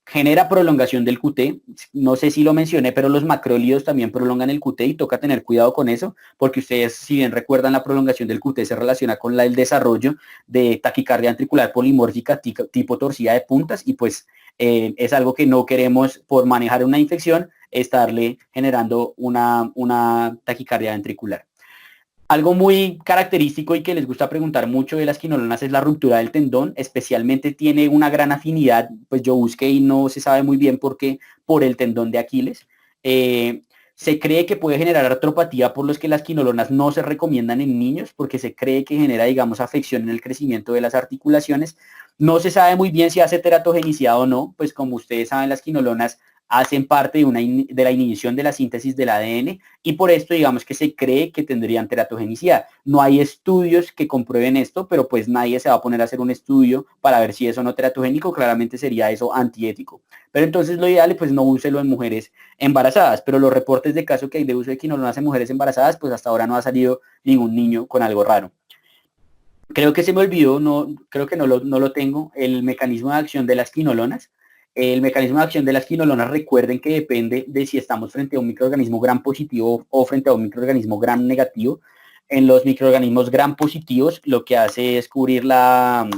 [SPEAKER 1] Genera prolongación del QT, no sé si lo mencioné, pero los macrólidos también prolongan el QT y toca tener cuidado con eso, porque ustedes, si bien recuerdan, la prolongación del QT se relaciona con el desarrollo de taquicardia ventricular polimórfica tipo torcida de puntas, y pues es algo que no queremos por manejar una infección, estarle generando una taquicardia ventricular. Algo muy característico y que les gusta preguntar mucho de las quinolonas es la ruptura del tendón, especialmente tiene una gran afinidad, pues yo busqué y no se sabe muy bien por qué, por el tendón de Aquiles. Se cree que puede generar artropatía, por los que las quinolonas no se recomiendan en niños, porque se cree que genera, digamos, afección en el crecimiento de las articulaciones. No se sabe muy bien si hace teratogenicidad o no, pues como ustedes saben, las quinolonas hacen parte de la inhibición de la síntesis del ADN, y por esto digamos que se cree que tendrían teratogenicidad. No hay estudios que comprueben esto, pero pues nadie se va a poner a hacer un estudio para ver si es o no teratogénico. Claramente sería eso antiético. Pero entonces lo ideal es pues no úselo en mujeres embarazadas, pero los reportes de caso que hay de uso de quinolonas en mujeres embarazadas, pues hasta ahora no ha salido ningún niño con algo raro. Creo que se me olvidó, creo que no lo tengo, el mecanismo de acción de las quinolonas. El mecanismo de acción de las quinolonas, recuerden que depende de si estamos frente a un microorganismo gram positivo o frente a un microorganismo gram negativo. En los microorganismos gram positivos lo que hace es cubrir la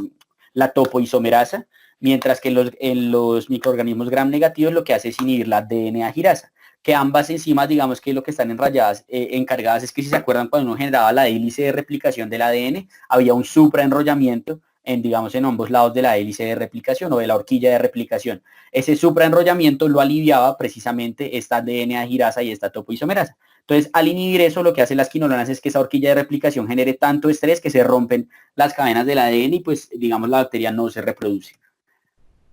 [SPEAKER 1] topoisomerasa, mientras que en los microorganismos gram negativos lo que hace es inhibir la DNA girasa, que ambas enzimas, digamos que lo que están encargadas es que, si se acuerdan, cuando uno generaba la hélice de replicación del ADN, había un supraenrollamiento digamos, en ambos lados de la hélice de replicación o de la horquilla de replicación. Ese supraenrollamiento lo aliviaba precisamente esta DNA girasa y esta topoisomerasa. Entonces, al inhibir eso, lo que hacen las quinolonas es que esa horquilla de replicación genere tanto estrés que se rompen las cadenas del ADN y pues, digamos, la bacteria no se reproduce.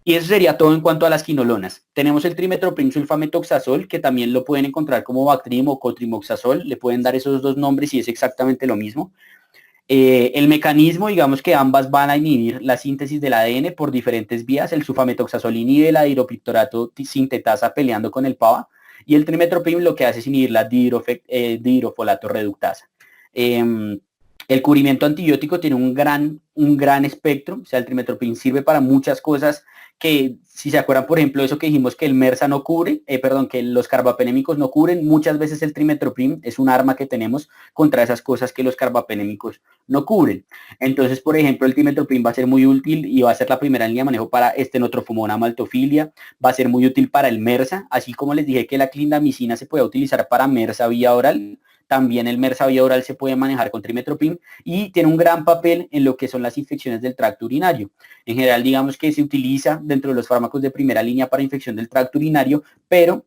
[SPEAKER 1] Y eso sería todo en cuanto a las quinolonas. Tenemos el trimetoprim sulfametoxazol, que también lo pueden encontrar como Bactrim o cotrimoxazol. Le pueden dar esos dos nombres y es exactamente lo mismo. El mecanismo, digamos que ambas van a inhibir la síntesis del ADN por diferentes vías. El sulfametoxazol inhibe la dihidropictorato sintetasa peleando con el PABA, y el trimetoprim lo que hace es inhibir la dihidrofolato reductasa. El cubrimiento antibiótico tiene un gran espectro. O sea, el trimetoprim sirve para muchas cosas que, si se acuerdan, por ejemplo, eso que dijimos que el MERSA no cubre, que los carbapenémicos no cubren, muchas veces el trimetoprim es un arma que tenemos contra esas cosas que los carbapenémicos no cubren. Entonces, por ejemplo, el trimetoprim va a ser muy útil y va a ser la primera línea de manejo para estenotrophomonas maltophilia, va a ser muy útil para el MERSA, así como les dije que la clindamicina se puede utilizar para MERSA vía oral. También el MERSA vía oral se puede manejar con trimetoprim y tiene un gran papel en lo que son las infecciones del tracto urinario. En general, digamos que se utiliza dentro de los fármacos de primera línea para infección del tracto urinario, pero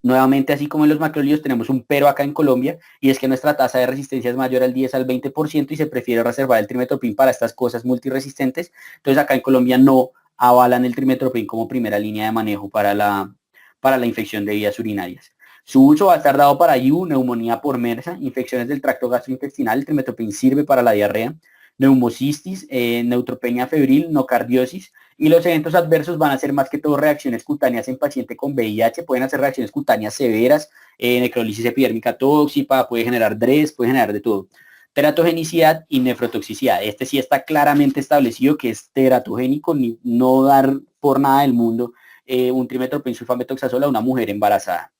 [SPEAKER 1] nuevamente, así como en los macrólidos, tenemos un pero acá en Colombia, y es que nuestra tasa de resistencia es mayor al 10 al 20% y se prefiere reservar el trimetoprim para estas cosas multiresistentes. Entonces acá en Colombia no avalan el trimetoprim como primera línea de manejo para la infección de vías urinarias. Su uso va a estar dado para IU, neumonía por MERSA, infecciones del tracto gastrointestinal. El trimetoprim sirve para la diarrea, neumocistis, neutropenia febril, nocardiosis, y los eventos adversos van a ser más que todo reacciones cutáneas en paciente con VIH. Pueden hacer reacciones cutáneas severas, necrólisis epidérmica tóxica, puede generar DRES, puede generar de todo. teratogenicidad y nefrotoxicidad. Este sí está claramente establecido que es teratogénico, ni no dar por nada del mundo un trimetoprim-sulfametoxazol a una mujer embarazada.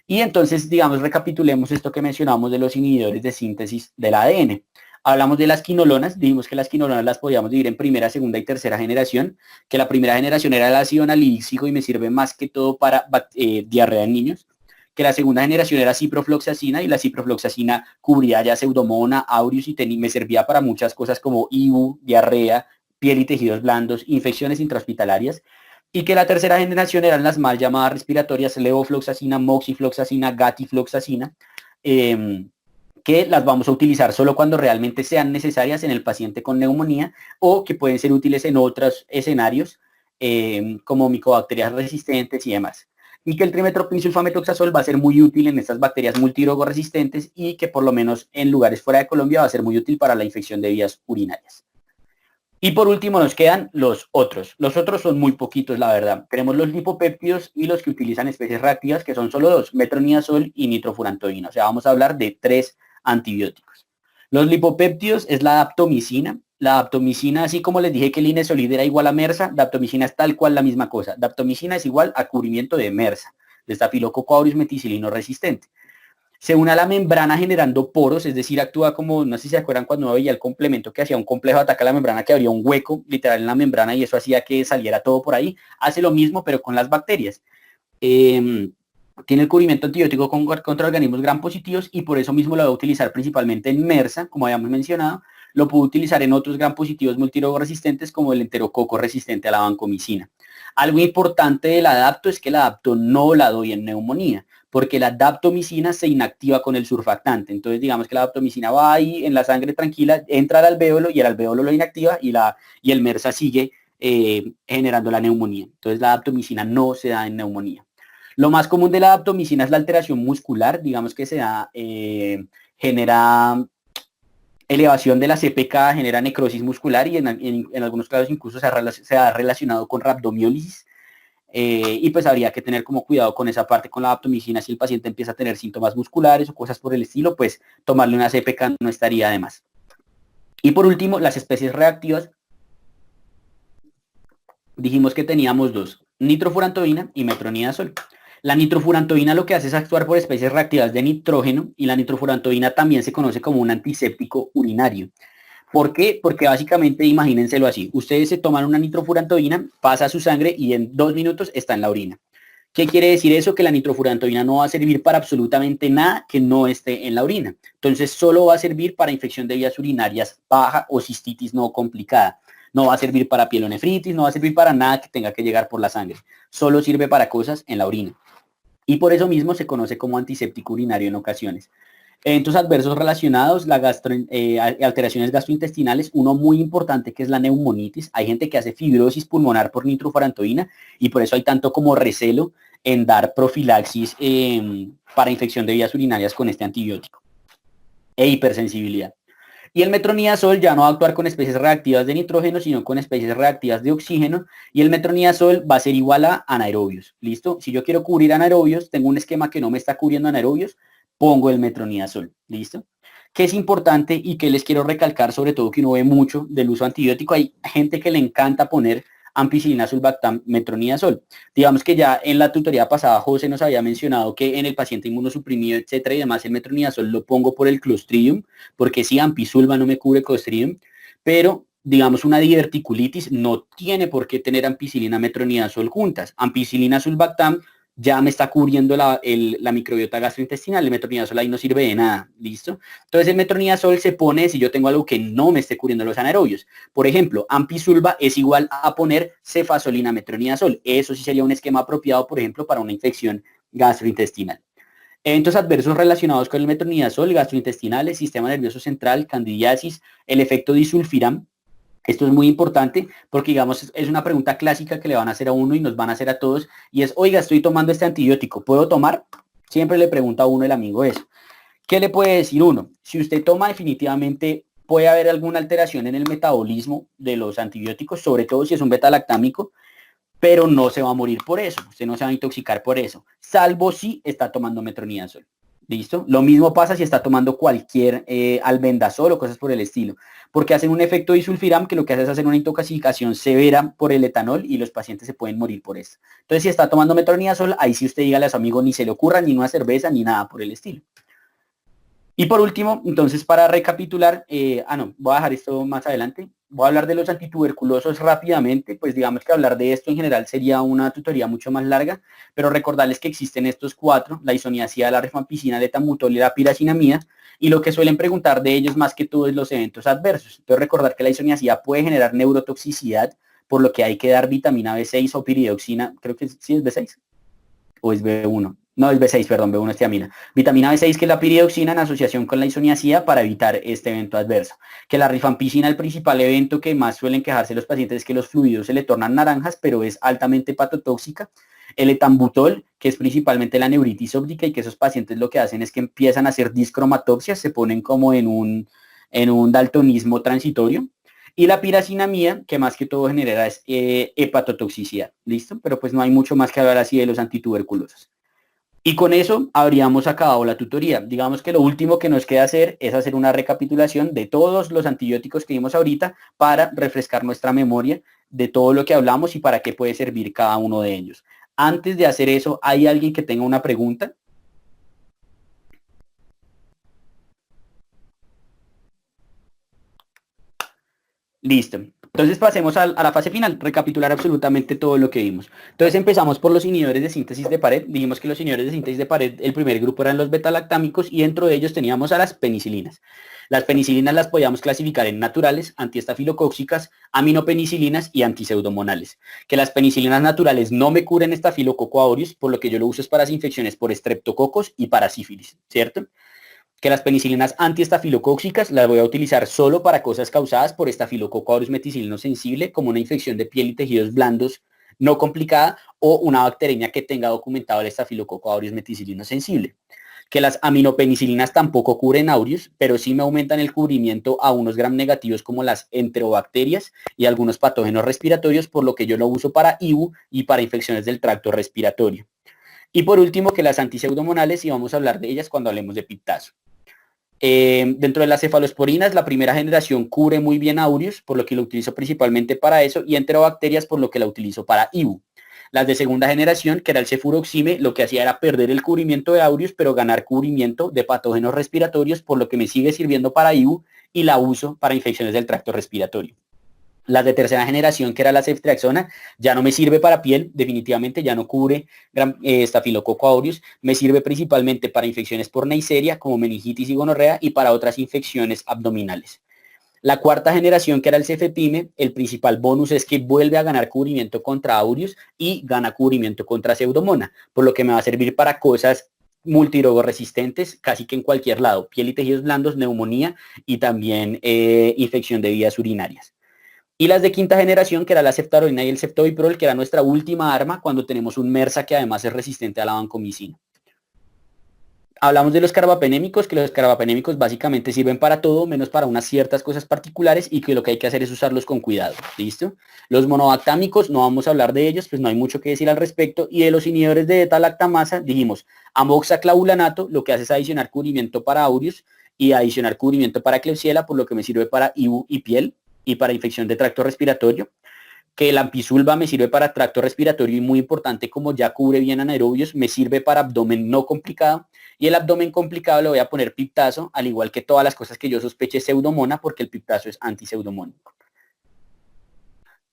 [SPEAKER 1] Y entonces, digamos, recapitulemos esto que mencionamos de los inhibidores de síntesis del ADN. Hablamos de las quinolonas, dijimos que las quinolonas las podíamos dividir en primera, segunda y tercera generación, que la primera generación era el ácido analísico y me sirve más que todo para diarrea en niños, que la segunda generación era ciprofloxacina y la ciprofloxacina cubría ya pseudomonas, aureus y me servía para muchas cosas como IBU, diarrea, piel y tejidos blandos, infecciones intrahospitalarias, y que la tercera generación eran las mal llamadas respiratorias, levofloxacina, moxifloxacina, gatifloxacina, que las vamos a utilizar solo cuando realmente sean necesarias en el paciente con neumonía o que pueden ser útiles en otros escenarios como micobacterias resistentes y demás. Y que el trimetoprim-sulfametoxazol va a ser muy útil en estas bacterias multidrogoresistentes y que por lo menos en lugares fuera de Colombia va a ser muy útil para la infección de vías urinarias. Y por último nos quedan los otros. Los otros son muy poquitos, la verdad. Tenemos los lipopéptidos y los que utilizan especies reactivas, que son solo dos, metronidazol y nitrofurantoína. O sea, vamos a hablar de 3 antibióticos. Los lipopéptidos es la daptomicina. La daptomicina, así como les dije que el inesolid era igual a MRSA, daptomicina es tal cual la misma cosa. Daptomicina es igual a cubrimiento de MRSA, de Staphylococcus aureus meticilino resistente. Se une a la membrana generando poros, es decir, actúa como, no sé si se acuerdan cuando uno veía el complemento que hacía un complejo ataque a la membrana, que abría un hueco literal en la membrana y eso hacía que saliera todo por ahí. Hace lo mismo, pero con las bacterias. Tiene el cubrimiento antibiótico contra organismos gram positivos y por eso mismo lo va a utilizar principalmente en MRSA, como habíamos mencionado. Lo puede utilizar en otros gram positivos multirogoresistentes como el enterococo resistente a la vancomicina. Algo importante del adapto es que el adapto no la doy en neumonía, porque la daptomicina se inactiva con el surfactante. Entonces, digamos que la daptomicina va ahí en la sangre tranquila, entra al alvéolo y el alvéolo lo inactiva y el MRSA sigue generando la neumonía. Entonces, la daptomicina no se da en neumonía. Lo más común de la daptomicina es la alteración muscular, digamos que se da, genera elevación de la CPK, genera necrosis muscular y en algunos casos incluso se ha relacionado con rhabdomiólisis. Y pues habría que tener como cuidado con esa parte con la daptomicina. Si el paciente empieza a tener síntomas musculares o cosas por el estilo, pues tomarle una CPK no estaría de más. Y por último, las especies reactivas. Dijimos que teníamos dos, nitrofurantoína y metronidazol. La nitrofurantoína lo que hace es actuar por especies reactivas de nitrógeno y la nitrofurantoína también se conoce como un antiséptico urinario. ¿Por qué? Porque básicamente, imagínenselo así, ustedes se toman una nitrofurantoína, pasa a su sangre y en 2 minutos está en la orina. ¿Qué quiere decir eso? Que la nitrofurantoína no va a servir para absolutamente nada que no esté en la orina. Entonces, solo va a servir para infección de vías urinarias baja o cistitis no complicada. No va a servir para pielonefritis, no va a servir para nada que tenga que llegar por la sangre. Solo sirve para cosas en la orina. Y por eso mismo se conoce como antiséptico urinario en ocasiones. Eventos adversos relacionados, alteraciones gastrointestinales, uno muy importante que es la neumonitis. Hay gente que hace fibrosis pulmonar por nitrofurantoína y por eso hay tanto como recelo en dar profilaxis para infección de vías urinarias con este antibiótico. E hipersensibilidad. Y el metronidazol ya no va a actuar con especies reactivas de nitrógeno, sino con especies reactivas de oxígeno. Y el metronidazol va a ser igual a anaerobios. ¿Listo? Si yo quiero cubrir anaerobios, tengo un esquema que no me está cubriendo anaerobios, pongo el metronidazol. ¿Listo? ¿Qué es importante y que les quiero recalcar, sobre todo que uno ve mucho del uso antibiótico? Hay gente que le encanta poner ampicilina, sulbactam, metronidazol. Digamos que ya en la tutoría pasada José nos había mencionado que en el paciente inmunosuprimido, etcétera, y demás, el metronidazol lo pongo por el Clostridium, porque sí, ampisulva no me cubre Clostridium, pero digamos una diverticulitis no tiene por qué tener ampicilina, metronidazol juntas. Ampicilina, sulbactam ya me está cubriendo la microbiota gastrointestinal, el metronidazol ahí no sirve de nada, ¿listo? Entonces el metronidazol se pone si yo tengo algo que no me esté cubriendo los anaerobios. Por ejemplo, ampisulva es igual a poner cefazolina metronidazol. Eso sí sería un esquema apropiado, por ejemplo, para una infección gastrointestinal. Eventos adversos relacionados con el metronidazol, gastrointestinales, sistema nervioso central, candidiasis, el efecto disulfiram. Esto es muy importante porque, digamos, es una pregunta clásica que le van a hacer a uno y nos van a hacer a todos y es, oiga, estoy tomando este antibiótico, ¿puedo tomar? Siempre le pregunta a uno el amigo eso. ¿Qué le puede decir uno? Si usted toma, definitivamente puede haber alguna alteración en el metabolismo de los antibióticos, sobre todo si es un beta-lactámico, pero no se va a morir por eso, usted no se va a intoxicar por eso, salvo si está tomando metronidazol. ¿Listo? Lo mismo pasa si está tomando cualquier albendazol o cosas por el estilo, porque hacen un efecto disulfiram que lo que hace es hacer una intoxicación severa por el etanol y los pacientes se pueden morir por esto. Entonces, si está tomando metronidazol, ahí sí usted dígale a su amigo ni se le ocurra ni una cerveza ni nada por el estilo. Y por último, entonces para recapitular, no, voy a dejar esto más adelante. Voy a hablar de los antituberculosos rápidamente, pues digamos que hablar de esto en general sería una tutoría mucho más larga, pero recordarles que existen estos cuatro, la isoniazida, la rifampicina, el etambutol y la piracinamida, y lo que suelen preguntar de ellos más que todo es los eventos adversos. Entonces recordar que la isoniazida puede generar neurotoxicidad, por lo que hay que dar vitamina B6 o piridoxina, creo que sí es B6, o es B1. No, es B6, perdón, B1 es tiamina. Vitamina B6, que es la piridoxina en asociación con la isoniazida para evitar este evento adverso. Que la rifampicina, el principal evento que más suelen quejarse los pacientes es que los fluidos se le tornan naranjas, pero es altamente hepatotóxica. El etambutol, que es principalmente la neuritis óptica y que esos pacientes lo que hacen es que empiezan a hacer discromatopsias, se ponen como en un daltonismo transitorio. Y la piracinamida, que más que todo genera es hepatotoxicidad. ¿Listo? Pero pues no hay mucho más que hablar así de los antituberculosos. Y con eso habríamos acabado la tutoría. Digamos que lo último que nos queda hacer es hacer una recapitulación de todos los antibióticos que vimos ahorita para refrescar nuestra memoria de todo lo que hablamos y para qué puede servir cada uno de ellos. Antes de hacer eso, ¿hay alguien que tenga una pregunta? Listo. Entonces pasemos a la fase final, recapitular absolutamente todo lo que vimos. Entonces empezamos por los inhibidores de síntesis de pared. Dijimos que los inhibidores de síntesis de pared, el primer grupo eran los betalactámicos y dentro de ellos teníamos a las penicilinas. Las penicilinas las podíamos clasificar en naturales, antiestafilocóxicas, aminopenicilinas y antiseudomonales. Que las penicilinas naturales no me curen estafilococo aureus, por lo que yo lo uso es para las infecciones por estreptococos y para sífilis, ¿cierto? Que las penicilinas antiestafilocóxicas las voy a utilizar solo para cosas causadas por estafilococo aureus meticilino sensible, como una infección de piel y tejidos blandos no complicada o una bacteremia que tenga documentado el estafilococo aureus meticilino sensible. Que las aminopenicilinas tampoco cubren aureus, pero sí me aumentan el cubrimiento a unos gram negativos como las enterobacterias y algunos patógenos respiratorios, por lo que yo lo uso para IBU y para infecciones del tracto respiratorio. Y por último, que las antiseudomonales, y vamos a hablar de ellas cuando hablemos de piptazo. Dentro de las cefalosporinas, la primera generación cubre muy bien aureus, por lo que lo utilizo principalmente para eso, y enterobacterias, por lo que la utilizo para IBU. Las de segunda generación, que era el cefuroxime, lo que hacía era perder el cubrimiento de aureus, pero ganar cubrimiento de patógenos respiratorios, por lo que me sigue sirviendo para IBU y la uso para infecciones del tracto respiratorio. Las de tercera generación, que era la ceftriaxona, ya no me sirve para piel, definitivamente ya no cubre estafilococo aureus, me sirve principalmente para infecciones por Neisseria, como meningitis y gonorrea, y para otras infecciones abdominales. La cuarta generación, que era el cefepime, el principal bonus es que vuelve a ganar cubrimiento contra aureus y gana cubrimiento contra pseudomona, por lo que me va a servir para cosas multirogoresistentes casi que en cualquier lado, piel y tejidos blandos, neumonía y también infección de vías urinarias. Y las de quinta generación, que era la ceftaroline y el ceftobiprol, que era nuestra última arma cuando tenemos un MRSA que además es resistente a la vancomicina. Hablamos de los carbapenémicos, que los carbapenémicos básicamente sirven para todo, menos para unas ciertas cosas particulares y que lo que hay que hacer es usarlos con cuidado, ¿listo? Los monobactámicos, no vamos a hablar de ellos, pues no hay mucho que decir al respecto. Y de los inhibidores de beta-lactamasa, dijimos, amoxaclavulanato, lo que hace es adicionar cubrimiento para aureus y adicionar cubrimiento para Klebsiella, por lo que me sirve para IBU y piel y para infección de tracto respiratorio. Que el ampisulva me sirve para tracto respiratorio y muy importante, como ya cubre bien anaerobios, me sirve para abdomen no complicado. Y el abdomen complicado le voy a poner piptazo, al igual que todas las cosas que yo sospeche pseudomona, porque el piptazo es antiseudomónico.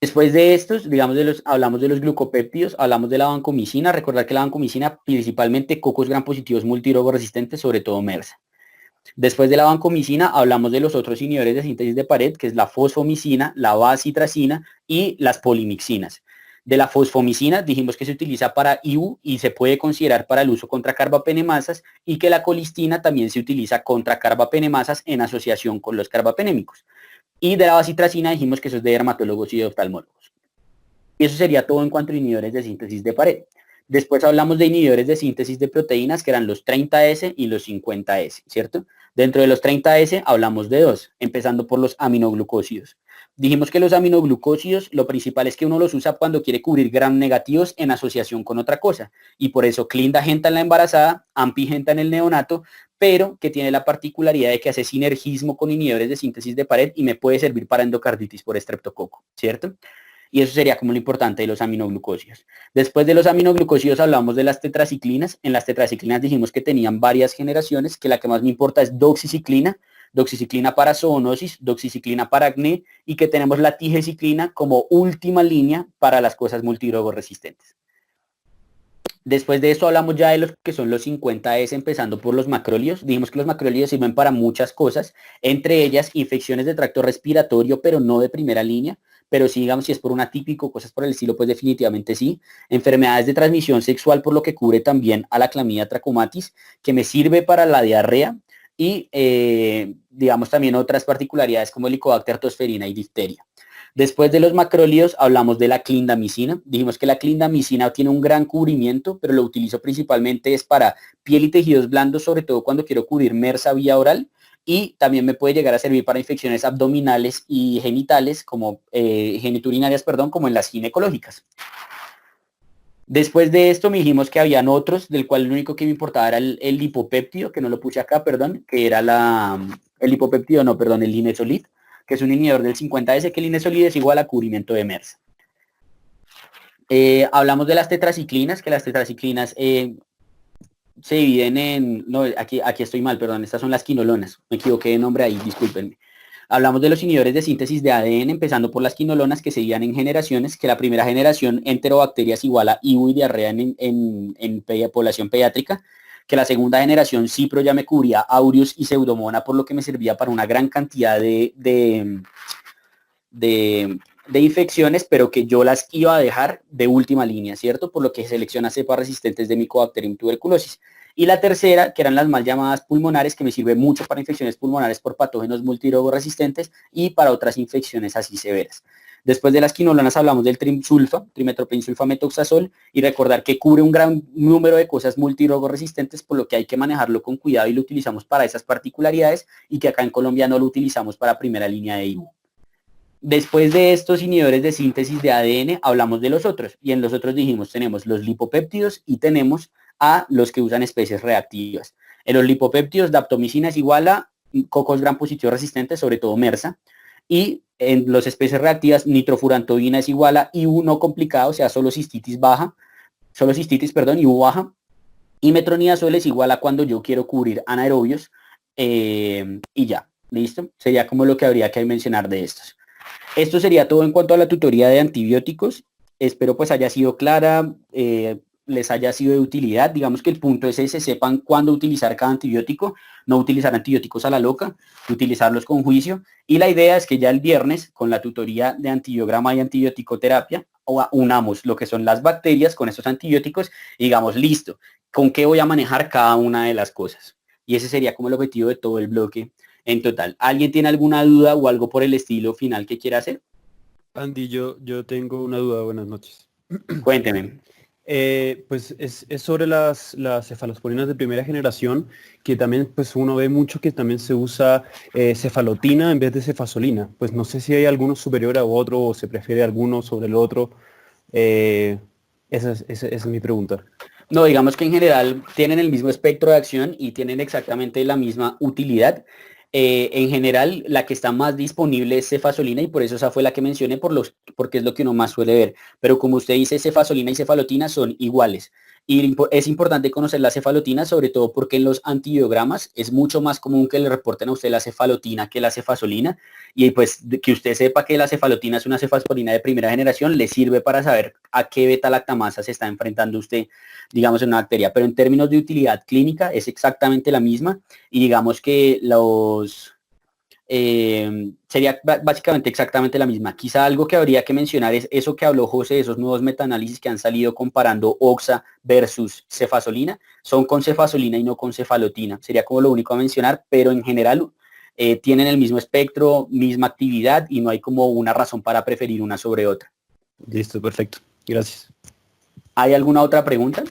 [SPEAKER 1] Después de estos, digamos, hablamos de los glucopéptidos, hablamos de la vancomicina. Recordar que la vancomicina, principalmente cocos gram positivos multirogoresistentes, sobre todo MRSA. Después de la vancomicina hablamos de los otros inhibidores de síntesis de pared, que es la fosfomicina, la bacitracina y las polimixinas. De la fosfomicina dijimos que se utiliza para IBU y se puede considerar para el uso contra carbapenemasas, y que la colistina también se utiliza contra carbapenemasas en asociación con los carbapenémicos. Y de la bacitracina dijimos que eso es de dermatólogos y de oftalmólogos. Y eso sería todo en cuanto a inhibidores de síntesis de pared. Después hablamos de inhibidores de síntesis de proteínas, que eran los 30S y los 50S, ¿cierto? Dentro de los 30S hablamos de dos, empezando por los aminoglucósidos. Dijimos que los aminoglucósidos, lo principal es que uno los usa cuando quiere cubrir gram negativos en asociación con otra cosa. Y por eso clindagenta en la embarazada, ampigenta en el neonato, pero que tiene la particularidad de que hace sinergismo con inhibidores de síntesis de pared y me puede servir para endocarditis por estreptococo, ¿cierto? Y eso sería como lo importante de los aminoglucósidos. Después de los aminoglucósidos hablamos de las tetraciclinas. En las tetraciclinas dijimos que tenían varias generaciones, que la que más me importa es doxiciclina, doxiciclina para zoonosis, doxiciclina para acné, y que tenemos la tigeciclina como última línea para las cosas multidrogoresistentes. Después de esto hablamos ya de los que son los 50S, empezando por los macrólidos. Dijimos que los macrólidos sirven para muchas cosas, entre ellas infecciones de tracto respiratorio, pero no de primera línea, pero sí, digamos, si es por un atípico, cosas por el estilo, pues definitivamente sí. Enfermedades de transmisión sexual, por lo que cubre también a la clamidia trachomatis, que me sirve para la diarrea, y digamos también otras particularidades como Helicobacter tosferina y difteria. Después de los macrólidos hablamos de la clindamicina. Dijimos que la clindamicina tiene un gran cubrimiento, pero lo utilizo principalmente es para piel y tejidos blandos, sobre todo cuando quiero cubrir MRSA vía oral, y también me puede llegar a servir para infecciones abdominales y genitales, como geniturinarias, perdón, como en las ginecológicas. Después de esto me dijimos que habían otros, del cual lo único que me importaba era el lipopéptido, que no lo puse acá, perdón, que era el lipopéptido, no, perdón, el linezolid, que es un inhibidor del 50S, que el linezolid es igual a cubrimiento de MRSA. Hablamos de las tetraciclinas, que las tetraciclinas se dividen en, no, aquí estoy mal, perdón, estas son las quinolonas, me equivoqué de nombre ahí, discúlpenme. Hablamos de los inhibidores de síntesis de ADN, empezando por las quinolonas, que se dividían en generaciones, que la primera generación enterobacterias igual a IBU y diarrea en población pediátrica, que la segunda generación cipro ya me cubría aureus y pseudomonas, por lo que me servía para una gran cantidad de infecciones, pero que yo las iba a dejar de última línea, ¿cierto? Por lo que selecciona cepas resistentes de Mycobacterium tuberculosis. Y la tercera, que eran las mal llamadas pulmonares, que me sirve mucho para infecciones pulmonares por patógenos multidrogoresistentes y para otras infecciones así severas. Después de las quinolonas hablamos del trimsulfa, trimetoprimsulfametoxazol, y recordar que cubre un gran número de cosas multidrogoresistentes, por lo que hay que manejarlo con cuidado y lo utilizamos para esas particularidades, y que acá en Colombia no lo utilizamos para primera línea de IBU. Después de estos inhibidores de síntesis de ADN, hablamos de los otros, y en los otros dijimos, tenemos los lipopéptidos y tenemos a los que usan especies reactivas. En los lipopéptidos, daptomicina es igual a cocos gram positivo resistentes, sobre todo MRSA, y en las especies reactivas, nitrofurantobina es igual a IU no complicado, o sea, solo cistitis, IU baja, y metronidazol es igual a cuando yo quiero cubrir anaerobios, y ya, ¿listo? Sería como lo que habría que mencionar de estos. Esto sería todo en cuanto a la tutoría de antibióticos. Espero pues haya sido clara, les haya sido de utilidad. Digamos que el punto es ese, sepan cuándo utilizar cada antibiótico, no utilizar antibióticos a la loca, utilizarlos con juicio. Y la idea es que ya el viernes, con la tutoría de antibiograma y antibiótico-terapia, unamos lo que son las bacterias con estos antibióticos y digamos, listo, ¿con qué voy a manejar cada una de las cosas? Y ese sería como el objetivo de todo el bloque en total. ¿Alguien tiene alguna duda o algo por el estilo final que quiera hacer?
[SPEAKER 3] Andy, yo tengo una duda, buenas noches.
[SPEAKER 1] Cuénteme.
[SPEAKER 3] Pues es sobre las cefalosporinas de primera generación, que también pues uno ve mucho que también se usa cefalotina en vez de cefasolina. Pues no sé si hay alguno superior a otro o se prefiere alguno sobre el otro. Esa es mi pregunta.
[SPEAKER 1] No, digamos que en general tienen el mismo espectro de acción y tienen exactamente la misma utilidad. En general, la que está más disponible es cefasolina y por eso esa fue la que mencioné porque es lo que uno más suele ver. Pero como usted dice, cefasolina y cefalotina son iguales. Y es importante conocer la cefalotina, sobre todo porque en los antibiogramas es mucho más común que le reporten a usted la cefalotina que la cefasolina. Y pues que usted sepa que la cefalotina es una cefalosporina de primera generación, le sirve para saber a qué beta-lactamasa se está enfrentando usted, digamos, en una bacteria. Pero en términos de utilidad clínica es exactamente la misma. Y digamos que sería básicamente exactamente la misma. Quizá algo que habría que mencionar es eso que habló José, esos nuevos metaanálisis que han salido comparando oxa versus cefasolina, son con cefasolina y no con cefalotina. Sería como lo único a mencionar, pero en general tienen el mismo espectro, misma actividad y no hay como una razón para preferir una sobre otra.
[SPEAKER 3] Listo, perfecto. Gracias.
[SPEAKER 1] ¿Hay alguna otra pregunta?